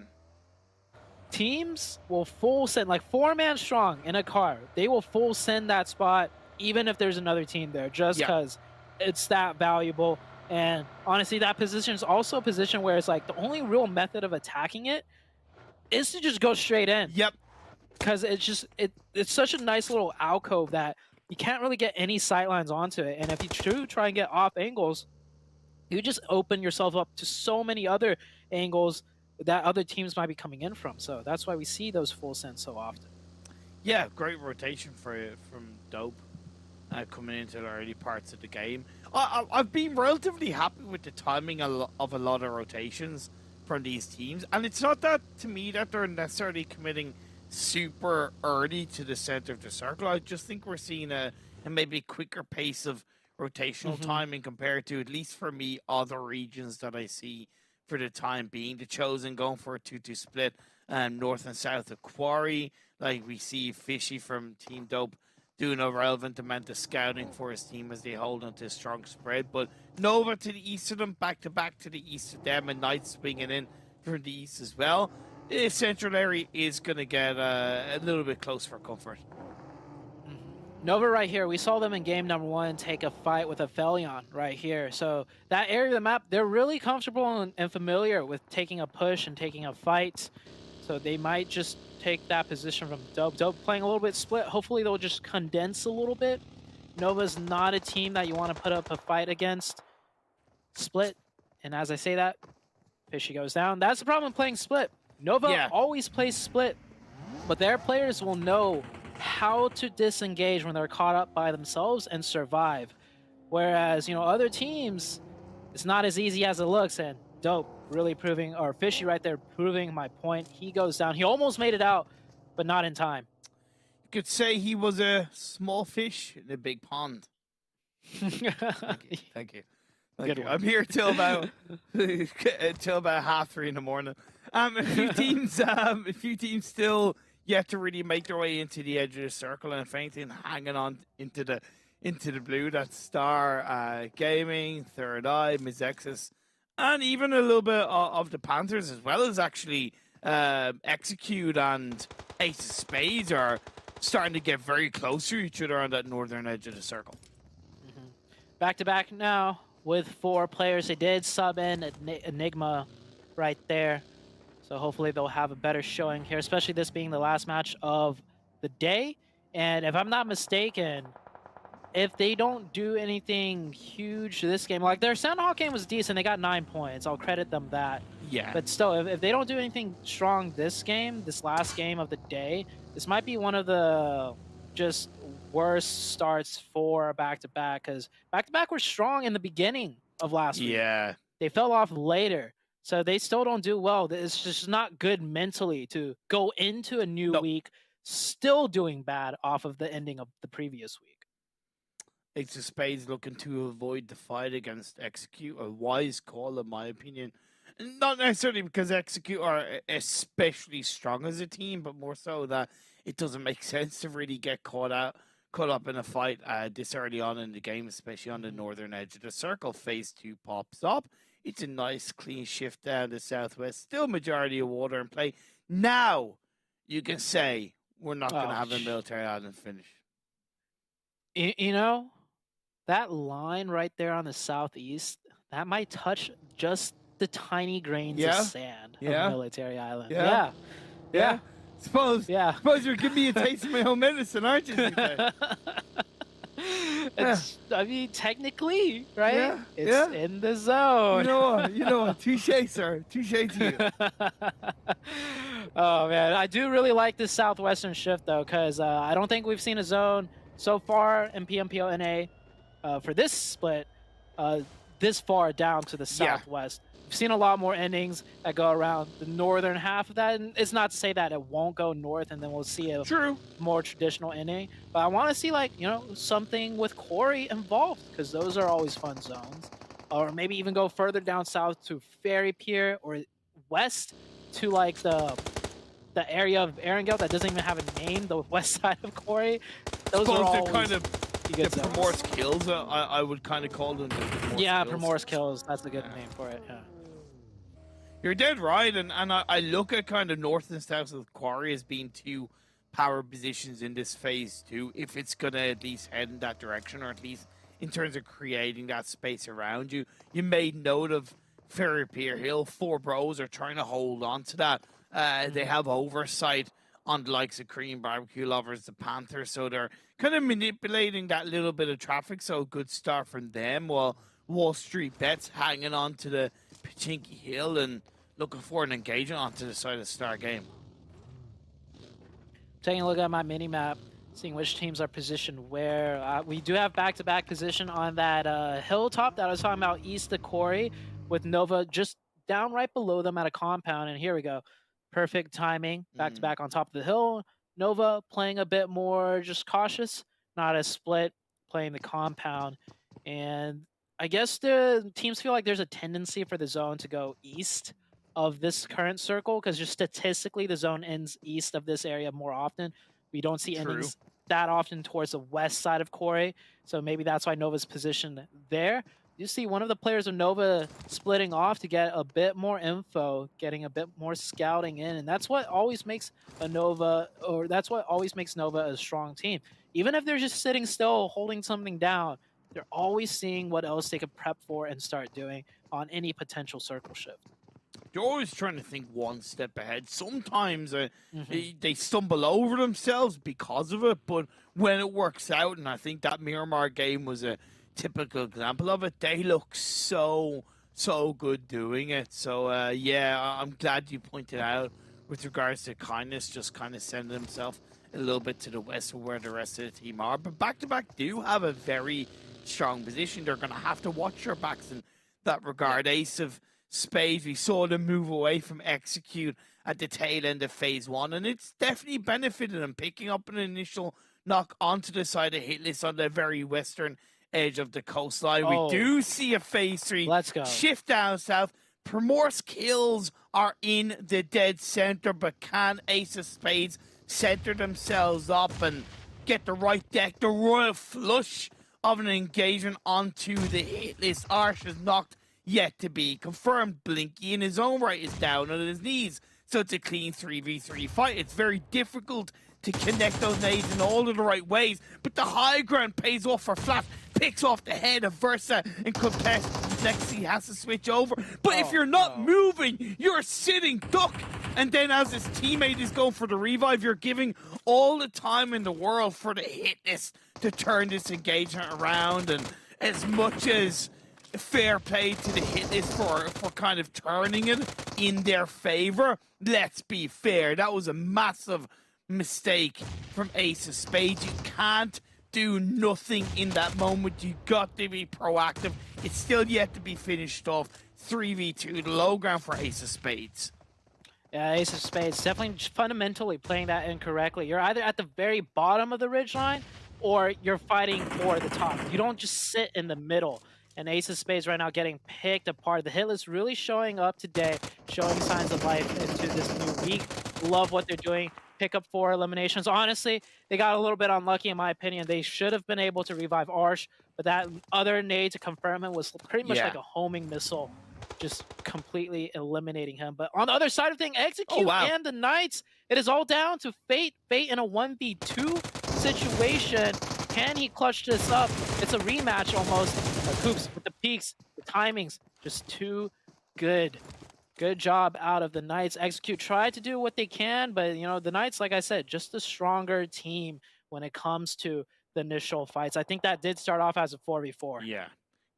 Teams will full send, like 4-man strong in a car. They will full send that spot even if there's another team there, just because it's that valuable. And honestly, that position is also a position where it's like the only real method of attacking it is to just go straight in. Yep. Because it's such a nice little alcove that you can't really get any sightlines onto it. And if you do try and get off angles, you just open yourself up to so many other angles that other teams might be coming in from. So that's why we see those full sends so often. Yeah, great rotation from Dope coming into the early parts of the game. I've been relatively happy with the timing of a lot of rotations from these teams. And it's not that, to me, that they're necessarily committing super early to the center of the circle. I just think we're seeing a maybe quicker pace of rotational timing compared to, at least for me, other regions that I see for the time being. The Chosen going for a 2-2 split, north and south of Quarry. Like we see Fishy from Team Dope doing a relevant amount of scouting for his team as they hold onto a strong spread. But Nova to the east of them, back to back to the east of them, and Knights swinging in from the east as well. The central area is going to get a little bit close for comfort. Nova right here, we saw them in game number 1 take a fight with APHELION right here. So that area of the map, they're really comfortable and familiar with taking a push and taking a fight. So they might just take that position from Dope. Dope playing a little bit split. Hopefully they'll just condense a little bit. Nova's not a team that you want to put up a fight against. Split. And as I say that, Fishy goes down. That's the problem with playing split. Nova always plays split, but their players will know how to disengage when they're caught up by themselves and survive. Whereas, other teams, it's not as easy as it looks. And Dope really proving, or Fishy right there proving my point. He goes down. He almost made it out, but not in time. You could say he was a small fish in a big pond. Thank you. Good one. I'm here till about till about 3:30 in the morning. A few teams still yet to really make their way into the edge of the circle, and if anything, hanging on into the blue. That's Star Gaming, THIRDEYE, MEZEXIS, and even a little bit of the Panthers, as well as actually Execute and Ace of Spades are starting to get very close to each other on that northern edge of the circle. Back to back now with 4 players. They did sub in Enigma right there. So hopefully they'll have a better showing here, especially this being the last match of the day. And if I'm not mistaken, if they don't do anything huge this game, like their Soundhawk game was decent, they got 9 points. I'll credit them that. Yeah. But still, if they don't do anything strong this game, this last game of the day, this might be one of the just worst starts for back-to-back, because back-to-back were strong in the beginning of last week. Yeah. They fell off later. So they still don't do well. It's just not good mentally to go into a new week still doing bad off of the ending of the previous week. Ace of Spades looking to avoid the fight against Execute. A wise call, in my opinion. Not necessarily because Execute are especially strong as a team, but more so that it doesn't make sense to really get caught up in a fight this early on in the game, especially on the northern edge of the circle. Phase 2 pops up. It's a nice clean shift down the southwest. Still majority of water in play. Now you can say we're not going to have a military island finish. That line right there on the southeast, that might touch just the tiny grains of sand of Military Island. Yeah. Suppose you're giving me a taste of my own medicine, aren't you? CK? It's, I mean, technically, right? Yeah, It's yeah. in the zone. You know what? Touche, sir. Touche to you. Oh man, I do really like this southwestern shift though, because I don't think we've seen a zone so far in PMPL NA for this split this far down to the southwest. We've seen a lot more endings that go around the northern half of that, and it's not to say that it won't go north and then we'll see a more traditional ending, but I want to see, like, you know, something with Quarry involved, because those are always fun zones. Or maybe even go further down south to Ferry Pier, or west to like the area of Erangel that doesn't even have a name, the west side of Quarry. Those are all kind of the Primorse Kills. I would kind of call them. Primorse Kills. That's a good name for it. Yeah. You're dead right, and I look at kind of north and south of Quarry as being two power positions in this phase two, if it's gonna at least head in that direction, or at least in terms of creating that space around you. You made note of Ferry Pier Hill. 4 Bros are trying to hold on to that. They have oversight on the likes of Korean barbecue lovers, the Panthers, so they're kind of manipulating that little bit of traffic. So a good start from them, while WALLSTREETBETS hanging on to the Pachinki Hill and looking for an engagement onto the side of the Star game. Taking a look at my mini map, seeing which teams are positioned where. We do have back-to-back position on that hilltop that I was talking about east of Quarry, with Nova just down right below them at a compound. And here we go. Perfect timing, back-to-back on top of the hill. Nova playing a bit more just cautious, not as split, playing the compound. And I guess the teams feel like there's a tendency for the zone to go east of this current circle, because just statistically the zone ends east of this area more often. We don't see endings that often towards the west side of Quarry, so maybe that's why Nova's positioned there. You see one of the players of Nova splitting off to get a bit more info, getting a bit more scouting in, and that's what always makes a Nova, or that's what always makes Nova a strong team. Even if they're just sitting still, holding something down, they're always seeing what else they could prep for and start doing on any potential circle shift. They're always trying to think one step ahead. Sometimes they stumble over themselves because of it, but when it works out, and I think that Miramar game was a typical example of it, they look so good doing it. So yeah, I'm glad you pointed out with regards to Kindness just kind of sending himself a little bit to the west of where the rest of the team are. But back-to-back do have a very strong position. They're going to have to watch their backs in that regard. Ace of Spades, we saw them move away from Execute at the tail end of phase one, and it's definitely benefited them, picking up an initial knock onto the side of HITLIST on the very western edge of the coastline. We do see a phase three shift down south. Primorse Kills are in the dead center, but can Ace of Spades center themselves up and get the right deck, the royal flush of an engagement onto the HITLIST? Arsh is knocked, yet to be confirmed. Blinky in his own right is down on his knees, so it's a clean 3v3 fight. It's very difficult to connect those nades in all of the right ways, but the high ground pays off for Flash, picks off the head of Versa and contest. Next he has to switch over, but if you're not moving, you're sitting duck, and then as his teammate is going for the revive, you're giving all the time in the world for the HITLIST to turn this engagement around. And as much as fair play to the HITLIST for kind of turning it in their favor, let's be fair, that was a massive mistake from Ace of Spades. You can't do nothing in that moment. You got to be proactive. It's still yet to be finished off. 3v2, the low ground for Ace of Spades. Yeah, Ace of Spades definitely fundamentally playing that incorrectly. You're either at the very bottom of the ridgeline or you're fighting for the top. You don't just sit in the middle. And Ace of Spades right now getting picked apart. The HITLIST really showing up today, showing signs of life into this new week. Love what they're doing. Pick up 4 eliminations. Honestly, they got a little bit unlucky in my opinion. They should have been able to revive Arsh, but that other nade to confirm him was pretty much like a homing missile, just completely eliminating him. But on the other side of things, Execute and the Knights, it is all down to Fate. Fate in a 1v2 situation. Can he clutch this up? It's a rematch almost. Coops with the peaks, the timings, just too good. Good job out of the Knights. Execute tried to do what they can, but you know, the Knights, like I said, just a stronger team when it comes to the initial fights. I think that did start off as a 4v4. Yeah.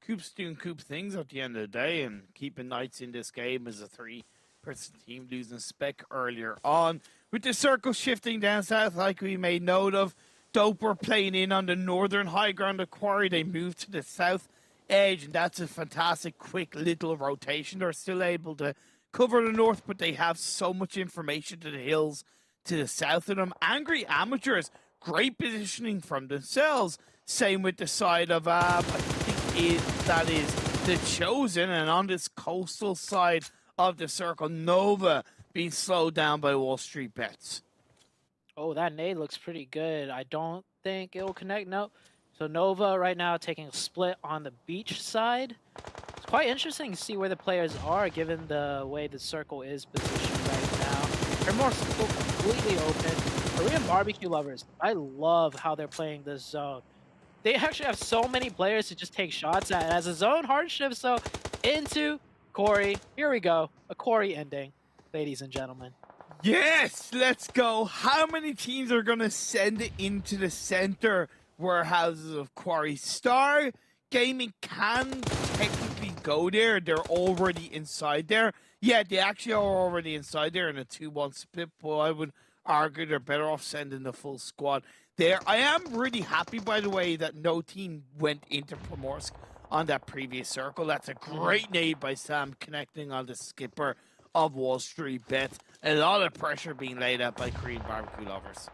Coop's doing Coop things at the end of the day, and keeping Knights in this game as a 3-person team, losing Spec earlier on. With the circle shifting down south like we made note of, Dope were playing in on the northern high ground of Quarry. They moved to the south edge, and that's a fantastic quick little rotation. They're still able to cover the north, but they have so much information to the hills to the south of them. Angry Amateurs, great positioning from themselves. Same with the side of, I think that is the Chosen, and on this coastal side of the circle, Nova being slowed down by WALLSTREETBETS. Oh, that nade looks pretty good. I don't think it'll connect. No. So Nova right now taking a split on the beach side. It's quite interesting to see where the players are given the way the circle is positioned right now. They're more completely open. Korean barbecue lovers, I love how they're playing this zone. They actually have so many players to just take shots at. As a zone hardship, so into Corey. Here we go. A Corey ending, ladies and gentlemen. Yes, let's go. How many teams are going to send it into the center warehouses of Quarry? Star Gaming can technically go there. They're already inside there. Yeah, they actually are already inside there in a 2-1 split, but I would argue they're better off sending the full squad there. I am really happy, by the way, that no team went into Primorsk on that previous circle. That's a great nade by Sam connecting on the skipper of WALLSTREETBETS. A lot of pressure being laid out by Korean barbecue lovers.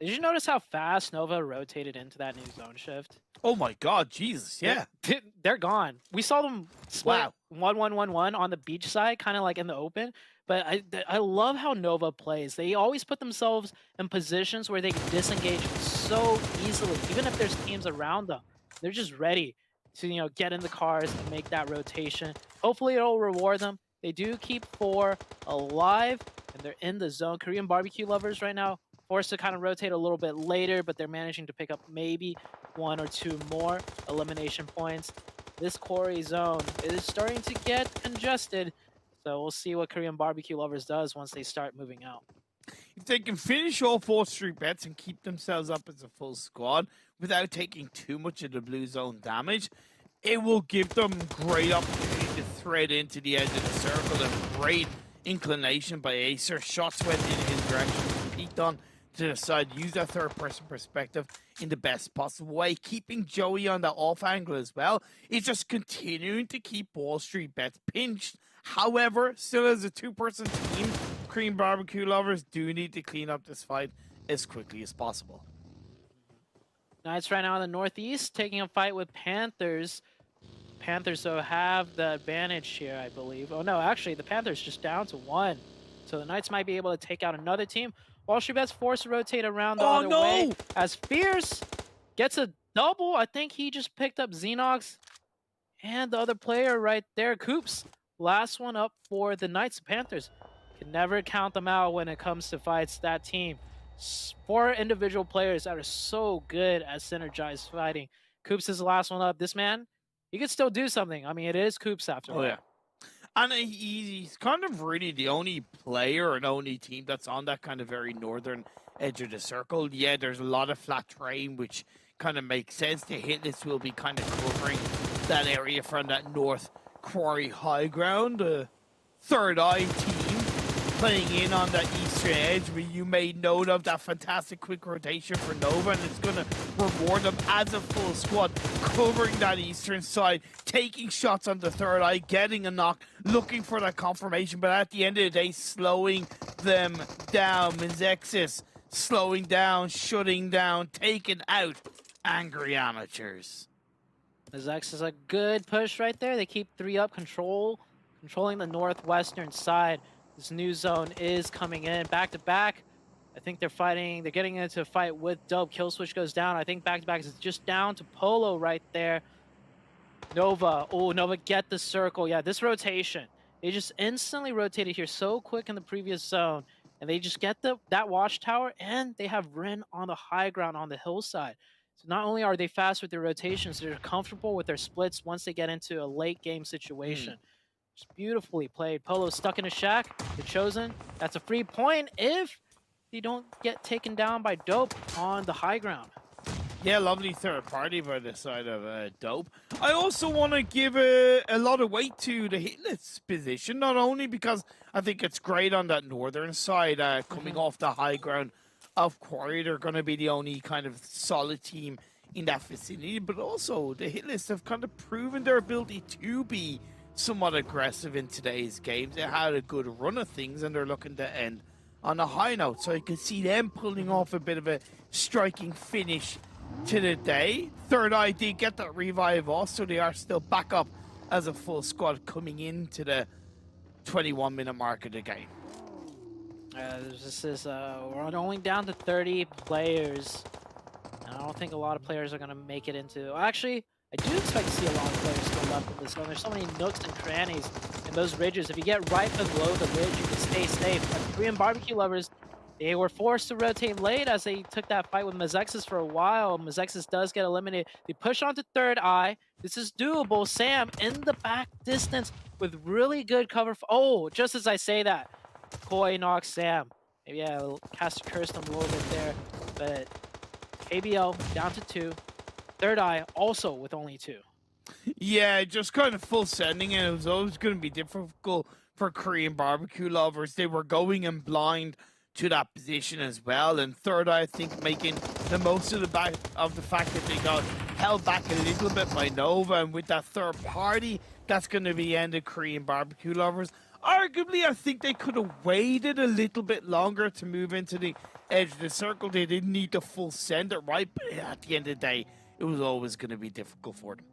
Did you notice how fast Nova rotated into that new zone shift? Oh my god, Jesus, yeah. They're gone. We saw them split 1-1-1-1 on the beach side, kind of like in the open. But I love how Nova plays. They always put themselves in positions where they can disengage so easily, even if there's teams around them. They're just ready to, you know, get in the cars and make that rotation. Hopefully it'll reward them. They do keep 4 alive, and they're in the zone. Korean barbecue lovers right now forced to kind of rotate a little bit later, but they're managing to pick up maybe 1 or 2 more elimination points. This Quarry zone is starting to get congested, so we'll see what Korean barbecue lovers does once they start moving out. If they can finish off WALLSTREETBETS and keep themselves up as a full squad without taking too much of the blue zone damage, it will give them great opportunity to thread into the edge of the circle. A great inclination by Acer. Shots went in his direction. Peeked on to the side. Use that third-person perspective in the best possible way. Keeping Joey on the off angle as well. It's just continuing to keep WALLSTREETBETS pinched. However, still as a 2-person team, Korean barbecue lovers do need to clean up this fight as quickly as possible. Knights right now in the northeast taking a fight with Panthers. Panthers, though, have the advantage here, I believe. Oh, no, actually, the Panthers just down to 1. So the Knights might be able to take out another team. WALLSTREETBETS forced to rotate around the other way. As Fierce gets a double. I think he just picked up Xenox and the other player right there, Coops. Last one up for the Knights. Panthers can never count them out when it comes to fights. That team, 4 individual players that are so good at synergized fighting. Coops is the last one up. This man, he could still do something. I mean, it is Coops after all. Yeah. And he's kind of really the only player and only team that's on that kind of very northern edge of the circle. Yeah, there's a lot of flat terrain, which kind of makes sense. The HITLIST will be kind of covering that area from that North Quarry high ground. THIRDEYE team playing in on that eastern edge, where you made note of that fantastic quick rotation for Nova, and it's going to reward them as a full squad, covering that eastern side, taking shots on the THIRDEYE, getting a knock, looking for that confirmation, but at the end of the day, slowing them down. MEZEXIS slowing down, shutting down, taking out Angry Amateurs. MEZEXIS is a good push right there. They keep 3 up, controlling the northwestern side. This new zone is coming in back to back. I think they're getting into a fight with Dope. Kill switch goes down. I think back to back is just down to Polo right there. Nova. Oh, Nova get the circle. Yeah, this rotation. They just instantly rotated here so quick in the previous zone. And they just get that watchtower, and they have Rin on the high ground on the hillside. So not only are they fast with their rotations, they're comfortable with their splits once they get into a late game situation. Just beautifully played. Polo stuck in a shack. The Chosen. That's a free point if they don't get taken down by Dope on the high ground. Yeah, lovely third party by the side of Dope. I also want to give a lot of weight to the HITLIST position, not only because I think it's great on that northern side, coming off the high ground of Quarry. They're going to be the only kind of solid team in that vicinity, but also the HITLIST have kind of proven their ability to be somewhat aggressive in today's games. They had a good run of things, and they're looking to end on a high note. So you can see them pulling off a bit of a striking finish to the day. THIRDEYE did get that revive off, so they are still back up as a full squad coming into the 21-minute mark of the game. This is we're only down to 30 players. And I don't think a lot of players are going to make it into... Actually, I do expect to see a lot of players still left in this zone. There's so many nooks and crannies in those ridges. If you get right below the ridge, you can stay safe. But Korean barbecue lovers, they were forced to rotate late as they took that fight with MEZEXIS for a while. MEZEXIS does get eliminated. They push on to THIRDEYE. This is doable. Sam in the back distance with really good cover. Oh, just as I say that, Koi knocks Sam. Maybe I cast a curse on him a little bit there. But KBL down to 2. THIRDEYE also with only 2. Yeah, just kind of full sending, and it was always going to be difficult for Korean barbecue lovers. They were going in blind to that position as well, and THIRDEYE, I think, making the most of the fact that they got held back a little bit by Nova, and with that third party, that's going to be the end of Korean barbecue lovers. Arguably, I think they could have waited a little bit longer to move into the edge of the circle. They didn't need the full send it right, but at the end of the day, it was always going to be difficult for them.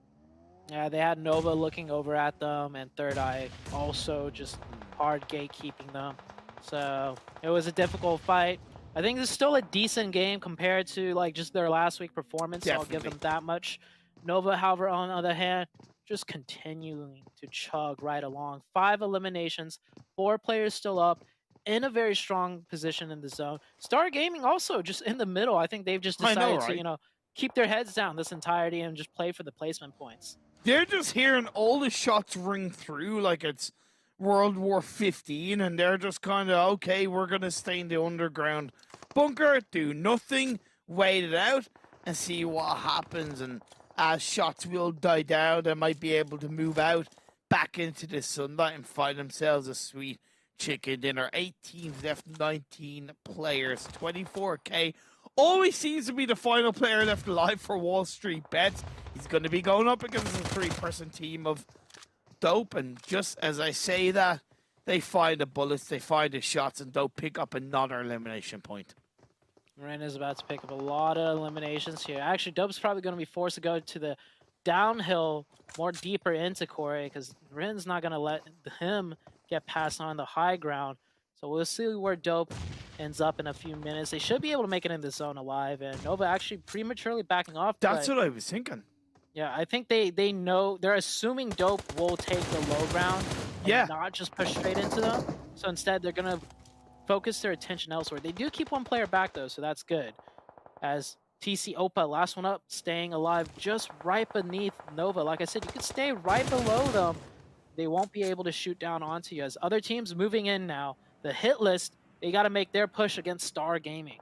Yeah, they had Nova looking over at them, and THIRDEYE also just hard gatekeeping them. So it was a difficult fight. I think this is still a decent game compared to like just their last week performance. So I'll give them that much. Nova, however, on the other hand, just continuing to chug right along. 5 eliminations, 4 players still up, in a very strong position in the zone. Star Gaming also just in the middle. I think they've just decided to, keep their heads down this entirety and just play for the placement points. They're just hearing all the shots ring through like it's World War 15, and they're just kind of, okay, we're going to stay in the underground bunker, do nothing, wait it out, and see what happens. And as shots will die down, they might be able to move out back into the sunlight and find themselves a sweet chicken dinner. 8 teams left, 19 players, 24K. Always seems to be the final player left alive for WALLSTREETBETS. He's going to be going up against a 3-person team of Dope, and just as I say that, they find the bullets, they find the shots, and Dope pick up another elimination point. Ren is about to pick up a lot of eliminations here. Actually, Dope's probably going to be forced to go to the downhill more deeper into Corey, because Ren's not going to let him get past on the high ground. So we'll see where Dope ends up in a few minutes. They should be able to make it in the zone alive, and Nova actually prematurely backing off. That's what I was thinking. Yeah, I think they know, they're assuming Dope will take the low ground and not just push straight into them. So instead, they're going to focus their attention elsewhere. They do keep one player back, though, so that's good. As TC Opa, last one up, staying alive just right beneath Nova. Like I said, you can stay right below them. They won't be able to shoot down onto you. As other teams moving in now, the HITLIST, they got to make their push against Star Gaming.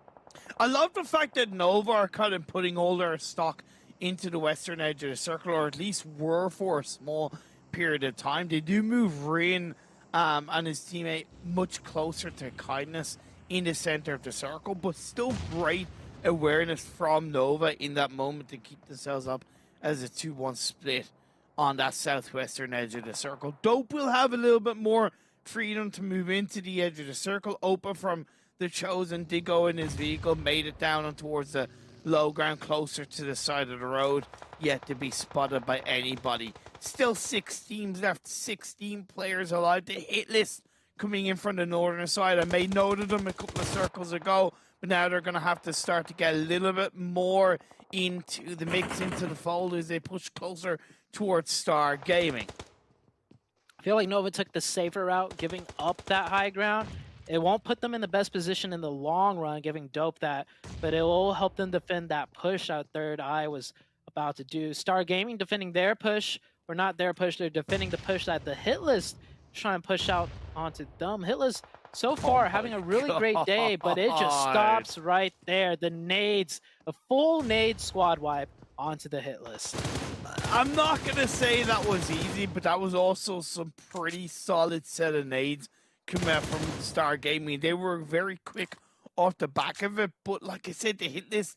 I love the fact that Nova are kind of putting all their stock into the western edge of the circle, or at least were for a small period of time. They do move Rin and his teammate much closer to Kindness in the center of the circle, but still great awareness from Nova in that moment to keep themselves up as a 2-1 split on that southwestern edge of the circle. Dope will have a little bit more freedom to move into the edge of the circle. Opa from the Chosen did go in his vehicle, made it down and towards the low ground closer to the side of the road, yet to be spotted by anybody. Still 6 teams left, 16 players alive. The HITLIST coming in from the northern side. I made note of them a couple of circles ago, but now they're going to have to start to get a little bit more into the mix, into the fold as they push closer towards Star Gaming. I feel like Nova took the safer route, giving up that high ground. It won't put them in the best position in the long run, giving Dope that, but it will help them defend that push that THIRDEYE was about to do. Star Gaming defending their push, or not their push, they're defending the push that the HITLIST try and push out onto them. HITLIST so far having a really great day, but it just stops right there. The nades, a full nade squad wipe onto the HITLIST. I'm not going to say that was easy, but that was also some pretty solid set of nades coming out from Star Gaming. They were very quick off the back of it, but like I said, the HITLIST,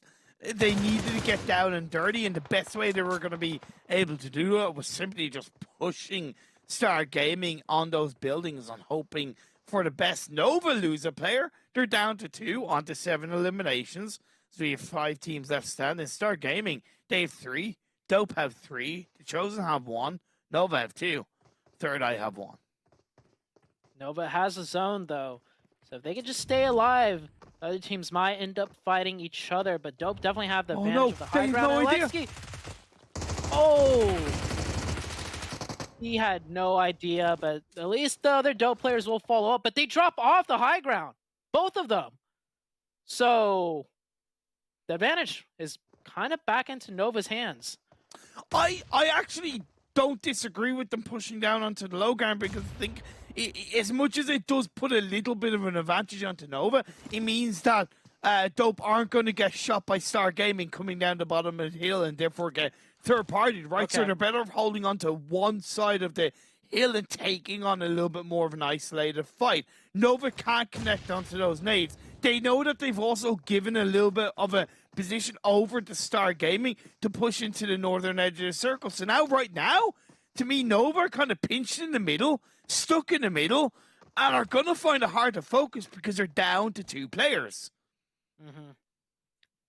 they needed to get down and dirty, and the best way they were going to be able to do it was simply just pushing Star Gaming on those buildings and hoping for the best. Nova lose a player. They're down to 2 onto 7 eliminations. So we have 5 teams left standing. Star Gaming, they have 3. Dope have 3. The Chosen have 1. Nova have 2. THIRDEYE have 1. Nova has a zone though, so if they can just stay alive, other teams might end up fighting each other. But Dope definitely have the advantage of the high ground. Alexi, oh, he had no idea, but at least the other Dope players will follow up. But they drop off the high ground, both of them. So the advantage is kind of back into Nova's hands. I actually don't disagree with them pushing down onto the low ground, because I think as much as it does put a little bit of an advantage onto Nova, it means that Dope aren't going to get shot by Star Gaming coming down the bottom of the hill and therefore get third-partied, right? Okay. So they're better off holding onto one side of the hill and taking on a little bit more of an isolated fight. Nova can't connect onto those nades. They know that they've also given a little bit of a position over to Star Gaming to push into the northern edge of the circle. So now, right now, to me, Nova are kind of pinched in the middle, stuck in the middle, and are going to find it hard to focus because they're down to 2 players.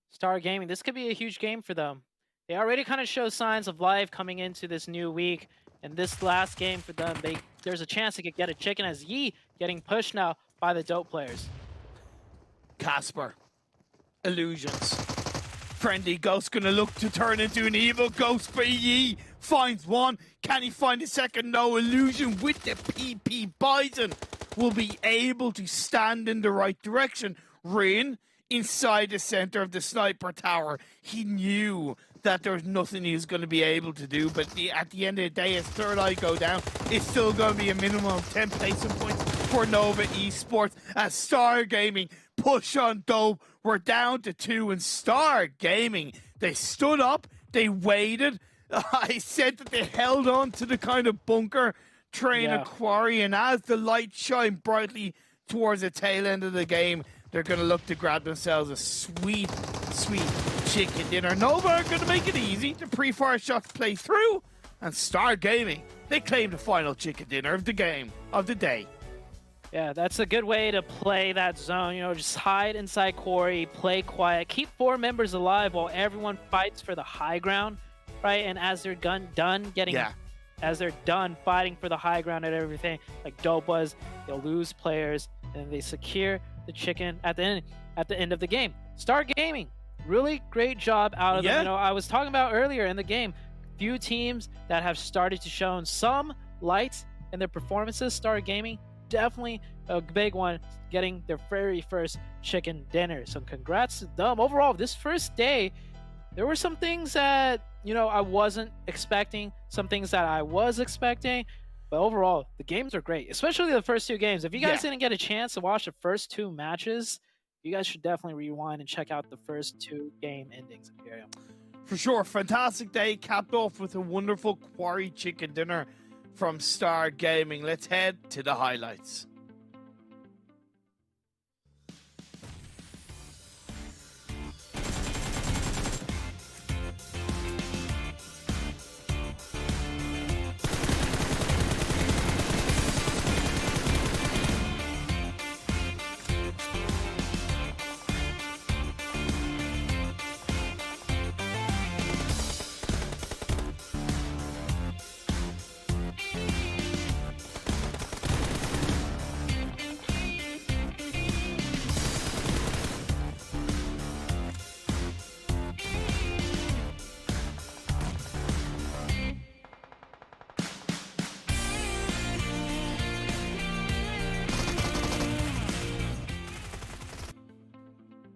Star Gaming, this could be a huge game for them. They already kind of show signs of life coming into this new week. And this last game for them, there's a chance they could get a chicken, as Yi getting pushed now by the Dope players. Casper. Illusions. Friendly Ghost gonna look to turn into an evil ghost, but Yi finds one. Can he find a second? No. Illusion with the PP Bison will be able to stand in the right direction. Rin inside the center of the sniper tower. He knew that there's nothing he was going to be able to do, but at the end of the day, as THIRDEYE go down, it's still going to be a minimum of 10 placing points for Nova Esports. As Star Gaming push on Dope, we're down to 2, and Star Gaming, they stood up, they waited. I said that they held on to the kind of bunker train of quarry, and as the light shined brightly towards the tail end of the game, they're going to look to grab themselves a sweet, sweet chicken dinner. Nova are going to make it easy. The pre-fire shots play through, and Star Gaming, they claim the final chicken dinner of the game, of the day. Yeah, that's a good way to play that zone. You know, just hide inside quarry, play quiet, keep 4 members alive while everyone fights for the high ground, right? And as they're as they're done fighting for the high ground and everything, like Dope was, they'll lose players and they secure the chicken at the end of the game. Star Gaming, really great job out of them. You know, I was talking about earlier in the game, few teams that have started to show some lights in their performances. Star Gaming, definitely a big one, getting their very first chicken dinner. So congrats to them. Overall, this first day, there were some things that, you know, I wasn't expecting, some things that I was expecting. But overall, the games are great, especially the first 2 games. If you guys didn't get a chance to watch the first 2 matches, you guys should definitely rewind and check out the first 2 game endings. For sure. Fantastic day, capped off with a wonderful quarry chicken dinner from Star Gaming. Let's head to the highlights.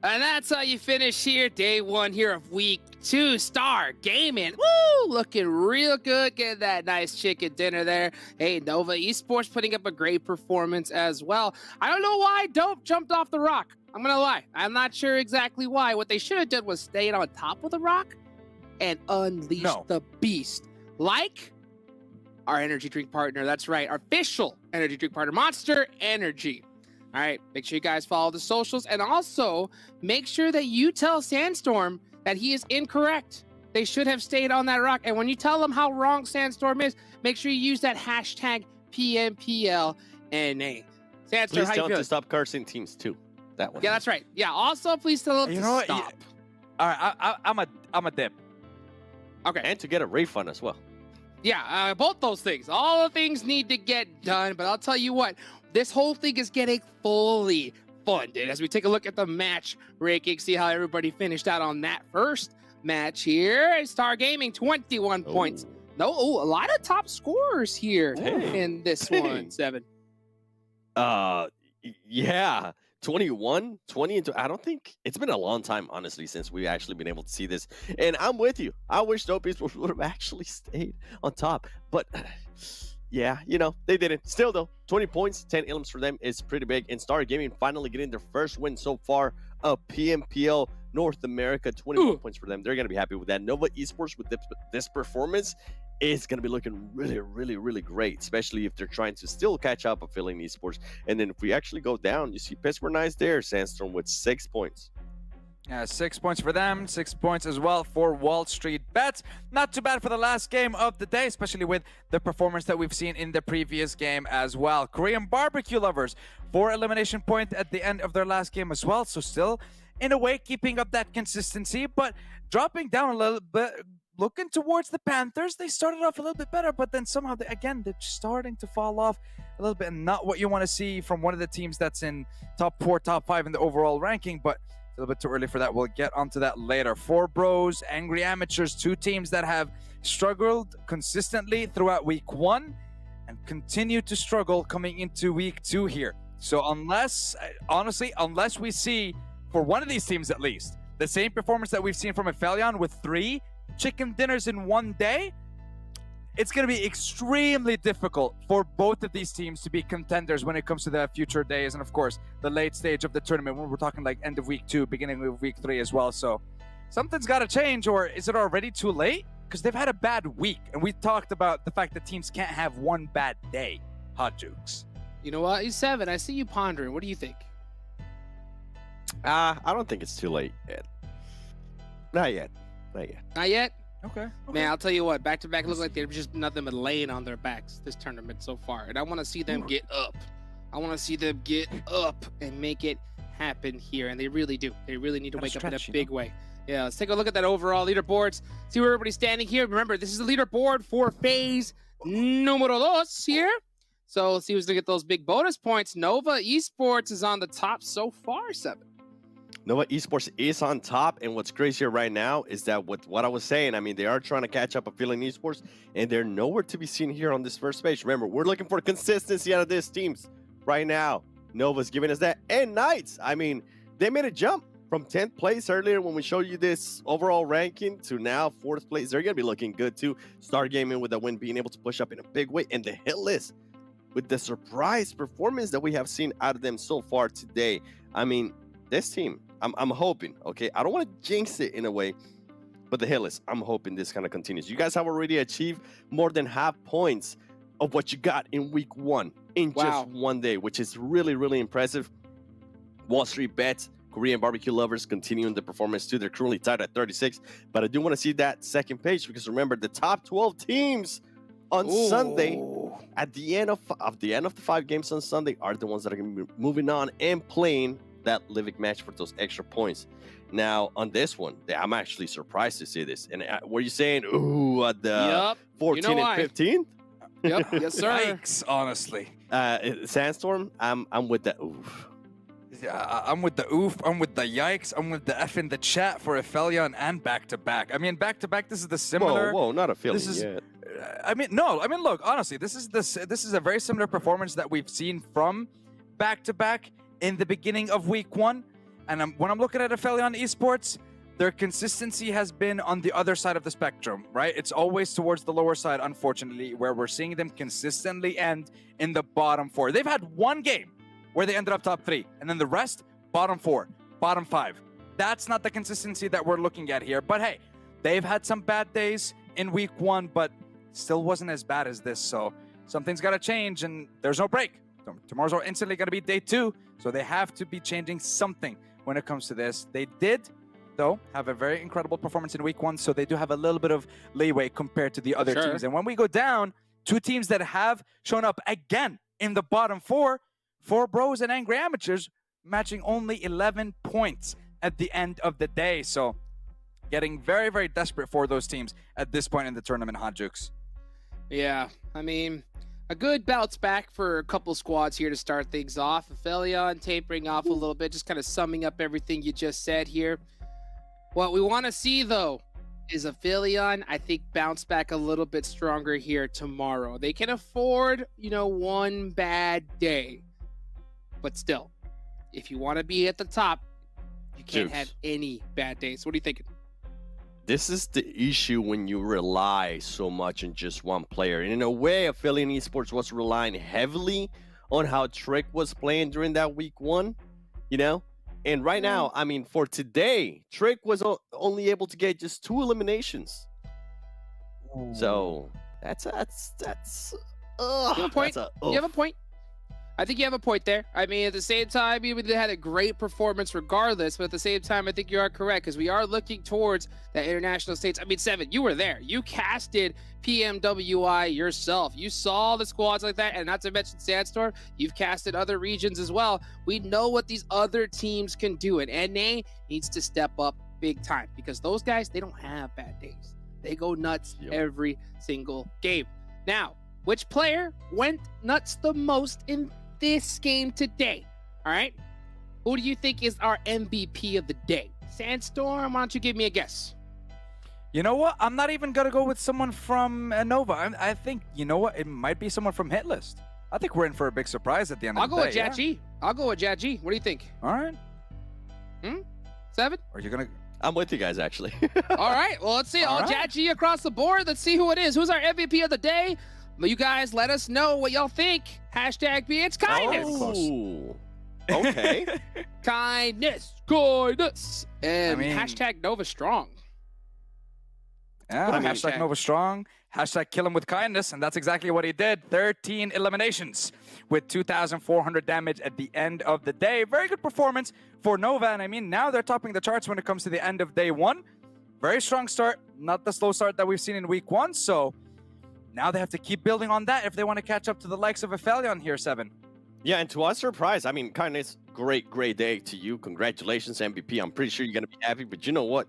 And that's how you finish here, day 1 here of week 2. Star Gaming. Woo! looking real good, getting that nice chicken dinner there. Hey, Nova Esports putting up a great performance as well. I don't know why Dope jumped off the rock. I'm gonna lie. I'm not sure exactly why. What they should have done was stayed on top of the rock and unleash the beast. Like our energy drink partner. That's right. Our official energy drink partner, Monster Energy. All right, make sure you guys follow the socials, and also make sure that you tell Sandstorm that he is incorrect. They should have stayed on that rock. And when you tell them how wrong Sandstorm is, make sure you use that hashtag PMPL NA. Sandstorm, Please how you tell them feeling? to stop cursing teams too. That one. Yeah, that's right. Yeah. Also, please tell them You to know what? stop. All right, I'm a dip. Okay. And to get a refund as well. Yeah, both those things. All the things need to get done, but I'll tell you what, this whole thing is getting fully funded as we take a look at the match ranking, see how everybody finished out on that first match here. Star Gaming, 21 points. No, a lot of top scorers here in this one, 7. Yeah. 21, 20 into, I don't think it's been a long time, honestly, since we've actually been able to see this. And I'm with you. I wish Dope Esports would have actually stayed on top. But yeah, you know, they didn't. Still, though, 20 points, 10 ilms for them is pretty big. And Star Gaming finally getting their first win so far of PMPL North America, 21 points for them. They're going to be happy with that. Nova Esports with this performance is going to be looking really, really, really great, especially if they're trying to still catch up APHELION Esports. And then if we actually go down, you see Pittsburgh Nice there, Sandstorm with 6 points. Yeah, 6 points for them, 6 points as well for Wall Street Bets. Not too bad for the last game of the day, especially with the performance that we've seen in the previous game as well. Korean barbecue lovers, 4 elimination point at the end of their last game as well. So still, in a way, keeping up that consistency, but dropping down a little bit. Looking towards the Panthers, they started off a little bit better, but then somehow, they're starting to fall off a little bit, and not what you want to see from one of the teams that's in top 4, top 5 in the overall ranking, but it's a little bit too early for that. We'll get onto that later. 4 Bros, Angry Amateurs, 2 teams that have struggled consistently throughout week 1 and continue to struggle coming into week 2 here. So unless we see, for one of these teams at least, the same performance that we've seen from APHELION with 3 chicken dinners in one day, it's going to be extremely difficult for both of these teams to be contenders when it comes to the future days, and of course the late stage of the tournament when we're talking like end of week 2, beginning of week 3 as well. So something's got to change, or is it already too late? Because they've had a bad week, and we talked about the fact that teams can't have one bad day. Hot Jukes. You know what, 7, I see you pondering. What do you think? I don't think it's too late yet. Not yet. Not yet? Okay. Man, I'll tell you what, back-to-back look like they're just nothing but laying on their backs this tournament so far. And I want to see them get up. I want to see them get up and make it happen here. And they really do. They really need to wake up in a big way. Yeah, let's take a look at that overall leaderboards. See where everybody's standing here. Remember, this is the leaderboard for phase numero 2 here. So let's see who's going to get those big bonus points. Nova Esports is on the top so far, 7. Nova Esports is on top, and what's crazy right now is that with what I was saying, I mean, they are trying to catch up APHELION Esports, and they're nowhere to be seen here on this first page. Remember, we're looking for consistency out of these teams right now. Nova's giving us that, and Knights, I mean, they made a jump from 10th place earlier when we showed you this overall ranking to now 4th place. They're going to be looking good too. Star Gaming with a win, being able to push up in a big way, and the hit list with the surprise performance that we have seen out of them so far today. I mean, this team, I'm hoping, okay? I don't want to jinx it in a way, but the hit list, I'm hoping this kind of continues. You guys have already achieved more than half points of what you got in week 1 in just one day, which is really, really impressive. Wall Street Bets, Korean barbecue lovers continuing the performance too. They're currently tied at 36, but I do want to see that second page because remember, the top 12 teams on Sunday at the end of the 5 games on Sunday are the ones that are going to be moving on and playing that living match for those extra points. Now on this one, I'm actually surprised to see this. And were you saying ooh at the 14 and 15? Yep, yes sir. Yikes, honestly. Sandstorm, I'm with that oof. Yeah, I'm with the oof, I'm with the yikes, I'm with the F in the chat for APHELION and back-to-back. I mean, back-to-back, this is the similar... Whoa, not APHELION this is, yet. Look, honestly, this is a very similar performance that we've seen from back-to-back in the beginning of week 1. And when I'm looking at APHELION Esports, their consistency has been on the other side of the spectrum, right? It's always towards the lower side, unfortunately, where we're seeing them consistently end in the bottom 4. They've had one game where they ended up top 3, and then the rest, bottom 4, bottom 5. That's not the consistency that we're looking at here. But hey, they've had some bad days in week 1, but still wasn't as bad as this. So something's got to change, and there's no break. Tomorrow's instantly going to be day 2, so they have to be changing something when it comes to this. They did, though, have a very incredible performance in week 1, so they do have a little bit of leeway compared to the other teams. And when we go down, 2 teams that have shown up again in the bottom 4 Bros and Angry Amateurs, matching only 11 points at the end of the day. So getting very, very desperate for those teams at this point in the tournament, Hot Jukes. Yeah, I mean, a good bounce back for a couple squads here to start things off. APHELION tapering off a little bit, just kind of summing up everything you just said here. What we want to see, though, is APHELION, I think, bounce back a little bit stronger here tomorrow. They can afford, one bad day. But still, if you want to be at the top, you can't have any bad days. What are you thinking? This is the issue when you rely so much on just one player. And in a way, APHELION Esports was relying heavily on how Trick was playing during that week 1, And right now, I mean, for today, Trick was only able to get just 2 eliminations. Ooh. So that's you have a point. You have a point. I think you have a point there. I mean, at the same time, even they had a great performance regardless, but at the same time, I think you are correct because we are looking towards the international states. I mean, Seven, you were there. You casted PMWI yourself. You saw the squads like that, and not to mention Sandstorm, you've casted other regions as well. We know what these other teams can do, and NA needs to step up big time because those guys, they don't have bad days. They go nuts every single game. Now, which player went nuts the most in this game today? All right, who do you think is our MVP of the day? Sandstorm, why don't you give me a guess? You know what? I'm not even gonna go with someone from Nova. I think, you know what? It might be someone from HITLIST. I think we're in for a big surprise at the end of the day. I'll go with Jat G. I'll go with Jat G. What do you think? All right. Seven? Are you gonna? I'm with you guys, actually. All right. Well, let's see. All Jat G across the board. Let's see who it is. Who's our MVP of the day? But you guys, let us know what y'all think. Hashtag be it's kindness. Oh, okay. Kindness. And hashtag Nova Strong. Yeah, hashtag Nova Strong. Hashtag kill him with kindness. And that's exactly what he did. 13 eliminations with 2,400 damage at the end of the day. Very good performance for Nova. And I mean, now they're topping the charts when it comes to the end of day 1. Very strong start. Not the slow start that we've seen in week 1. So now they have to keep building on that if they want to catch up to the likes of APHELION here, Seven. Yeah, and to our surprise, I mean, kindness, great day to you. Congratulations, MVP. I'm pretty sure you're going to be happy. But you know what?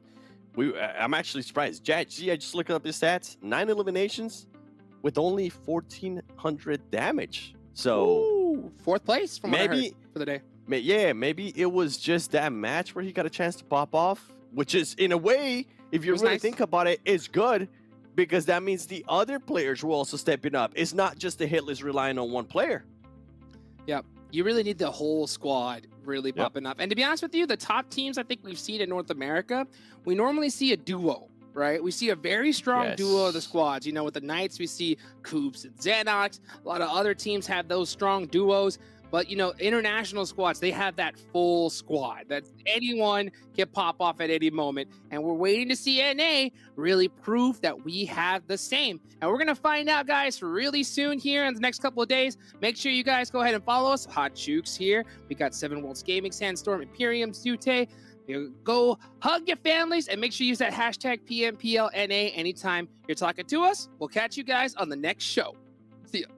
I'm actually surprised. Jat G, I just looked up his stats. 9 eliminations with only 1,400 damage. So, 4th place from what I heard for the day. Yeah, maybe it was just that match where he got a chance to pop off, which is, in a way, if you really think about it, is good. Because that means the other players were also stepping up. It's not just the HITLIST relying on one player. Yep. You really need the whole squad really popping up. And to be honest with you, the top teams I think we've seen in North America, we normally see a duo, right? We see a very strong duo of the squads. You know, with the Knights, we see Coops and Xanox. A lot of other teams have those strong duos. But, you know, international squads, they have that full squad that anyone can pop off at any moment. And we're waiting to see NA really prove that we have the same. And we're going to find out, guys, really soon here in the next couple of days. Make sure you guys go ahead and follow us. Hot Jukes here. We got 7 Worlds Gaming, Sandstorm, Imperium, Zute. Go hug your families and make sure you use that hashtag PMPLNA anytime you're talking to us. We'll catch you guys on the next show. See ya.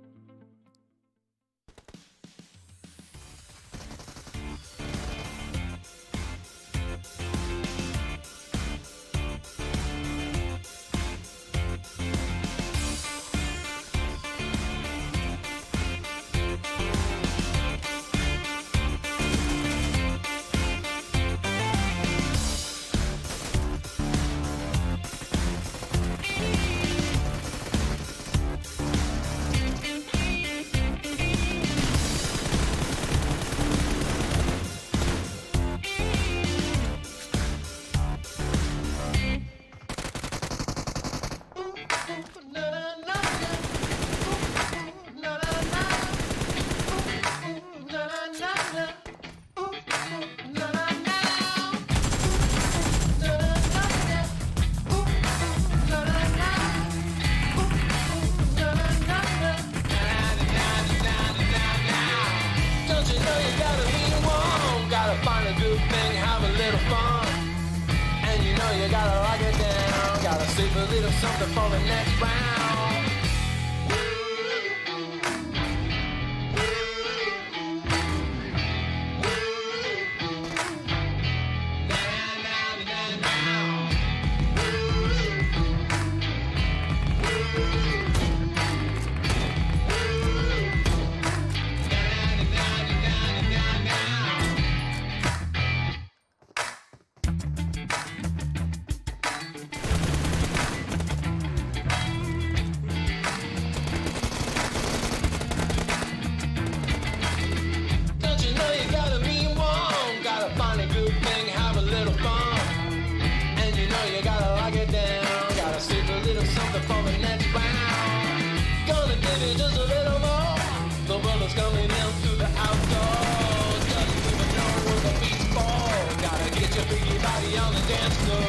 you gotta lock it down. Gotta save a little something for the next round. Don't you know you gotta be one? Gotta find a good thing, have a little fun. And you know you gotta lock it down. Gotta save a little something for the next round. Gonna give you just a little more. The brother's coming in through the outdoors. Doesn't even know where the beat's for. Gotta get your freaky body on the dance floor.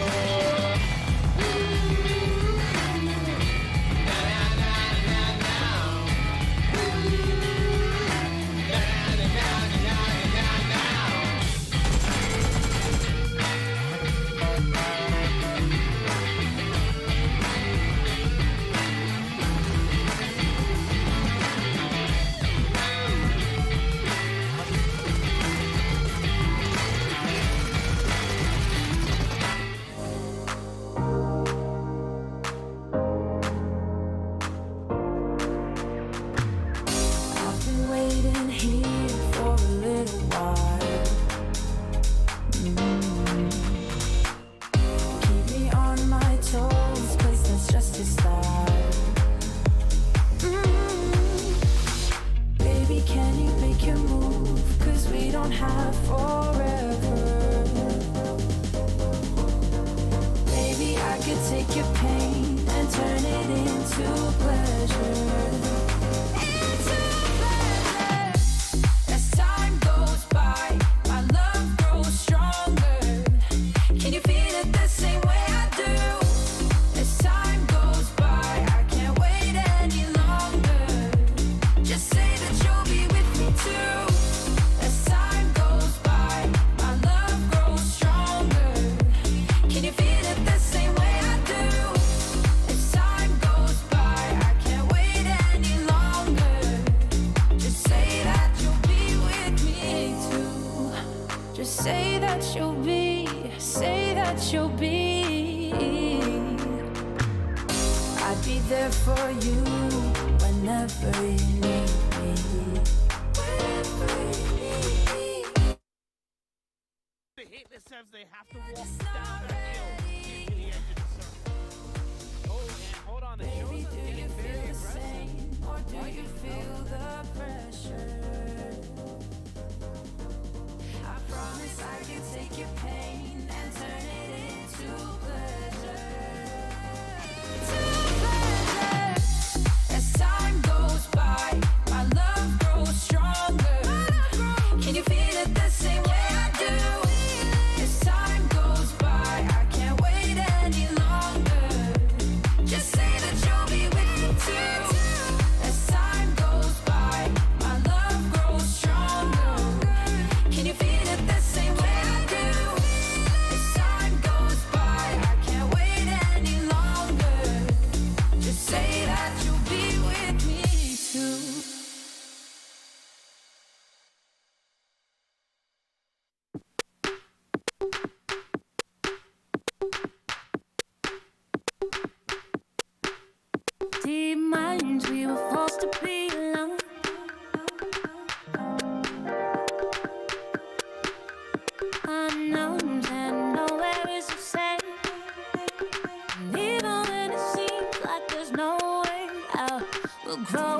I've been waiting here for a little while. Keep me on my toes, 'cause that's just his style. Baby, can you make your move? 'Cause we don't have forever. Baby, I could take your pain and turn it into pleasure. Into pleasure. As time goes by, my love grows stronger. Can you feel it the same way I do? As time goes by, I can't wait any longer. Just say that you'll be with me too. As time goes by, my love grows stronger. Can you feel it the same way I do? As time goes by, I can't wait any longer. Just say that you'll be with me too. Just say that you'll be, say that you'll be. I'd be there for you whenever you need me. Whenever you need me. The HITLIST says they have to walk down that hill into the edge of the circle. Oh, and hold on, the shows Baby, are do you getting feel very the aggressive. same, or do you feel the pressure? I promise I can take your pain and turn it into pleasure. Into pleasure. As time goes by, my love grows stronger. Can you feel it the same way I do? As time goes by, I can't wait any longer. Just say that you'll be with me too. As time goes by, my love grows stronger. Can you feel it the same way I do? As time goes by, I can't wait any longer. Just say that you'll be with me too. Deep minds, we were forced to be alone. Unknowns and nowhere is the same. And even when it seems like there's no way out, we'll grow